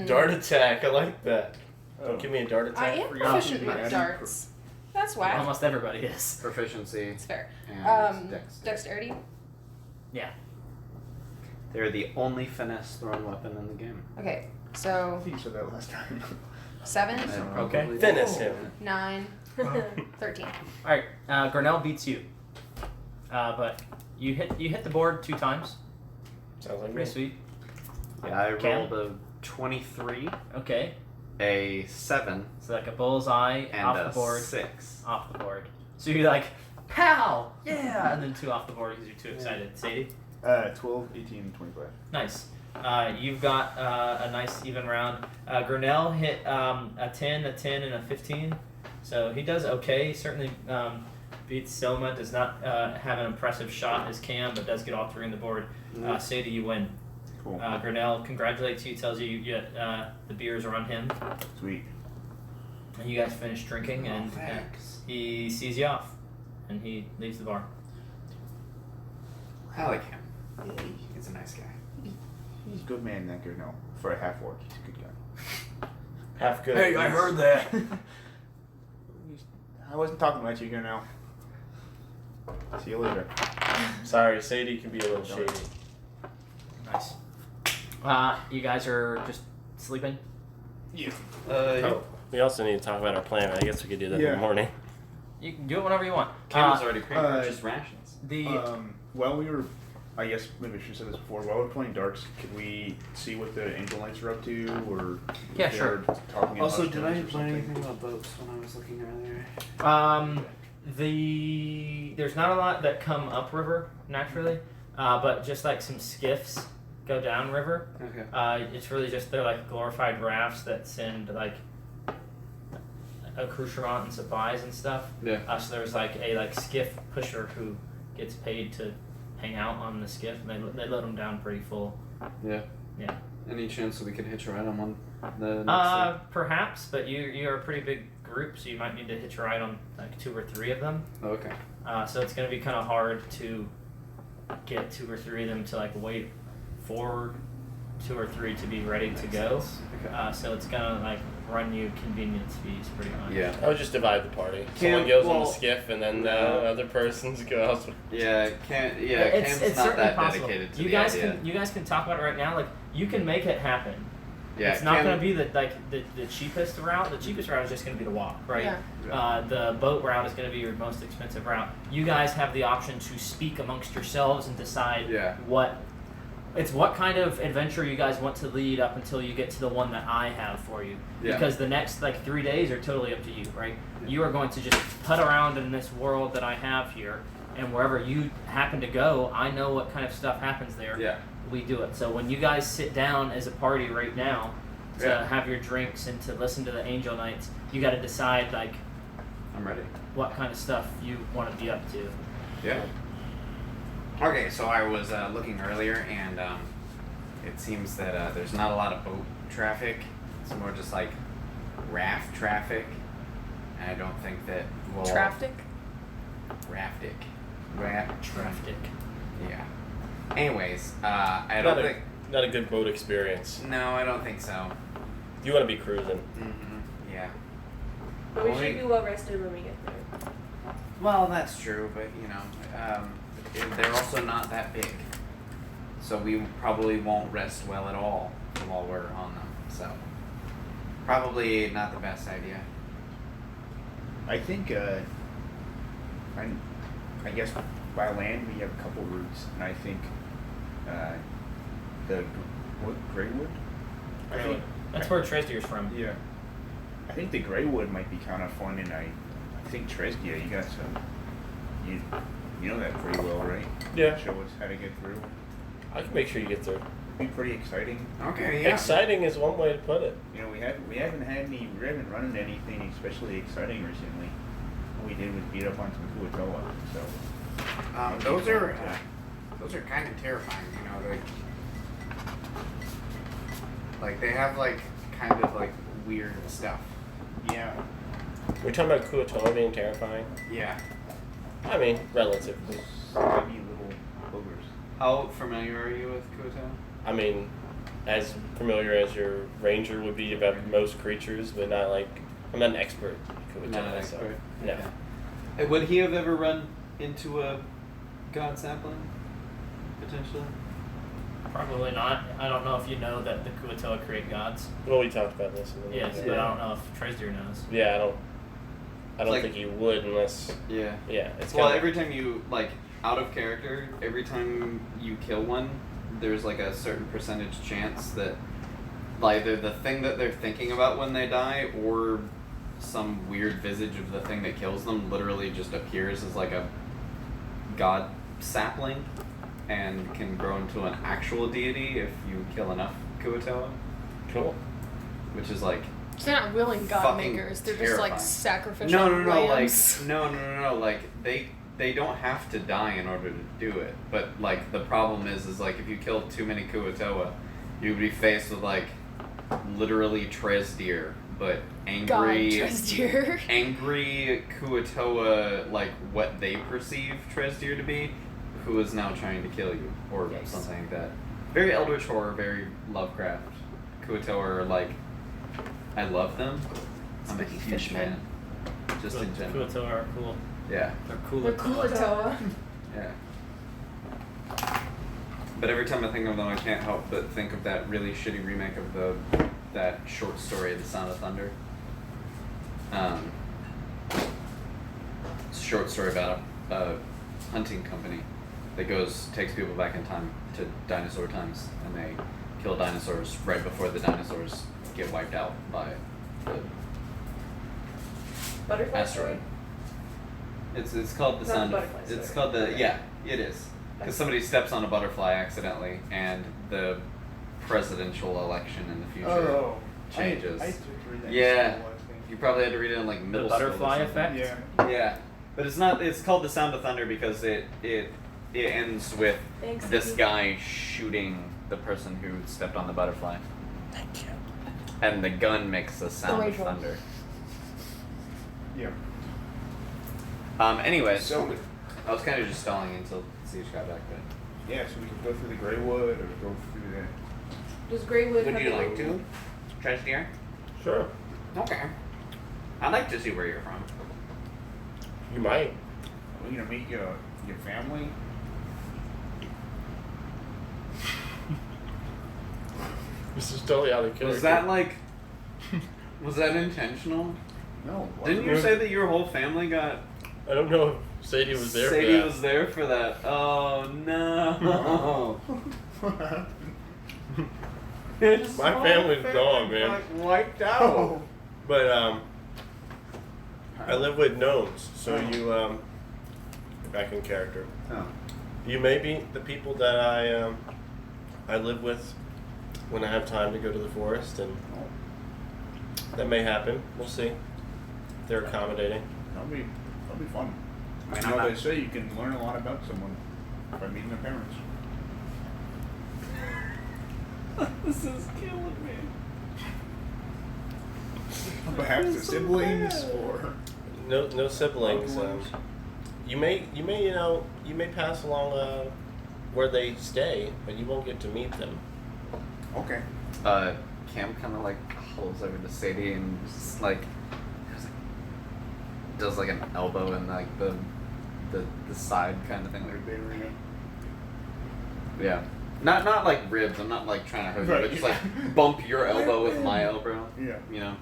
Dart attack, I like that. Don't give me a dart I attack. am proficient with darts. That's why. Almost everybody is. Proficiency. It's fair. And Dexterity. Yeah. They're the only finesse thrown weapon in the game. Okay, I so think you said that last time. 7, Okay. Finish him. 9, 13. All right. Grinnell beats you, but you hit the board 2 times. Sounds like me. Pretty sweet. Yeah, I Cam? rolled a 23, Okay. a 7, So like a bullseye and off a the board. 6. Off the board. So you're like, pow! Yeah! And then 2 off the board because you're too excited. Sadie? 12, 18, 25. Nice. You've got a nice even round. Grinnell hit a 10, a 10, and a 15. So he does okay. He certainly beats Soma. Does not have an impressive shot as Cam, but does get all 3 on the board. Sadie, you win. Cool. Grinnell congratulates you, tells you get the beers are on him. Sweet. And you guys finish drinking, and he sees you off. And he leaves the bar. I like him. He's a nice guy. He's a good man, that girl. No, for a half orc, he's a good guy. Half good. Hey, I heard that. I wasn't talking about you, Gurnell. See you later. Sorry, Sadie can be a little shady. Nice. You guys are just sleeping? Yeah. Oh, we also need to talk about our plan. I guess we could do that in the morning. You can do it whenever you want. Cam's already pre-purchased rations. While we were, I guess maybe I should have said this before. While we're playing darts, could we see what the Angel Knights are up to, or Yeah, if sure. they're talking in Also, hushed did tones I or learn something? anything about boats when I was looking earlier? There's not a lot that come upriver naturally, but just like some skiffs go downriver. Okay. It's really just they're like glorified rafts that send like accoutrement and supplies and stuff. Yeah. So there's like a skiff pusher who gets paid to hang out on the skiff, and they load them down pretty full. Yeah. Yeah. Any chance that we could hitch a ride on one the next Perhaps, but you're a pretty big group, so you might need to hitch a ride on like 2 or 3 of them. day? Okay. So it's going to be kind of hard to get 2 or 3 of them to like wait for 2 or 3 to be ready to go. So it's gonna like run you convenience fees pretty much. Yeah. I would just divide the party. Cam- Someone goes on well, the skiff, and then the no. other persons go elsewhere. Yeah, It's Cam's not certainly that possible. dedicated to You the guys idea. can talk about it right now. Like you can make it happen. Yeah, It's not Cam- going to be the cheapest route. The cheapest route is just going to be the walk, right? Yeah. The boat route is going to be your most expensive route. You guys have the option to speak amongst yourselves and decide Yeah. what kind of adventure you guys want to lead up until you get to the one that I have for you. Yeah. Because the next 3 days are totally up to you, right? You are going to just putt around in this world that I have here, and wherever you happen to go, I know what kind of stuff happens there. Yeah. We do it. So when you guys sit down as a party right now to Yeah. have your drinks and to listen to the Angel Knights, you got to decide I'm ready. what kind of stuff you want to be up to. Yeah. Okay, so I was looking earlier, and it seems that there's not a lot of boat traffic. It's more just like raft traffic. And I don't think that we'll... Traffic? Raftic. Traffic. Yeah. Anyways, I don't think... Not a good boat experience. No, I don't think so. You want to be cruising. Mm-hmm. Yeah. But we Well, should be well rested when we get there. Well, that's true, but you know, they're also not that big, so we probably won't rest well at all while we're on them. So, probably not the best idea. I think, I guess by land we have a couple routes, and I think Greywood? I think That's where Tresdier's from. Yeah. I think the Greywood might be kind of fun, and I think Tresdia, you got some. You know that pretty well, right? Yeah. Show us how to get through. I can make sure you get through. Be pretty exciting. Okay, yeah. Exciting is one way to put it. You know, we haven't run into anything especially exciting recently. All we did was beat up on some Kuatoa, so. Those are kind of terrifying. You know, like they have kind of weird stuff. Yeah. We're talking about Kuatoa being terrifying. Yeah. I mean, relatively. Maybe little boogers. How familiar are you with Kuatoa? I mean, as familiar as your ranger would be about most creatures, but not I'm not an expert in Kuatoa. Not an so- expert. No. Okay. Would he have ever run into a god sapling? Potentially? Probably not. I don't know if you know that the Kuatoa create gods. Well, we talked about this. In the Yes, but I don't know if Tresdier knows. Yeah, I don't Like- think you would unless. Yeah. Yeah, it's Well, kinda- every time you, out of character, every time you kill one, there's a certain percentage chance that either the thing that they're thinking about when they die or some weird visage of the thing that kills them literally just appears as a god sapling and can grow into an actual deity if you kill enough Kuatoa, Cool. So which is they're not willing god fucking makers. They're terrifying. just sacrificial lambs. No, they don't have to die in order to do it. But the problem is if you kill too many Kuatoa, you'd be faced with literally Tresdier, but God, angry Tresdier. angry Kuatoa, what they perceive Tresdier to be, who is now trying to kill you or Yikes. something like that. Very Eldritch horror, very Lovecraft. Kuatoa are I love them. I'm a Spooky huge fishmen. fan. Just in general. Kuatoa are cool. Yeah. They're cool. They're Kuatoa. Yeah. But every time I think of them, I can't help but think of that really shitty remake of that short story, The Sound of Thunder. It's a short story about a hunting company that takes people back in time to dinosaur times, and they kill dinosaurs right before the dinosaurs get wiped out by the Butterfly asteroid. story? It's called The Not Sound the of... butterfly It's story. called the... Yeah, it is. Because somebody steps on a butterfly accidentally, and the presidential election in the future changes. I took to read that Yeah. in school, I think. You probably had to read it in middle The school. or butterfly something. effect? Yeah. Yeah, but it's not. It's called The Sound of Thunder because it ends with Thanks, this Nikki. guy shooting the person who stepped on the butterfly, Thank you. and the gun makes a sound of Rachel. thunder. Yeah. Anyways, So, I was kind of just stalling until Siege got back, but yeah, so we could go through the Greywood or go through Does Greywood Would have you a- like to? Trestier? Sure. Okay. I'd like to see where you're from. You might. We're gonna meet your family. This is totally out of character. Was that like... Was that intentional? No. Didn't you say that your whole family got... I don't know if Sadie was there Sadie for that. was there for that. Oh no. His My whole family's family, gone, man. like, wiped out. Oh. But I live with gnomes, so you back in character. Oh. You may be the people that I live with when I have time to go to the forest, and that may happen. We'll see. They're accommodating. That'll be fun. I mean, You I'm know, not- they say you can learn a lot about someone by meeting their parents. This is killing me. Perhaps the siblings or No siblings. Loved ones. You may pass along where they stay, but you won't get to meet them. okay. Cam kind of like holds over to Sadie and just like does like an elbow in like the side kind of thing. Like, yeah. Not like ribs. I'm not like trying to hurt you, Right, but just yeah. like bump your elbow with my elbow. Yeah. You know.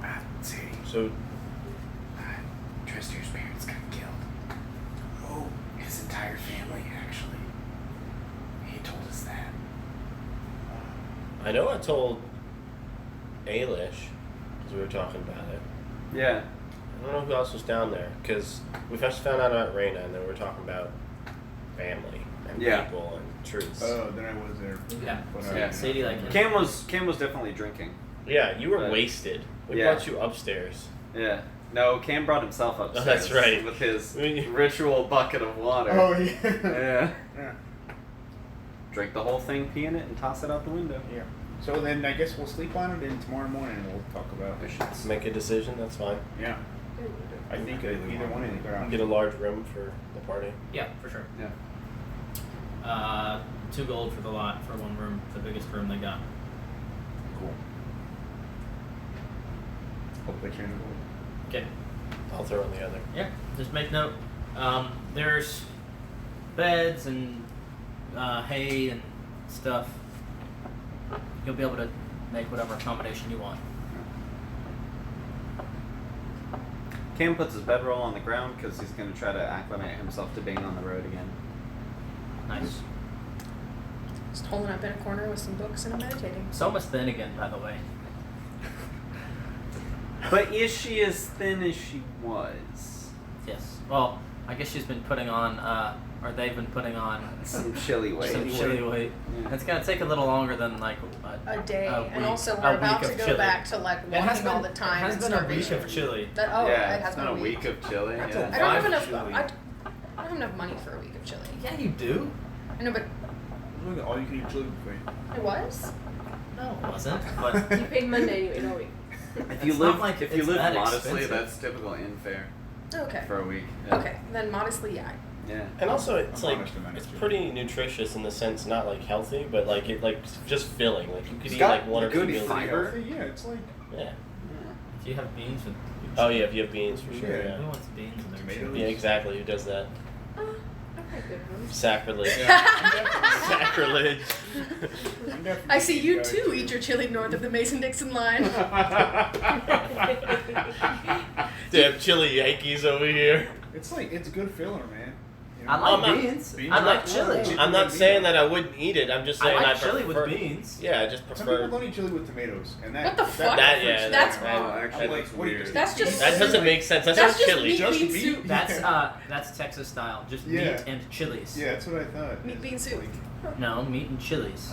I see. Sadie, So Tristier's parents got killed. Oh. His entire family, actually. He told us that. I know I told Ailish, because we were talking about it. Yeah. I don't know who else was down there, because we first found out about Reyna, and then we were talking about family and Yeah. people and truths. Oh, then I was there. Yeah. But, Yeah. Sadie like Cam was definitely drinking. Yeah, you were But- wasted. We Yeah. brought you upstairs. Yeah. No, Cam brought himself upstairs. that's right. With his I mean- ritual bucket of water. Oh yeah. Yeah. Yeah. Drink the whole thing, pee in it, and toss it out the window. Yeah. So then I guess we'll sleep on it, and tomorrow morning we'll talk about. We should Make a decision, that's fine. Yeah. I think either one is good. Get a large room for the party. Yeah, for sure. Yeah. 2 gold for the lot for 1 room, the biggest room they got. Cool. Hope they change it. Okay. I'll throw in the other. Yeah, just make note. There's beds and hay and stuff. You'll be able to make whatever accommodation you want. Cam puts his bedroll on the ground because he's going to try to acclimate himself to being on the road again. Nice. Just holding up in a corner with some books and meditating. Soma's thin again, by the way. But is she as thin as she was? Yes. Well, I guess she's been putting on, or they've been putting on Some chili weight. some chili weight. Yeah. It's gonna take a little longer than like A day, and week- also a we're about week to of go chili. back to like It has walking all been- the time. It has and been a week starvation. of chili. That, Yeah, it has it's been a week of chili. That's Yeah. a I don't have Five enough. chili. I don't have enough money for a week of chili. Yeah, you do. I know, but Look at all you can eat chili buffet. it was. No, it wasn't. But You paid Monday, you ate all week. If you It's live, not like if you it's live that modestly, expensive. that's typical in fare Okay. for a week. Yeah. Okay, then modestly, yeah. Yeah. And also, it's A like modest amount of it's chili. pretty nutritious in the sense, not like healthy, but like it like just filling. Like you could It's eat got like 1 or 2 good meals. a day. fiber. Yeah, it's like Yeah. if you have beans with Oh yeah, if you have beans for sure. Yeah. Yeah. who wants beans in their Tomatoes. chili? Yeah, exactly. Who does that? I've had good ones. Sacrilege. Sacrilege. I see you too eat your chili north of the Mason-Dixon line. Damn chili Yankees over here. It's like it's good filler, man. You know? I like I'm not- beans. beans I are like cool. chili. I'm not saying that I wouldn't eat it. I'm just I saying like I chili prefer. with beans. Yeah, I just Some people prefer. don't eat chili with tomatoes, and that. What the fuck? That yeah. That's that, wrong. Actually, I'm like, that's what do you weird. just That's eat just- that doesn't make sense. That's, That's not just chili. meat Just bean meat? soup. That's Texas style. Just Yeah. meat and chilies. Yeah, that's what I thought. Meat bean soup. No, meat and chilies.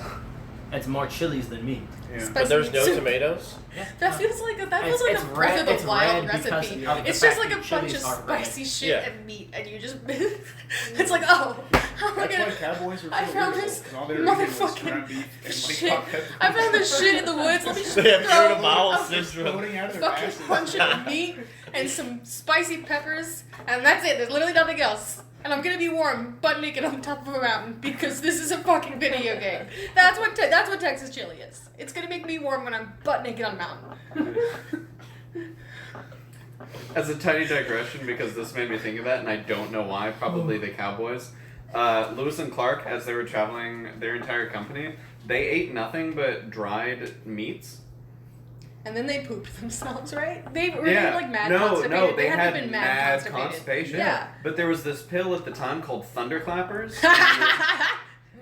It's more chilies than meat. Yeah. But there's no Soup. tomatoes. That feels like a It's- Breath it's of red- the it's Wild red because recipe. of the It's just fact like a that bunch of chilies are red. spicy shit Yeah. and meat, and you just it's like, oh, how am I That's why gonna? cowboys were so I found beautiful, this 'cause all they were eating was motherfucking ground beef and, like, shit. hot pepper. I found this shit in the woods. Let me just They have throw irritable a syndrome. Floating out of their fucking asses. bunch of meat and some spicy peppers, and that's it. There's literally nothing else. and I'm gonna be warm, butt naked on the top of a mountain because this is a fucking video game. That's what Texas chili is. It's gonna make me warm when I'm butt naked on a mountain. As a tiny digression, because this made me think of that, and I don't know why, probably the Cowboys. Lewis and Clark, as they were traveling, their entire company, they ate nothing but dried meats. And then they pooped themselves, right? They were like mad no, constipated. no, they had had to have been mad constipation. Yeah. But there was this pill at the time called Thunderclappers.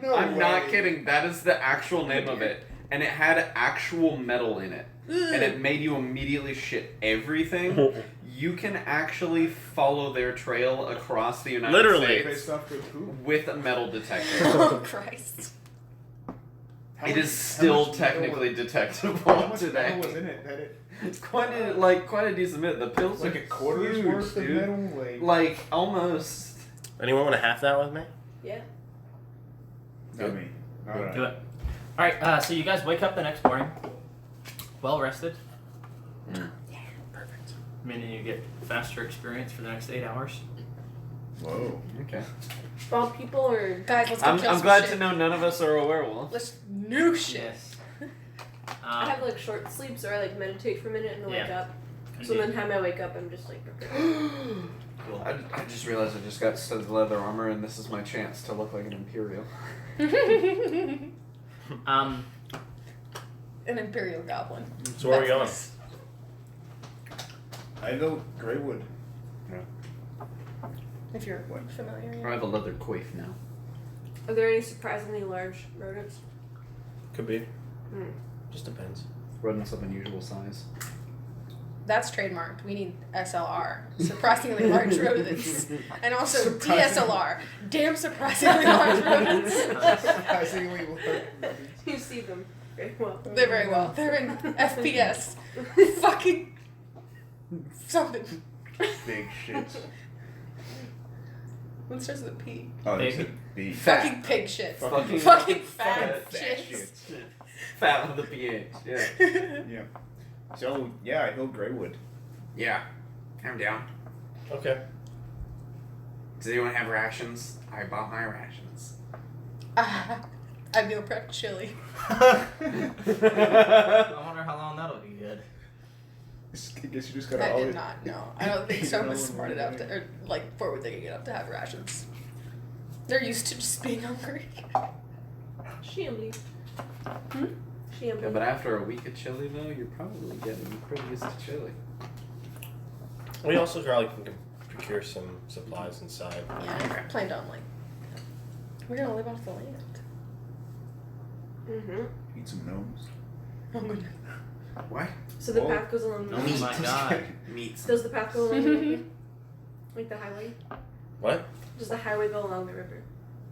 No I'm way. not kidding. That is the actual name of it, and it had actual metal in it, and it made you immediately shit everything. You can actually follow their trail across the United Literally. States off good poop. with a metal detector. Oh Christ. It is still technically detectable today. Was in it? That it It's quite a decent bit. The pills like are a quarter's huge, worth of dude. metal. Like almost. Anyone want to half that with me? Yeah. Not me. All right. Do it. All right. So you guys wake up the next morning, well rested, Perfect. meaning you get faster experience for the next 8 hours. Whoa. Okay. Well, people are. Guys, let's go I'm kill some glad shit. to know none of us are a werewolf. Let's nuke shit. Yes. I have like short sleeps, or I like meditate for a minute and wake Yeah. up. So then, time I wake up, I'm just like prepared. I just realized I just got studded leather armor, and this is my chance to look like an Imperial. Um, An Imperial Goblin. So where are we going? That's I go Greywood. If you're familiar. I have a leather coif now. Are there any surprisingly large rodents? Could be. Hmm. Just depends. Rodents of unusual size. That's trademarked. We need SLR. Surprisingly large rodents. And also Surprising. DSLR. Damn surprisingly large rodents. Surprisingly large. You see them very well. They're very well. They're in FPS. Fucking something. Big shits. What starts with a P? Oh, Big. it's a B. Fucking pig shit. Fucking- Fucking fat fat shits. Fat with a PH. Yeah. Yeah. So yeah, I go Greywood. Yeah. I'm down. Okay. Does anyone have rations? I bought my rations. I meal prep chili. I wonder how long that'll be good. I guess you just gotta I always. did not know. I don't think You Soma know was when smart we're enough to, doing or like forward thinking enough to have rations. They're used to just being hungry. Shambly. Hmm? Shambly. Yeah, but after a week of chili, though, you're probably getting pretty used to chili. We also probably can procure some supplies inside. Yeah, I planned on like we're gonna live off the land. Mm-hmm. Eat some gnomes. Oh my god. What? So the Whoa. path goes along the Oh river. my god. Meat. Does the path go along the river? Like the highway? What? Does the highway go along the river?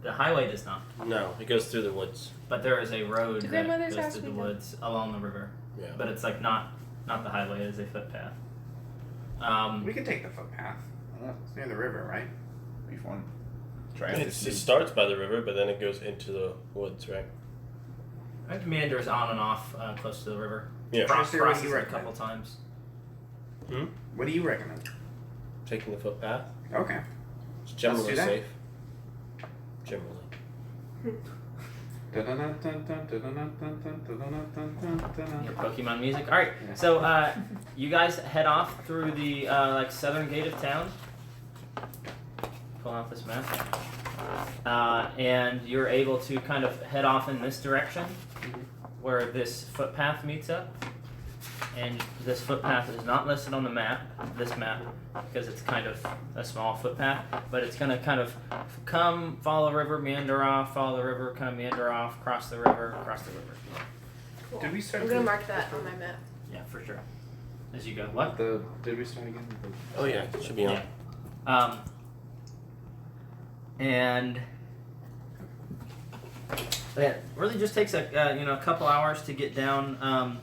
The highway does not, No, it goes through the woods. but there is a road To that grandmother's goes house through the we go. woods along the river. Yeah. But it's like not the highway. It is a footpath. We can take the footpath. It's near the river, right? Be fun. Try It starts by the river, but then it goes into the woods, right? It meanders on and off close to the river. Yeah. Trust your Crosses what it you a couple times. What do you recommend? Taking the footpath. Okay. It's generally do that. safe. Generally. Your Pokemon music. All right. Yeah. So you guys head off through the like southern gate of town. Pull out this map. And you're able to kind of head off in this direction, where this footpath meets up. And this footpath is not listed on the map, this map, because it's kind of a small footpath, but it's going to kind of come, follow the river, meander off, follow the river, kind of meander off, cross the river, cross the river. Cool. Did we start I'm gonna the- mark that on my map. Yeah, for sure. As you go. What? Did we start again? Oh yeah, it should be on. Yeah. And it really just takes a couple hours to get down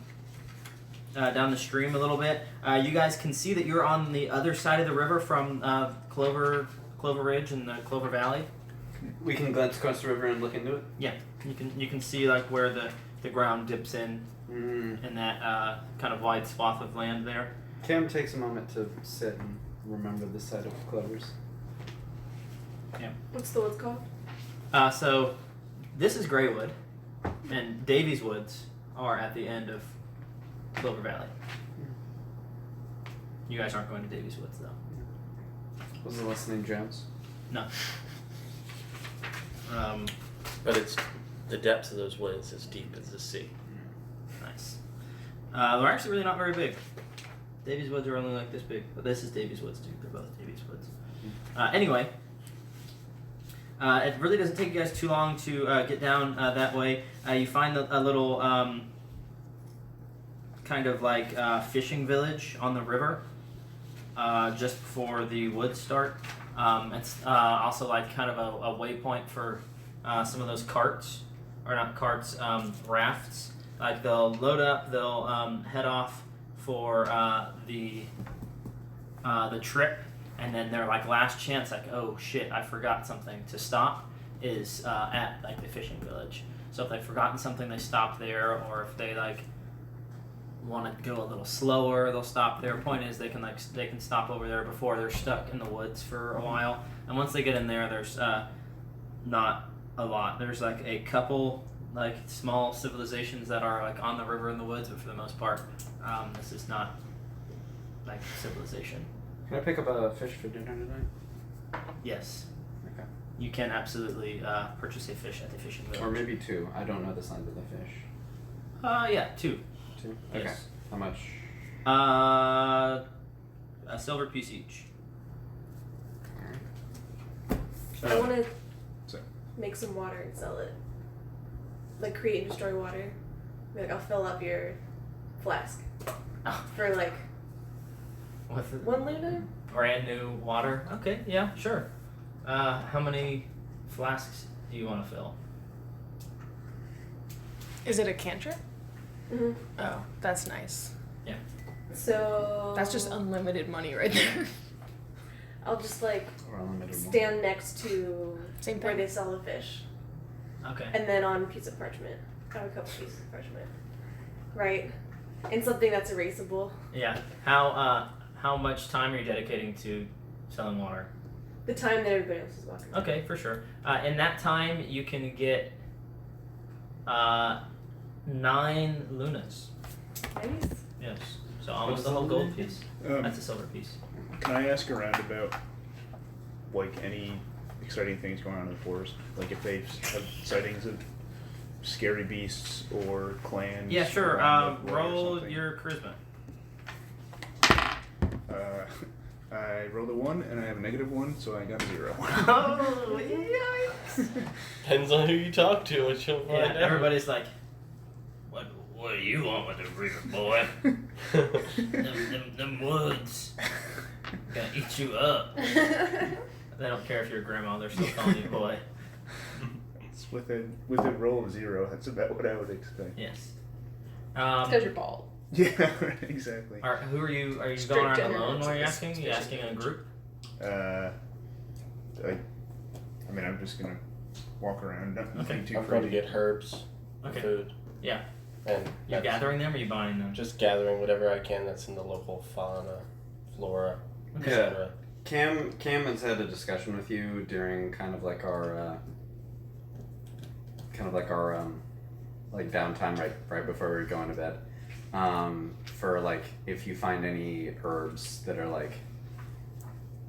down the stream a little bit. You guys can see that you're on the other side of the river from Clover Ridge and the Clover Valley. We can glance across the river and look into it. Yeah, you can see like where the ground dips in Mm. that kind of wide swath of land there. Cam takes a moment to sit and remember the site of Clovers. What's the woods called? So this is Greywood, and Davies Woods are at the end of Clover Valley. You guys aren't going to Davies Woods though. Was the listening Jones? No. But it's the depths of those woods as deep as the sea. Nice. They're actually really not very big. Davies Woods are only like this big, but this is Davies Woods too. They're both Davies Woods. Anyway, it really doesn't take you guys too long to get down that way. You find a little kind of like fishing village on the river just before the woods start. It's also like kind of a waypoint for some of those carts, or not carts, rafts. Like they'll load up, they'll head off for the trip, and then their like last chance, like, oh shit, I forgot something, to stop is at like the fishing village. So if they've forgotten something, they stop there, or if they like want to go a little slower, they'll stop there. Point is, they can stop over there before they're stuck in the woods for a while. And once they get in there, there's not a lot. There's like a couple like small civilizations that are like on the river in the woods, but for the most part, this is not like civilization. Can I pick up a fish for dinner tonight? Yes, Okay. you can absolutely purchase a fish at the fishing village. Or maybe 2. I don't know the size of the fish. Yeah, 2. 2? Okay. Yes. How much? A silver piece each. I want to sorry. make some water and sell it. Like create and destroy water. Like I'll fill up your flask Oh. for like With 1 luna. brand new water. Okay, yeah, sure. How many flasks do you want to fill? Is it a cantrip? Mm-hmm. Oh, that's nice. So That's just unlimited money right there. I'll just like Or unlimited one? stand next to Same where thing. they sell the fish, Okay. and then on a piece of parchment. I have a couple pieces of parchment, right? And something that's erasable. Yeah. How much time are you dedicating to selling water? The time that everybody else is walking. Okay, for sure. In that time, you can get 9 lunas. Nice. Yes. So almost What's the whole the gold luna? piece. Um, That's a silver piece. Can I ask around about like any exciting things going on in the forest? Like if they have sightings of scary beasts or clans? Yeah, sure. around the wood or Roll something? your charisma. I rolled a 1 and I have a -1, so I got a 0. Oh, yikes! Depends on who you talk to, and you'll Yeah, find out. everybody's like, what do you want with the river, boy? them woods gonna eat you up. They don't care if you're a grandma; they're still calling you boy. It's with a roll of 0, that's about what I would expect. Yes. Because you're bald. Yeah, right, exactly. Who are you? Are you Straight going around general alone while you're suspicion. asking? You asking in a group? I mean, I'm just gonna walk around. Nothing Okay. too I'm going to crazy. get herbs, Okay. food, Yeah. and You that's gathering them or you buying them? just gathering whatever I can that's in the local fauna, flora, Okay. etc. Cam has had a discussion with you during kind of like our like downtime right before we were going to bed. For like if you find any herbs that are like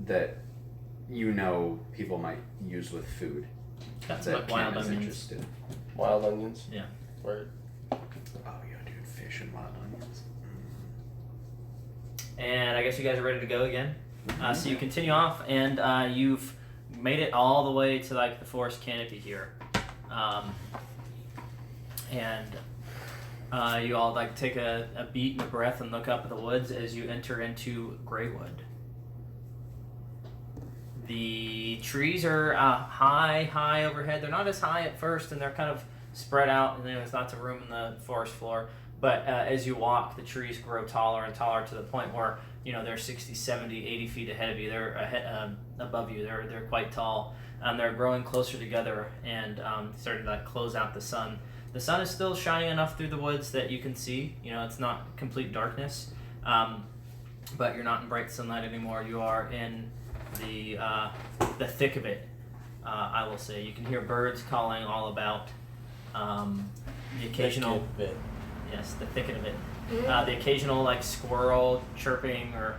that people might use with food. That's That like wild Cam is onions. interested. Wild onions. Yeah. Word. Oh yeah, dude, fish and wild onions. And I guess you guys are ready to go again. So you continue off, and you've made it all the way to like the forest canopy here, and you all like take a beat and a breath and look up at the woods as you enter into Greywood. The trees are high overhead. They're not as high at first, and they're kind of spread out, and there's lots of room in the forest floor. But as you walk, the trees grow taller and taller to the point where, they're 60, 70, 80 feet ahead of you. They're above you. They're quite tall. They're growing closer together and starting to like close out the sun. The sun is still shining enough through the woods that you can see. It's not complete darkness, but you're not in bright sunlight anymore. You are in the thick of it. I will say. You can hear birds calling all about. The occasional, bit. yes, the thicket of it. The occasional like squirrel chirping or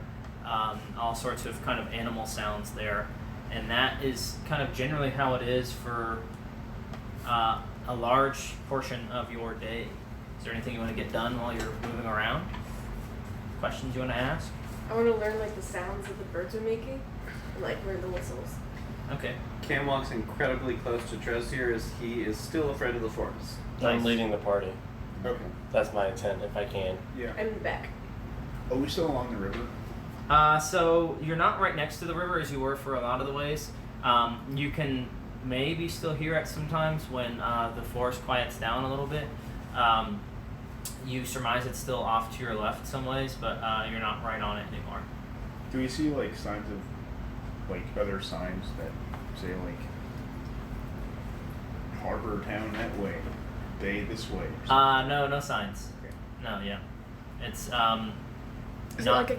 all sorts of kind of animal sounds there, and that is kind of generally how it is for a large portion of your day. Is there anything you want to get done while you're moving around? Questions you want to ask? I want to learn like the sounds that the birds are making, and like learn the whistles. Okay. Cam walks incredibly close to Trosier as he is still afraid of the forest. I'm Nice. leading the party. Okay. That's my intent, if I can. Yeah. And back. Are we still along the river? So you're not right next to the river as you were for a lot of the ways. You can maybe still hear it sometimes when the forest quiets down a little bit. You surmise it's still off to your left some ways, but you're not right on it anymore. Do we see like signs of like other signs that say like Harbor Town that way, Bay this way? Or something? No signs. Okay. No, yeah. It's Is not, it like a?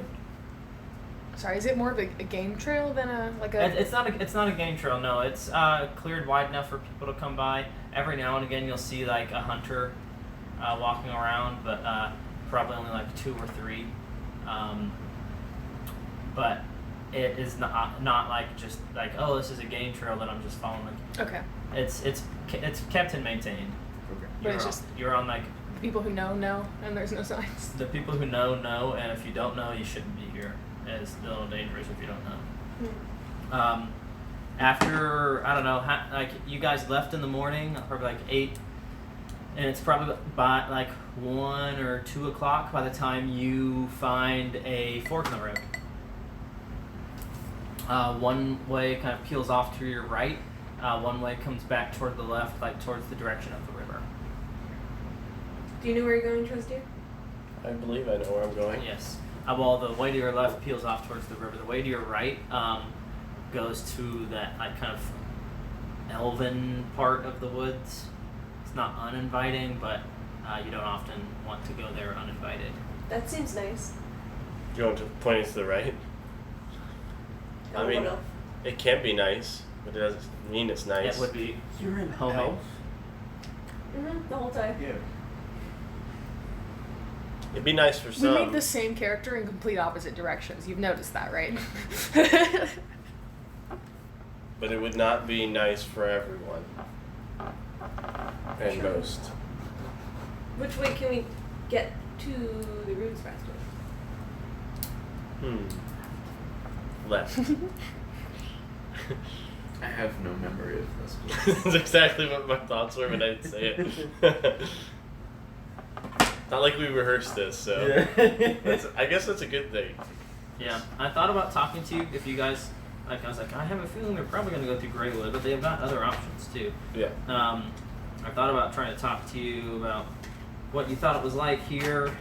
Sorry, is it more of a game trail than a like a? It's not a game trail. No, it's cleared wide enough for people to come by. Every now and again, you'll see like a hunter walking around, but probably only like 2 or 3. But it is not like just like, oh, this is a game trail that I'm just following. Okay, It's kept and maintained. Okay. But it's just- you're on like the people who know, and there's no signs. the people who know, and if you don't know, you shouldn't be here. It's a little dangerous if you don't know. After I don't know, like you guys left in the morning, probably like 8, and it's probably by like 1 or 2 o'clock by the time you find a fork in the road. One way kind of peels off to your right. One way comes back toward the left, like towards the direction of the river. Do you know where you're going, Trusty? I believe I know where I'm going. Yes. Well, the way to your left peels off towards the river. The way to your right goes to that like kind of elven part of the woods. It's not uninviting, but you don't often want to go there uninvited. That seems nice. You want to pointing to the right? I mean, What it can be nice, but it doesn't mean it's nice. It would be You're an homing. elf? the whole time. Yeah. It'd be nice for We some. made the same character in complete opposite directions. You've noticed that, right? But it would not be nice for everyone. And most. Which way can we get to the ruins faster? Left. I have no memory of this place. That's exactly what my thoughts were when I didn't say it. Not like we rehearsed this, so I guess that's a good thing. Yeah, I thought about talking to you if you guys. Like I was like, I have a feeling they're probably going to go through Greywood, but they've got other options too. Yeah. I thought about trying to talk to you about what you thought it was like here,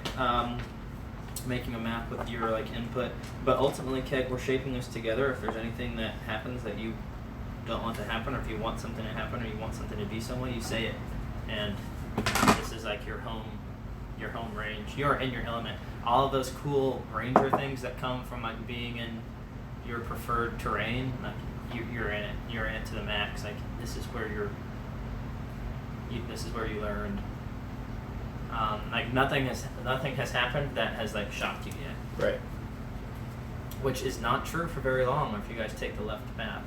making a map with your like input. But ultimately, Keg, we're shaping this together. If there's anything that happens that you don't want to happen, or if you want something to happen, or you want something to be some way, you say it. And this is like your home range. You're in your element. All of those cool ranger things that come from like being in your preferred terrain, like you're in it. You're in it to the max. Like this is where this is where you learned. Like nothing has happened that has like shocked you yet. Right. Which is not true for very long if you guys take the left path.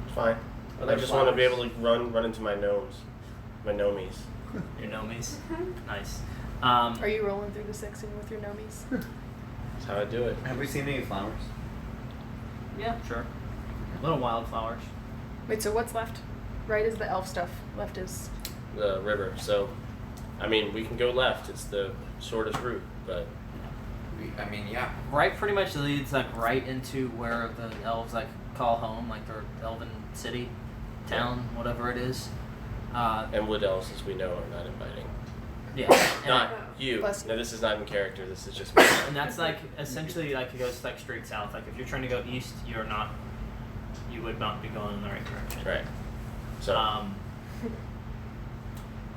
It's fine. Are I there just want to be flowers? able to run into my gnomes. My gnomies. Your nomies? Nice. Are you rolling through the section with your nomies? That's how I do it. Have we seen any flowers? Yeah, sure. Little wildflowers. Wait, so what's left? Right is the elf stuff. Left is. The river. So, I mean, we can go left. It's the shortest route, but I mean, yeah. Right pretty much leads like right into where the elves like call home, like their elven city, town, whatever it is. and wood elves, as we know, are not inviting. Yeah. Not you. Plus- No, this is not in character. This is just me. And that's like essentially like it goes like straight south. Like if you're trying to go east, you would not be going in the right direction. Right. So.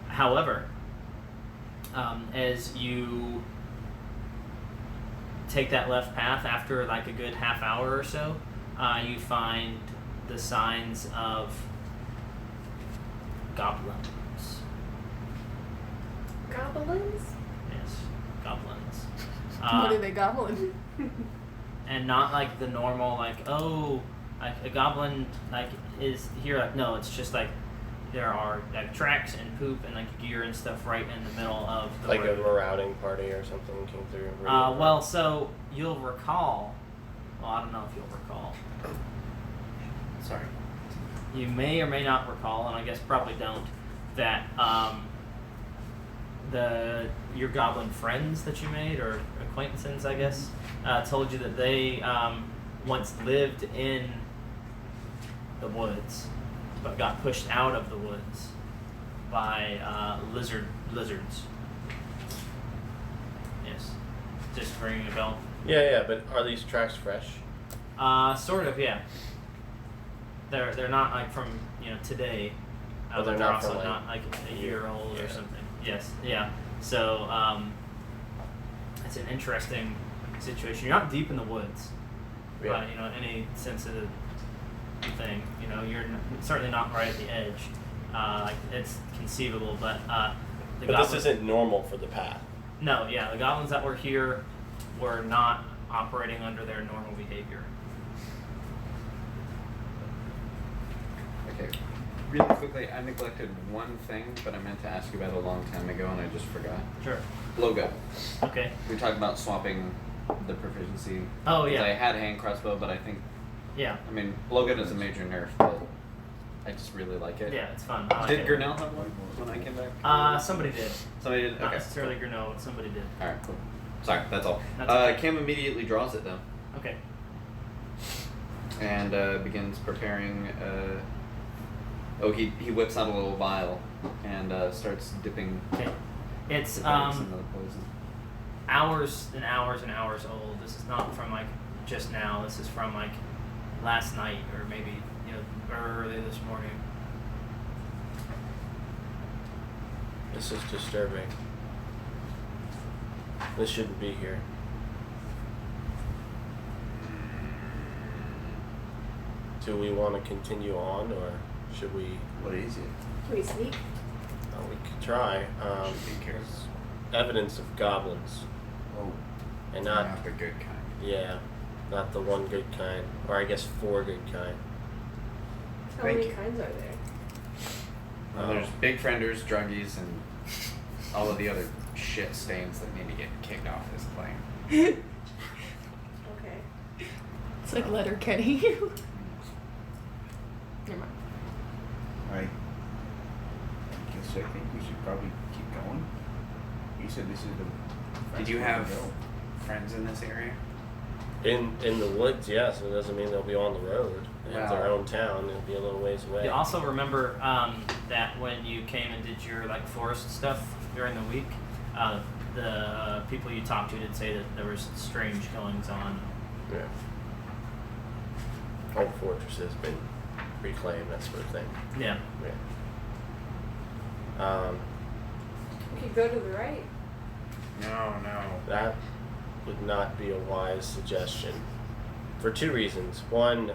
However, as you take that left path after like a good half hour or so, you find the signs of goblins. Goblins? Yes, goblins. What are they gobbling? And not like the normal like, oh, like a goblin like is here. Like, no, it's just like there are like tracks and poop and like gear and stuff right in the middle of the Like road. a marauding party or something came through. Well, so you'll recall. Well, I don't know if you'll recall. Sorry. You may or may not recall, and I guess probably don't, that your goblin friends that you made, or acquaintances, I guess, told you that they once lived in the woods, but got pushed out of the woods by lizards. Yes, just ringing a bell. Yeah, but are these tracks fresh? Sort of, yeah. They're not like from today. But they're they're not also from, like, not like a year old yeah. or something. Yes, yeah. So it's an interesting situation. You're not deep in the woods, Yeah. but any sense of the thing. You're certainly not right at the edge. Like it's conceivable, but the But goblins. this isn't normal for the path. No, yeah, the goblins that were here were not operating under their normal behavior. Okay. Really quickly, I neglected one thing, but I meant to ask you about a long time ago, and I just forgot. Sure. Logo. Okay. We talked about swapping the proficiency. Oh 'Cause yeah. I had hand crossbow, but I think, Yeah. I mean, Logan is a major nerf, but I just really like it. Yeah, it's fun. I like Did it. Grinnell have one when I came back? Somebody did. Somebody did? Not Okay. necessarily Grinnell, but somebody did. Alright, cool. Sorry, that's all. That's okay. Cam immediately draws it, though, Okay. and begins preparing. He whips out a little vial and starts dipping Okay. It's the berries into the poison. hours and hours and hours old. This is not from like just now. This is from like last night or maybe early this morning. This is disturbing. This shouldn't be here. Do we want to continue on, or should we? What is it? Can we sneak? We could try. Be careful. Evidence of goblins, Oh, and not the good kind. yeah, not the one good kind, or I guess 4 good kind. How Thank many you. kinds are there? Well, there's big frienders, druggies, and all of the other shit stains that need to get kicked off this plane. Okay. It's like Letterkenny. Never mind. I guess I think we should probably keep going. You said this is the. Did you fastest have way to go. friends in this area? In the woods, yes. It doesn't mean they'll be on the road. They have their Wow. own town. It'll be a little ways away. You also remember that when you came and did your like forest stuff during the week, the people you talked to did say that there was strange goings on. Yeah. Whole fortress has been reclaimed, that sort of thing. Yeah. Yeah. We could go to the right. No. That would not be a wise suggestion. For 2 reasons. One,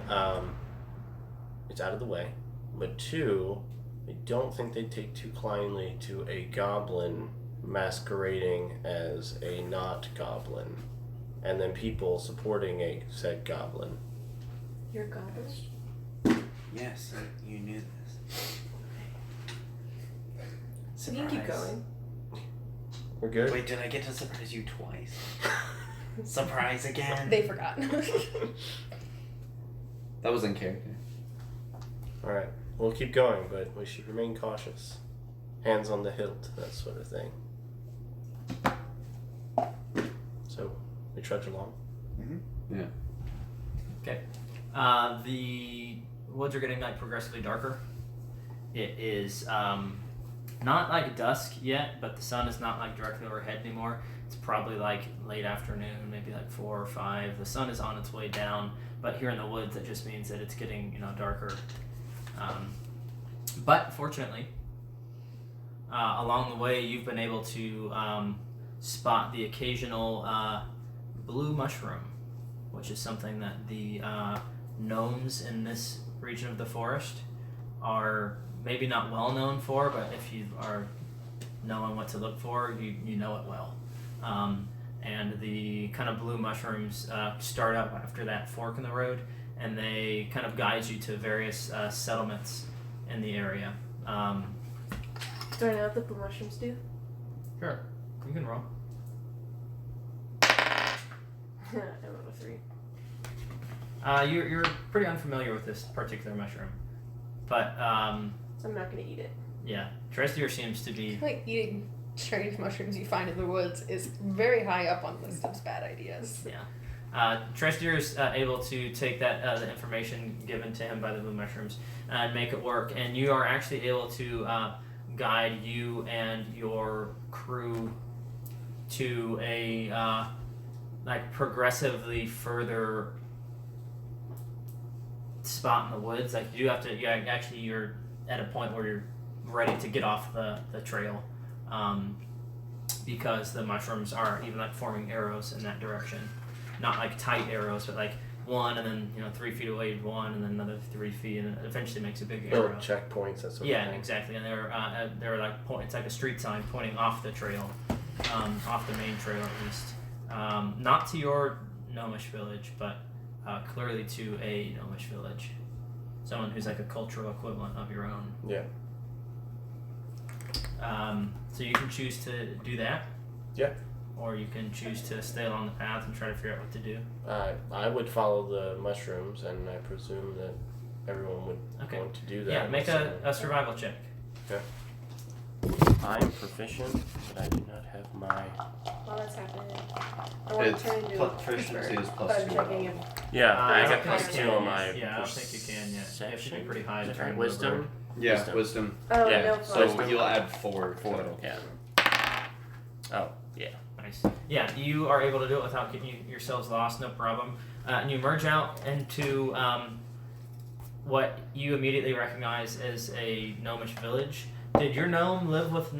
it's out of the way. But 2, I don't think they'd take too kindly to a goblin masquerading as a not goblin. And then people supporting a said goblin. You're a goblin? Yes, you knew this. We can keep going. We're good? Wait, did I get to surprise you twice? Surprise again? They forgot. That was in character. Alright. We'll keep going, but we should remain cautious. Hands on the hilt, that sort of thing. So, we trudge along. Yeah. Okay. The woods are getting like progressively darker. It is not like dusk yet, but the sun is not like directly overhead anymore. It's probably like late afternoon, maybe like 4 or 5. The sun is on its way down, but here in the woods, that just means that it's getting darker. But fortunately, along the way, you've been able to spot the occasional blue mushroom, which is something that the gnomes in this region of the forest are maybe not well known for, but if you are knowing what to look for, you know it well. And the kind of blue mushrooms start up after that fork in the road, and they kind of guide you to various settlements in the area. Do I know what the blue mushrooms do? Sure, you can roll. I rolled a 3. You're pretty unfamiliar with this particular mushroom, but So I'm not gonna eat it. yeah, Trestier seems to be. Like eating strange mushrooms you find in the woods is very high up on the list of bad ideas. Yeah. Trestier is able to take that the information given to him by the blue mushrooms and make it work, and you are actually able to guide you and your crew to a like progressively further spot in the woods. Like you have to, you're at a point where you're ready to get off the trail, because the mushrooms are even like forming arrows in that direction, not like tight arrows, but like one and then 3 feet away one and then another 3 feet, and it eventually makes a big arrow. Little checkpoints, that sort of Yeah, thing. exactly, and they're like it's like a street sign pointing off the trail, off the main trail at least, not to your gnomish village, but clearly to a gnomish village, someone who's like a cultural equivalent of your own. Yeah. So you can choose to do that. Yeah. Or you can choose to stay along the path and try to figure out what to do. I would follow the mushrooms, and I presume that everyone would Okay. want to do that. Yeah, make a survival check. Okay. I'm proficient, but I do not have my. While that's happening, I want It's to turn into plus a proficiency creeper, is plus but I'm 2. checking if Yeah, I is got it plus plus 2 two? on my. Yeah, I don't think you can yet. You have to be pretty high to Is turn that into a wisdom? bird. Yeah, wisdom. Oh, Yeah, no So fun. you'll add 4 total. Yeah. Oh, yeah. Nice. Yeah, you are able to do it without getting yourselves lost, no problem. And you merge out into what you immediately recognize as a gnomish village. Did your gnome live with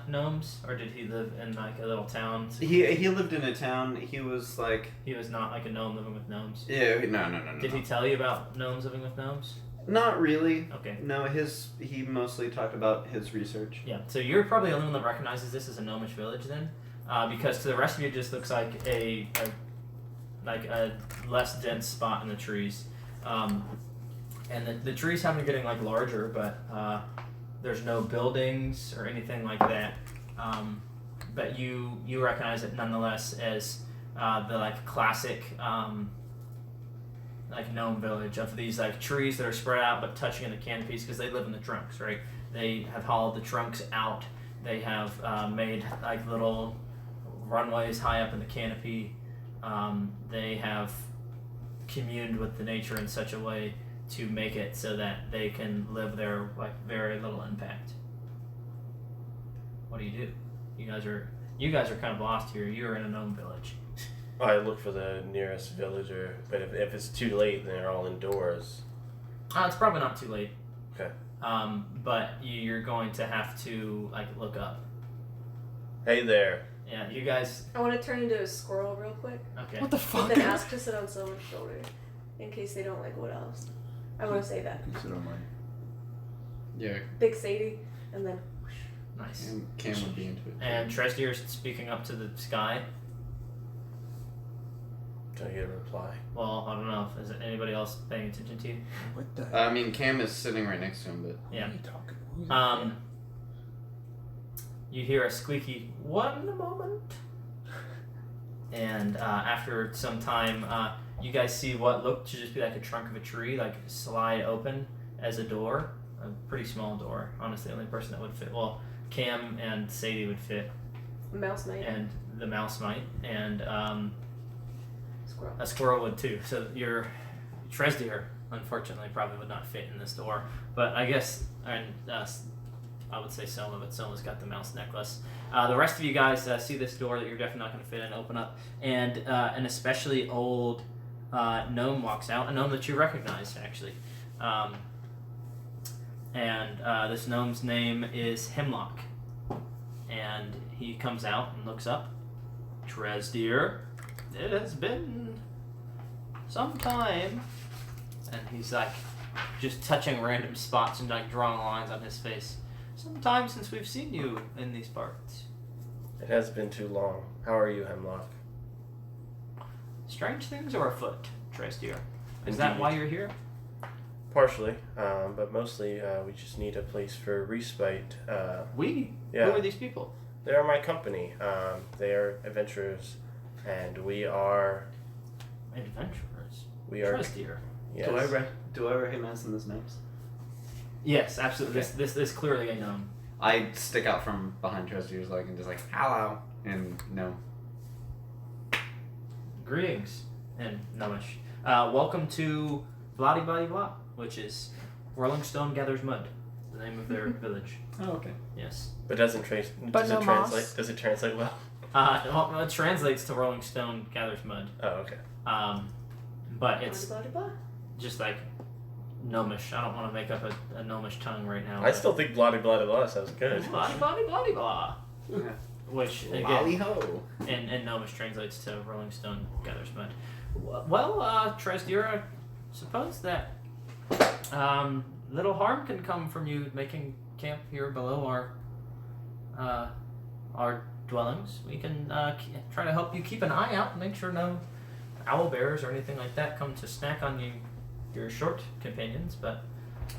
gnomes, or did he live in like a little town? He lived in a town. He was like, He was not like a gnome living with gnomes. yeah, no. Did he tell you about gnomes living with gnomes? Not really. Okay. No, he mostly talked about his research. Yeah, so you're probably the only one that recognizes this as a gnomish village then, because to the rest of you it just looks like a less dense spot in the trees, and the trees have been getting like larger, but there's no buildings or anything like that, but you recognize it nonetheless as the like classic like gnome village of these like trees that are spread out but touching in the canopies because they live in the trunks, right? They have hauled the trunks out. They have made like little runways high up in the canopy. They have communed with the nature in such a way to make it so that they can live there like very little impact. What do? You guys are kind of lost here. You're in a gnome village. I look for the nearest villager, but if it's too late and they're all indoors. It's probably not too late. Okay. But you're going to have to like look up. Hey there. Yeah, you guys. I want to turn into a squirrel real quick. Okay. What the But fuck? then ask to sit on someone's shoulder, in case they don't like what else. I want to say that. You sit on mine. Yeah, Big Sadie, and then Nice. and Cam would be into it. And Trestier's speaking up to the sky. Can I get a reply? Well, I don't know. Is it anybody else paying attention to you? What the? I mean, Cam is sitting right next to him, but Yeah. What are you talking? Who's that? You hear a squeaky "one moment," and after some time, you guys see what looked to just be like a trunk of a tree, like slide open as a door, a pretty small door. Honestly, the only person that would fit. Well, Cam and Sadie would fit, mouse might. and the mouse might, and Squirrel. a squirrel would too. So your Trestier, unfortunately, probably would not fit in this door. But I guess, and I would say Soma, but Soma's got the mouse necklace. The rest of you guys see this door that you're definitely not going to fit in open up, and an especially old gnome walks out, a gnome that you recognize actually. And this gnome's name is Hemlock, and he comes out and looks up. Trestier, it has been some time, and he's like just touching random spots and like drawing lines on his face. Some time since we've seen you in these parts. It has been too long. How are you, Hemlock? Strange things are afoot, Trestier. Is that Indeed. why you're here? Partially, but mostly we just need a place for respite. We? Yeah. Who are these people? They are my company. They are adventurers, and we are. Adventurers. We are. Trestier. Yes. Do I recognize them as names? Yes, absolutely. This clearly a gnome. I stick out from behind Trustier's leg and just like, hello. And no. Greetings and Namish. Welcome to Bloody Bloody Blah, which is Rolling Stone Gathers Mud, the name of their village. Oh, okay. Yes. But does it no moss. translate? Does it translate well? Well, it translates to Rolling Stone Gathers Mud. Oh, okay. But it's Blah, blah, blah. just like Gnomish. I don't want to make up a Gnomish tongue right now. I still think bloody bloody blah sounds good. Bloody Bloody Bloody Blah. Which Lolly again, ho. and Gnomish translates to Rolling Stone Gathers Mud. Well, Trestier, I suppose that little harm can come from you making camp here below our dwellings. We can try to help you keep an eye out and make sure no owl bears or anything like that come to snack on your short companions. But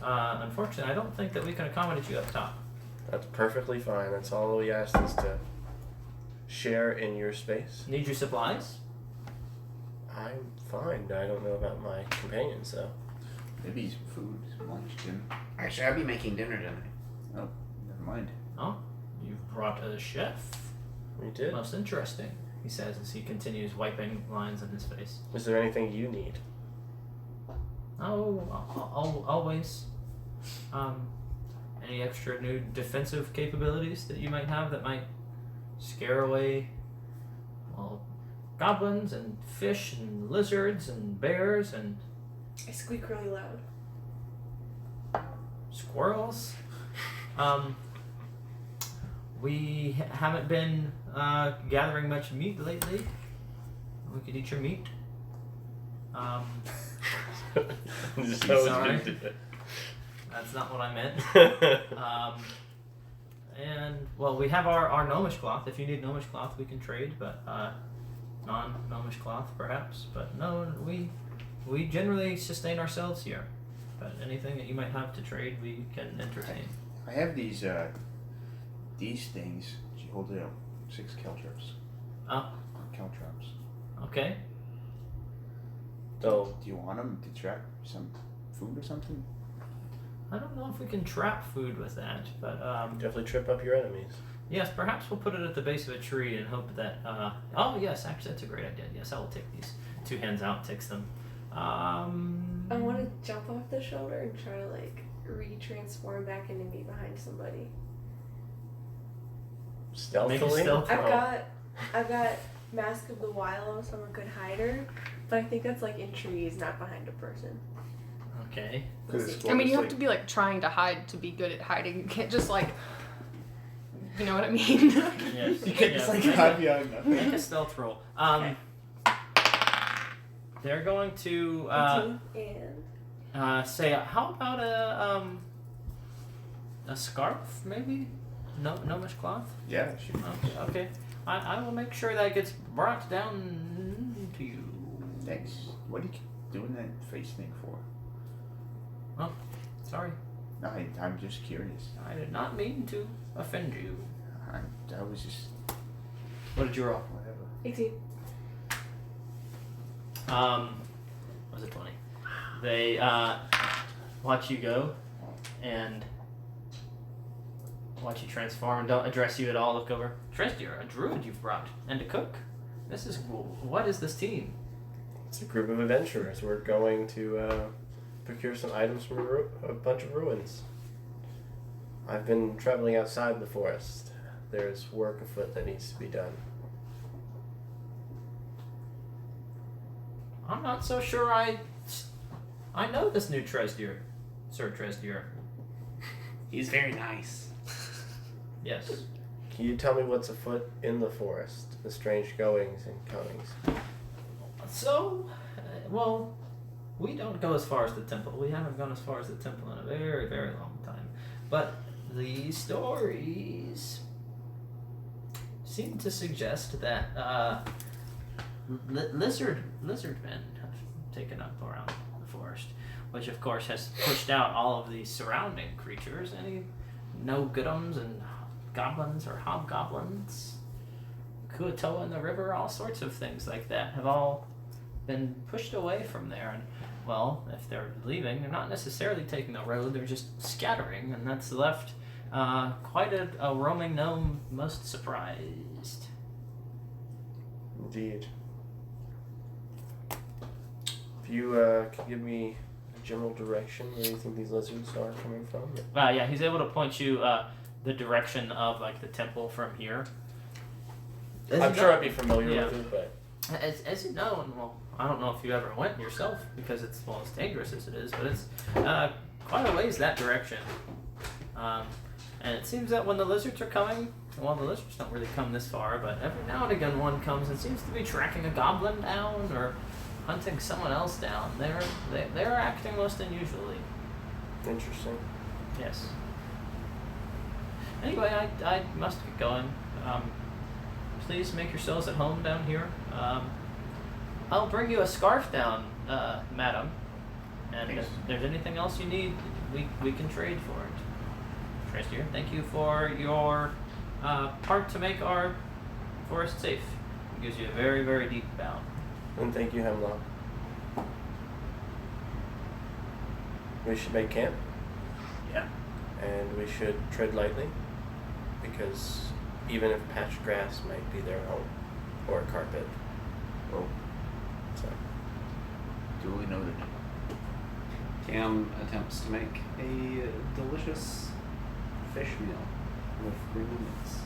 unfortunately, I don't think that we can accommodate you up top. That's perfectly fine. That's all we asked is to share in your space. Need your supplies? I'm fine. I don't know about my companions though. Maybe some food, some lunch, Jim. Actually, I'll be making dinner tonight. Oh, never mind. Oh, you've brought a chef. We did. Most interesting, he says as he continues wiping lines on his face. Is there anything you need? Oh, always. Any extra new defensive capabilities that you might have that might scare away, well, goblins and fish and lizards and bears and I squeak really loud. squirrels? We haven't been gathering much meat lately. We could eat your meat. Just how it's Sorry. gonna do it. That's not what I meant. And well, we have our gnomish cloth. If you need gnomish cloth, we can trade, but non-gnomish cloth perhaps. But no, we generally sustain ourselves here. But anything that you might have to trade, we can entertain. I have these things. You hold it up. 6 caltrops. Oh, Caltrops. okay. So Do you want them to trap some food or something? I don't know if we can trap food with that, but definitely trip up your enemies. yes, perhaps we'll put it at the base of a tree and hope that. Oh yes, actually that's a great idea. Yes, I will take these. 2 hands out, takes them. I want to jump off the shoulder and try to like re-transform back into me behind somebody. Stealthily. Make a stealth roll. I've got Mask of the Wild, so I'm a good hider, but I think that's like in trees, not behind a person. Okay. I mean, you have to be like trying to hide to be good at hiding. You can't just like, you know what I mean? Yes. You can just like hide behind nothing. Make a stealth roll. Okay. They're going to 18 and say, how about a scarf, maybe? No, much cloth. Yeah, sure. Okay. I will make sure that gets brought down to you. Thanks. What are you doing that face thing for? Oh, sorry. No, I'm just curious. I did not mean to offend you. I was just What did you roll? whatever. 18. Was it 20? They watch you go and watch you transform and don't address you at all. Look over. Trestier, a druid you've brought, and a cook. What is this team? It's a group of adventurers. We're going to procure some items from a bunch of ruins. I've been traveling outside the forest. There's work afoot that needs to be done. I'm not so sure I know this new Trestier, Sir Trestier. He's very nice. Yes. Can you tell me what's afoot in the forest? The strange goings and comings. So, well, we don't go as far as the temple. We haven't gone as far as the temple in a very, very long time. But the stories seem to suggest that lizard men have taken up around the forest, which of course has pushed out all of the surrounding creatures. No goodums and goblins or hobgoblins, Kuatoa in the river, all sorts of things like that have all been pushed away from there. And well, if they're leaving, they're not necessarily taking the road, they're just scattering, and that's left quite a roaming gnome most surprised. Indeed. If you could give me a general direction where you think these lizards are coming from. Yeah, he's able to point you the direction of like the temple from here. I'm sure I'd be familiar with it, but as you know, and well, I don't know if you ever went yourself because it's as dangerous as it is, but it's quite a ways that direction. And it seems that when the lizards are coming, well, the lizards don't really come this far, but every now and again one comes and seems to be tracking a goblin down or hunting someone else down. They're acting most unusually. interesting. Yes. Anyway, I must get going. Please make yourselves at home down here. I'll bring you a scarf down, madam. And if there's anything else you need, we can trade for it. Trastier, thank you for your part to make our forest safe. It gives you a very, very deep bow. And thank you, Hemlock. We should make camp. Yeah. And we should tread lightly, because even if patch grass might be their home, or a carpet. Oh. So. Duly noted. Cam attempts to make a delicious fish meal with green onions.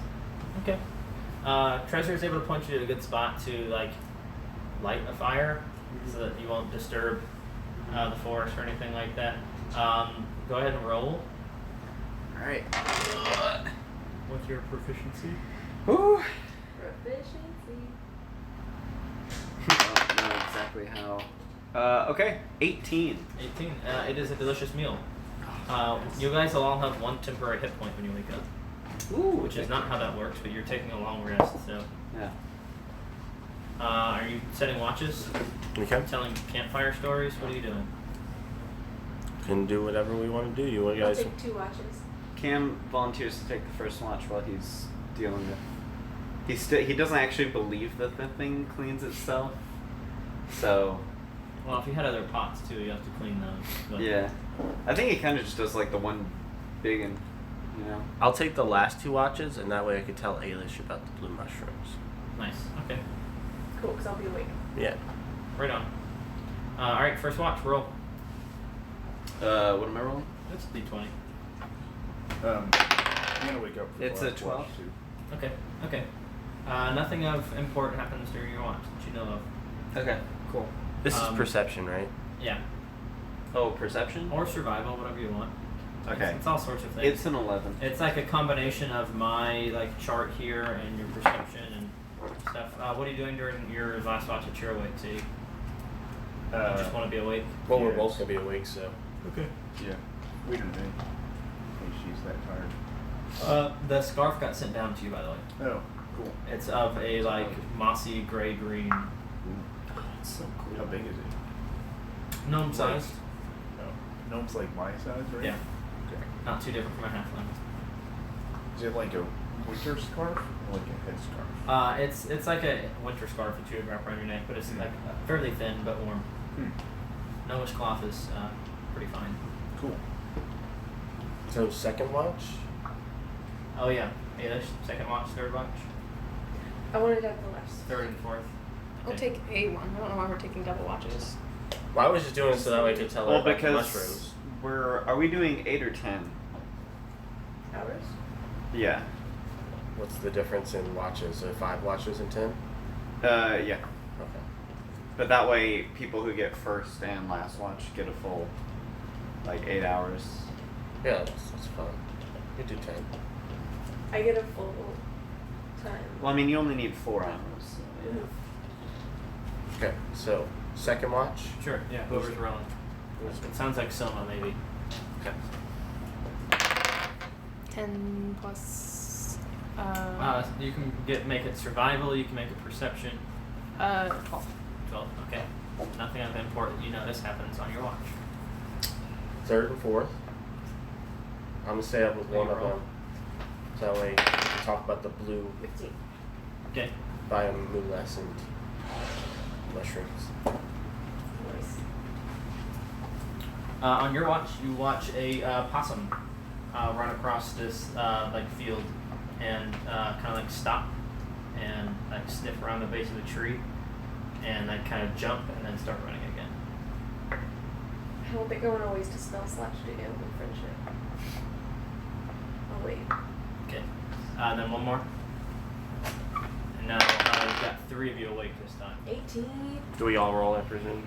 Okay. Treasure is able to point you to a good spot to like light a fire so that you won't disturb the forest or anything like that. Go ahead and roll. Alright. What's your proficiency? Whew. Proficiency. I don't know exactly how. Okay, 18. 18. It is a delicious meal. You guys will all have one temporary hit point when you wake up. Ooh, Which is not how that works, but you're taking a long rest, so. Yeah. Are you setting watches? Okay. Telling campfire stories? What are you doing? Can do whatever we want to do. You I'll guys. take 2 watches. Cam volunteers to take the first watch while he's dealing with. He doesn't actually believe that the thing cleans itself. So. Well, if you had other pots too, you have to clean those. But Yeah. I think he kind of just does like the one big and, you know. I'll take the last 2 watches, and that way I can tell Ailish about the blue mushrooms. Nice. Okay. Cool, because I'll be awake. Yeah. Right on. Alright, first watch, roll. What am I rolling? It's D20. I'm gonna wake up for It's the a last 12. watch, too. Okay. Okay. Nothing of import happens during your watch that you know of. Okay, cool. This is perception, right? Yeah. Oh, perception? Or survival, whatever you want. Okay. It's all sorts of things. It's an 11. It's like a combination of my like chart here and your perception and stuff. What are you doing during your last watch that you're awake? Sadie? You just want to be awake? Well, we're Yeah. both gonna be awake, so. Okay. Yeah. We don't know. I think she's that tired. The scarf got sent down to you, by the way. Oh, cool. It's of a like mossy gray green, It's so cool. How big is it? gnome sized. Oh, gnome's like my size, right? Yeah. Okay. Not too different from a halfling. Is it like a winter scarf or like a headscarf? It's like a winter scarf that you would wrap around your neck, but it's like fairly thin but warm. Gnomish cloth is pretty fine. Cool. So second watch. Oh yeah, Ailish, second watch, third watch, I wanted to have the last. third and fourth. I'll Okay. take a one. I don't know why we're taking double watches. Well, I was just doing it so that way I could tell her Well, about the because mushrooms. are we doing 8 or 10? Hours? Yeah. What's the difference in watches? So 5 watches and 10? Yeah. Okay. But that way, people who get first and last watch get a full, like, 8 hours. Yeah, that's fine. You do 10. I get a full time. Well, I mean, you only need 4 hours. So, yeah. Okay, so Second watch. Sure. Yeah. Whoever's rolling. It sounds like Soma maybe. Okay. 10 plus. You can make it survival. You can make it perception. 12. 12. Okay. Nothing of import that you notice happens on your watch. Third and fourth. I'm gonna stay up with one of roll. them. So that way we can talk about the blue 15. Okay. bioluminescent mushrooms. Nice. On your watch, you watch a possum run across this field and kind of like stop and like sniff around the base of the tree and like kind of jump and then start running again. I don't think I want to waste a spell slash to animal friendship. Oh wait. Okay. Then one more. And now you've got 3 of you awake this time. 18. Do we all roll, I presume?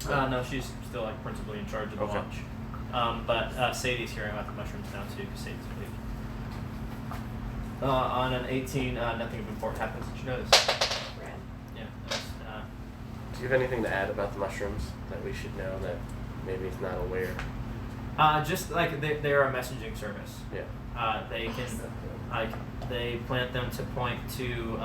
No, she's still like principally in charge of the Okay. watch. But Sadie's hearing about the mushrooms now too, because Sadie's awake. On an 18, nothing of import happens that you notice. Rad. Yeah. That's, Do you have anything to add about the mushrooms that we should know that maybe is not aware? just like they're a messaging service. Yeah. They can they plant them to point to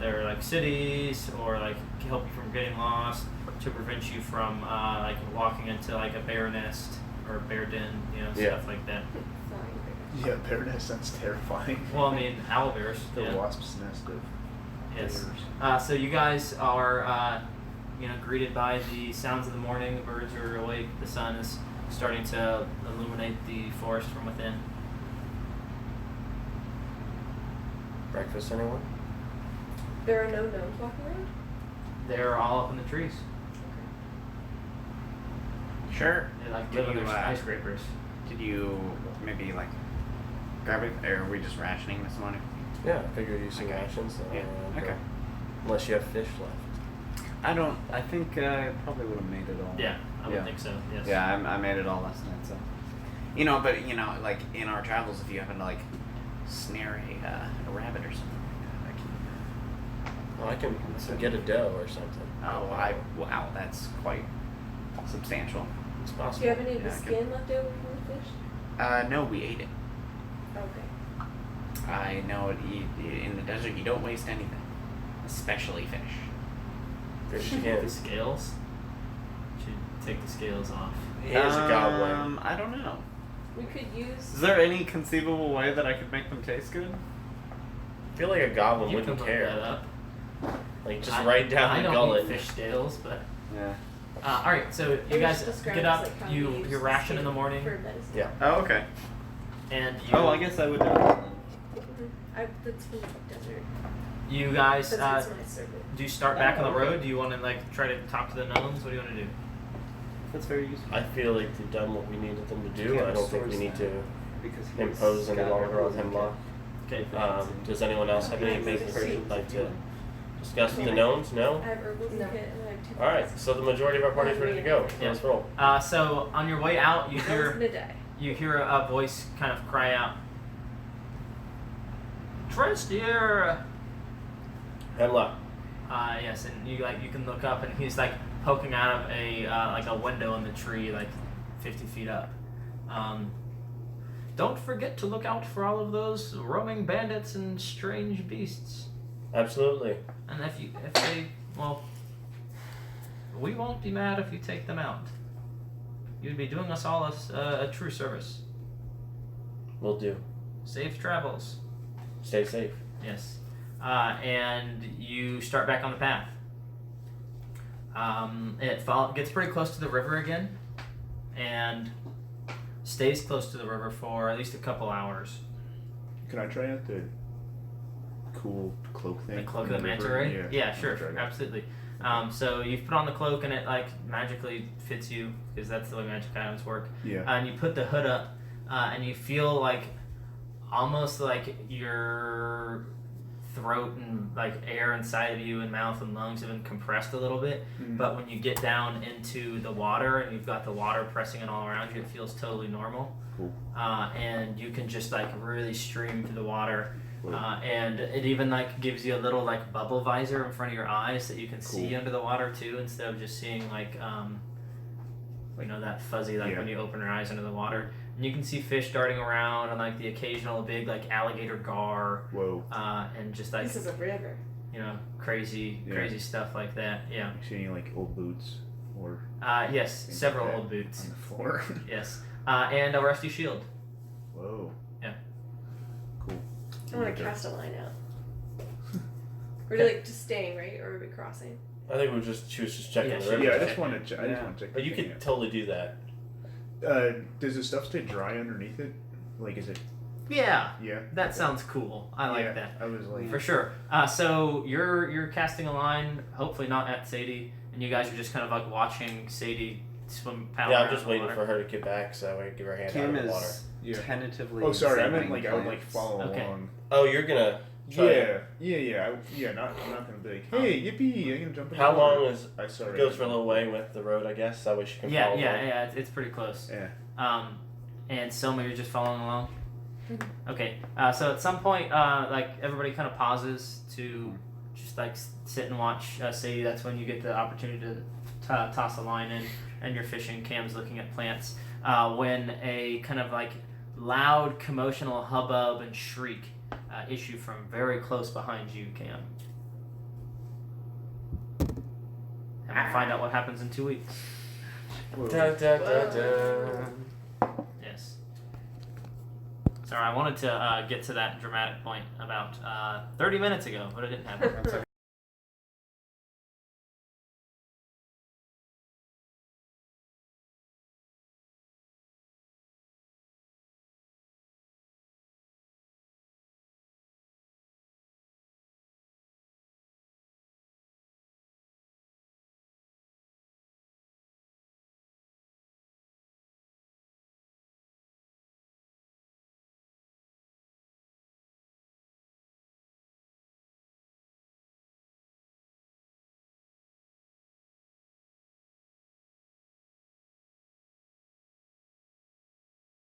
their like cities or like help you from getting lost, to prevent you from like walking into like a bear nest or a bear den, stuff like that. Yeah, bear nest sounds terrifying. Well, I mean owl bears. The yeah. wasp's nest of Yes. bears. So you guys are greeted by the sounds of the morning. The birds are awake. The sun is starting to illuminate the forest from within. Breakfast, anyone? There are no gnomes walking around? They're all up in the trees. Sure. They like Did live in you, their skyscrapers. Did you maybe like grab it, or are we just rationing this morning? Yeah, I figured you some Okay. rations. Yeah. Okay. Unless you have fish left. I think I probably would have made it all. Yeah, I would Yeah. think so. Yes. Yeah, I made it all last night, so. But like in our travels, if you happen to like snare a rabbit or something like that, Oh, I can get a doe or something. wow, that's quite substantial. It's Do possible. you have any of the Yeah, I skin left over from the fish? No, we ate it. Okay. I know in the desert you don't waste anything, especially fish. Fish The skin. scales. Should take the scales off. Here's a goblin. I don't know. We could use. Is there any conceivable way that I could make them taste good? I feel like a goblin You wouldn't can look care. that up. Like just I- right down I the don't gullet. eat fish scales, but Yeah. all right. So It you was guys described get as, up. like, how You we use your the ration in skin the morning, for medicine. Yeah. Oh, okay. and you. Oh, I guess I would do that. That's from the desert. You guys That's my servant. do you start back on the road? Do you want to like try to talk to the gnomes? What do you want to do? That's very useful. I feel like they've done what we needed them to do. Yeah, I don't think we source need that. to Because impose any longer on Hemlock. Okay. Does anyone else have anything they'd like to discuss with the gnomes? No? I have herbals No. in kit and I have 2 Alright, so the majority of our party's ready to go. Yeah. Let's roll. So on your way out, you No one's hear gonna die. a voice kind of cry out, Tristier! Hemlock. Yes, and you can look up, and he's like poking out of a window in the tree, like 50 feet up. Don't forget to look out for all of those roaming bandits and strange beasts. Absolutely. And if they, we won't be mad if you take them out. You'd be doing us all a true service. Will do. Safe travels. Stay safe. Yes. And you start back on the path. It gets pretty close to the river again, and stays close to the river for at least a couple hours. Can I try out the cool cloak thing? The cloak in of the manta river? ray? Yeah, I'll sure, try that. absolutely. So you've put on the cloak and it like magically fits you, because that's the way magic items work. Yeah. And you put the hood up, and you feel like almost like your throat and like air inside of you and mouth and lungs have been compressed a little bit. Mhm. But when you get down into the water and you've got the water pressing it all around you, it feels totally normal. Cool. And you can just like really stream through the water And it even like gives you a little like bubble visor in front of your eyes that you can see Cool. under the water too, instead of just seeing like that fuzzy like Yeah. when you open your eyes under the water. And you can see fish darting around and like the occasional big like alligator gar, Whoa. and just like This is a river. crazy Yeah. stuff like that. Yeah. You see any like old boots or Yes, things several like that old boots. on the floor? Yes. And a rusty shield. Whoa. Yeah. Cool. I want to cast a line out. We're like just staying, right? Or are we crossing? I think she was just checking Yeah, the she- river. Yeah, I right? just want to. I just Yeah. want to check. But you the thing could out. totally do that. Does the stuff stay dry underneath it? Like, is it? Yeah. Yeah. That sounds cool. I like Yeah, that. I was like, For sure. So you're casting a line, hopefully not at Sadie, and you guys are just kind of like watching Sadie swim paddle Yeah, around I'm just in the waiting water. for her to get back so that way I can give her a hand out Cam of the water. is Yeah. tentatively. oh, sorry. I meant examining like I would like plants. follow Okay. along. Oh, you're gonna try it. Yeah. Not. I'm not gonna be like, hey, yippee! I'm gonna jump in. How the water. long is I saw it goes for a little way with the road, I guess. That way she can Yeah, follow yeah, along. yeah. It's pretty close. Yeah. And Selma, you're just following along. Okay. So at some point, like everybody kind of pauses to just like sit and watch Sadie. That's when you get the opportunity to toss a line in, and you're fishing. Cam's looking at plants. When a kind of like loud, commotional hubbub and shriek issue from very close behind you, Cam. And we'll find out what happens in 2 weeks. Da, da, da, da. Yes. Sorry, I wanted to get to that dramatic point about 30 minutes ago, but it didn't happen.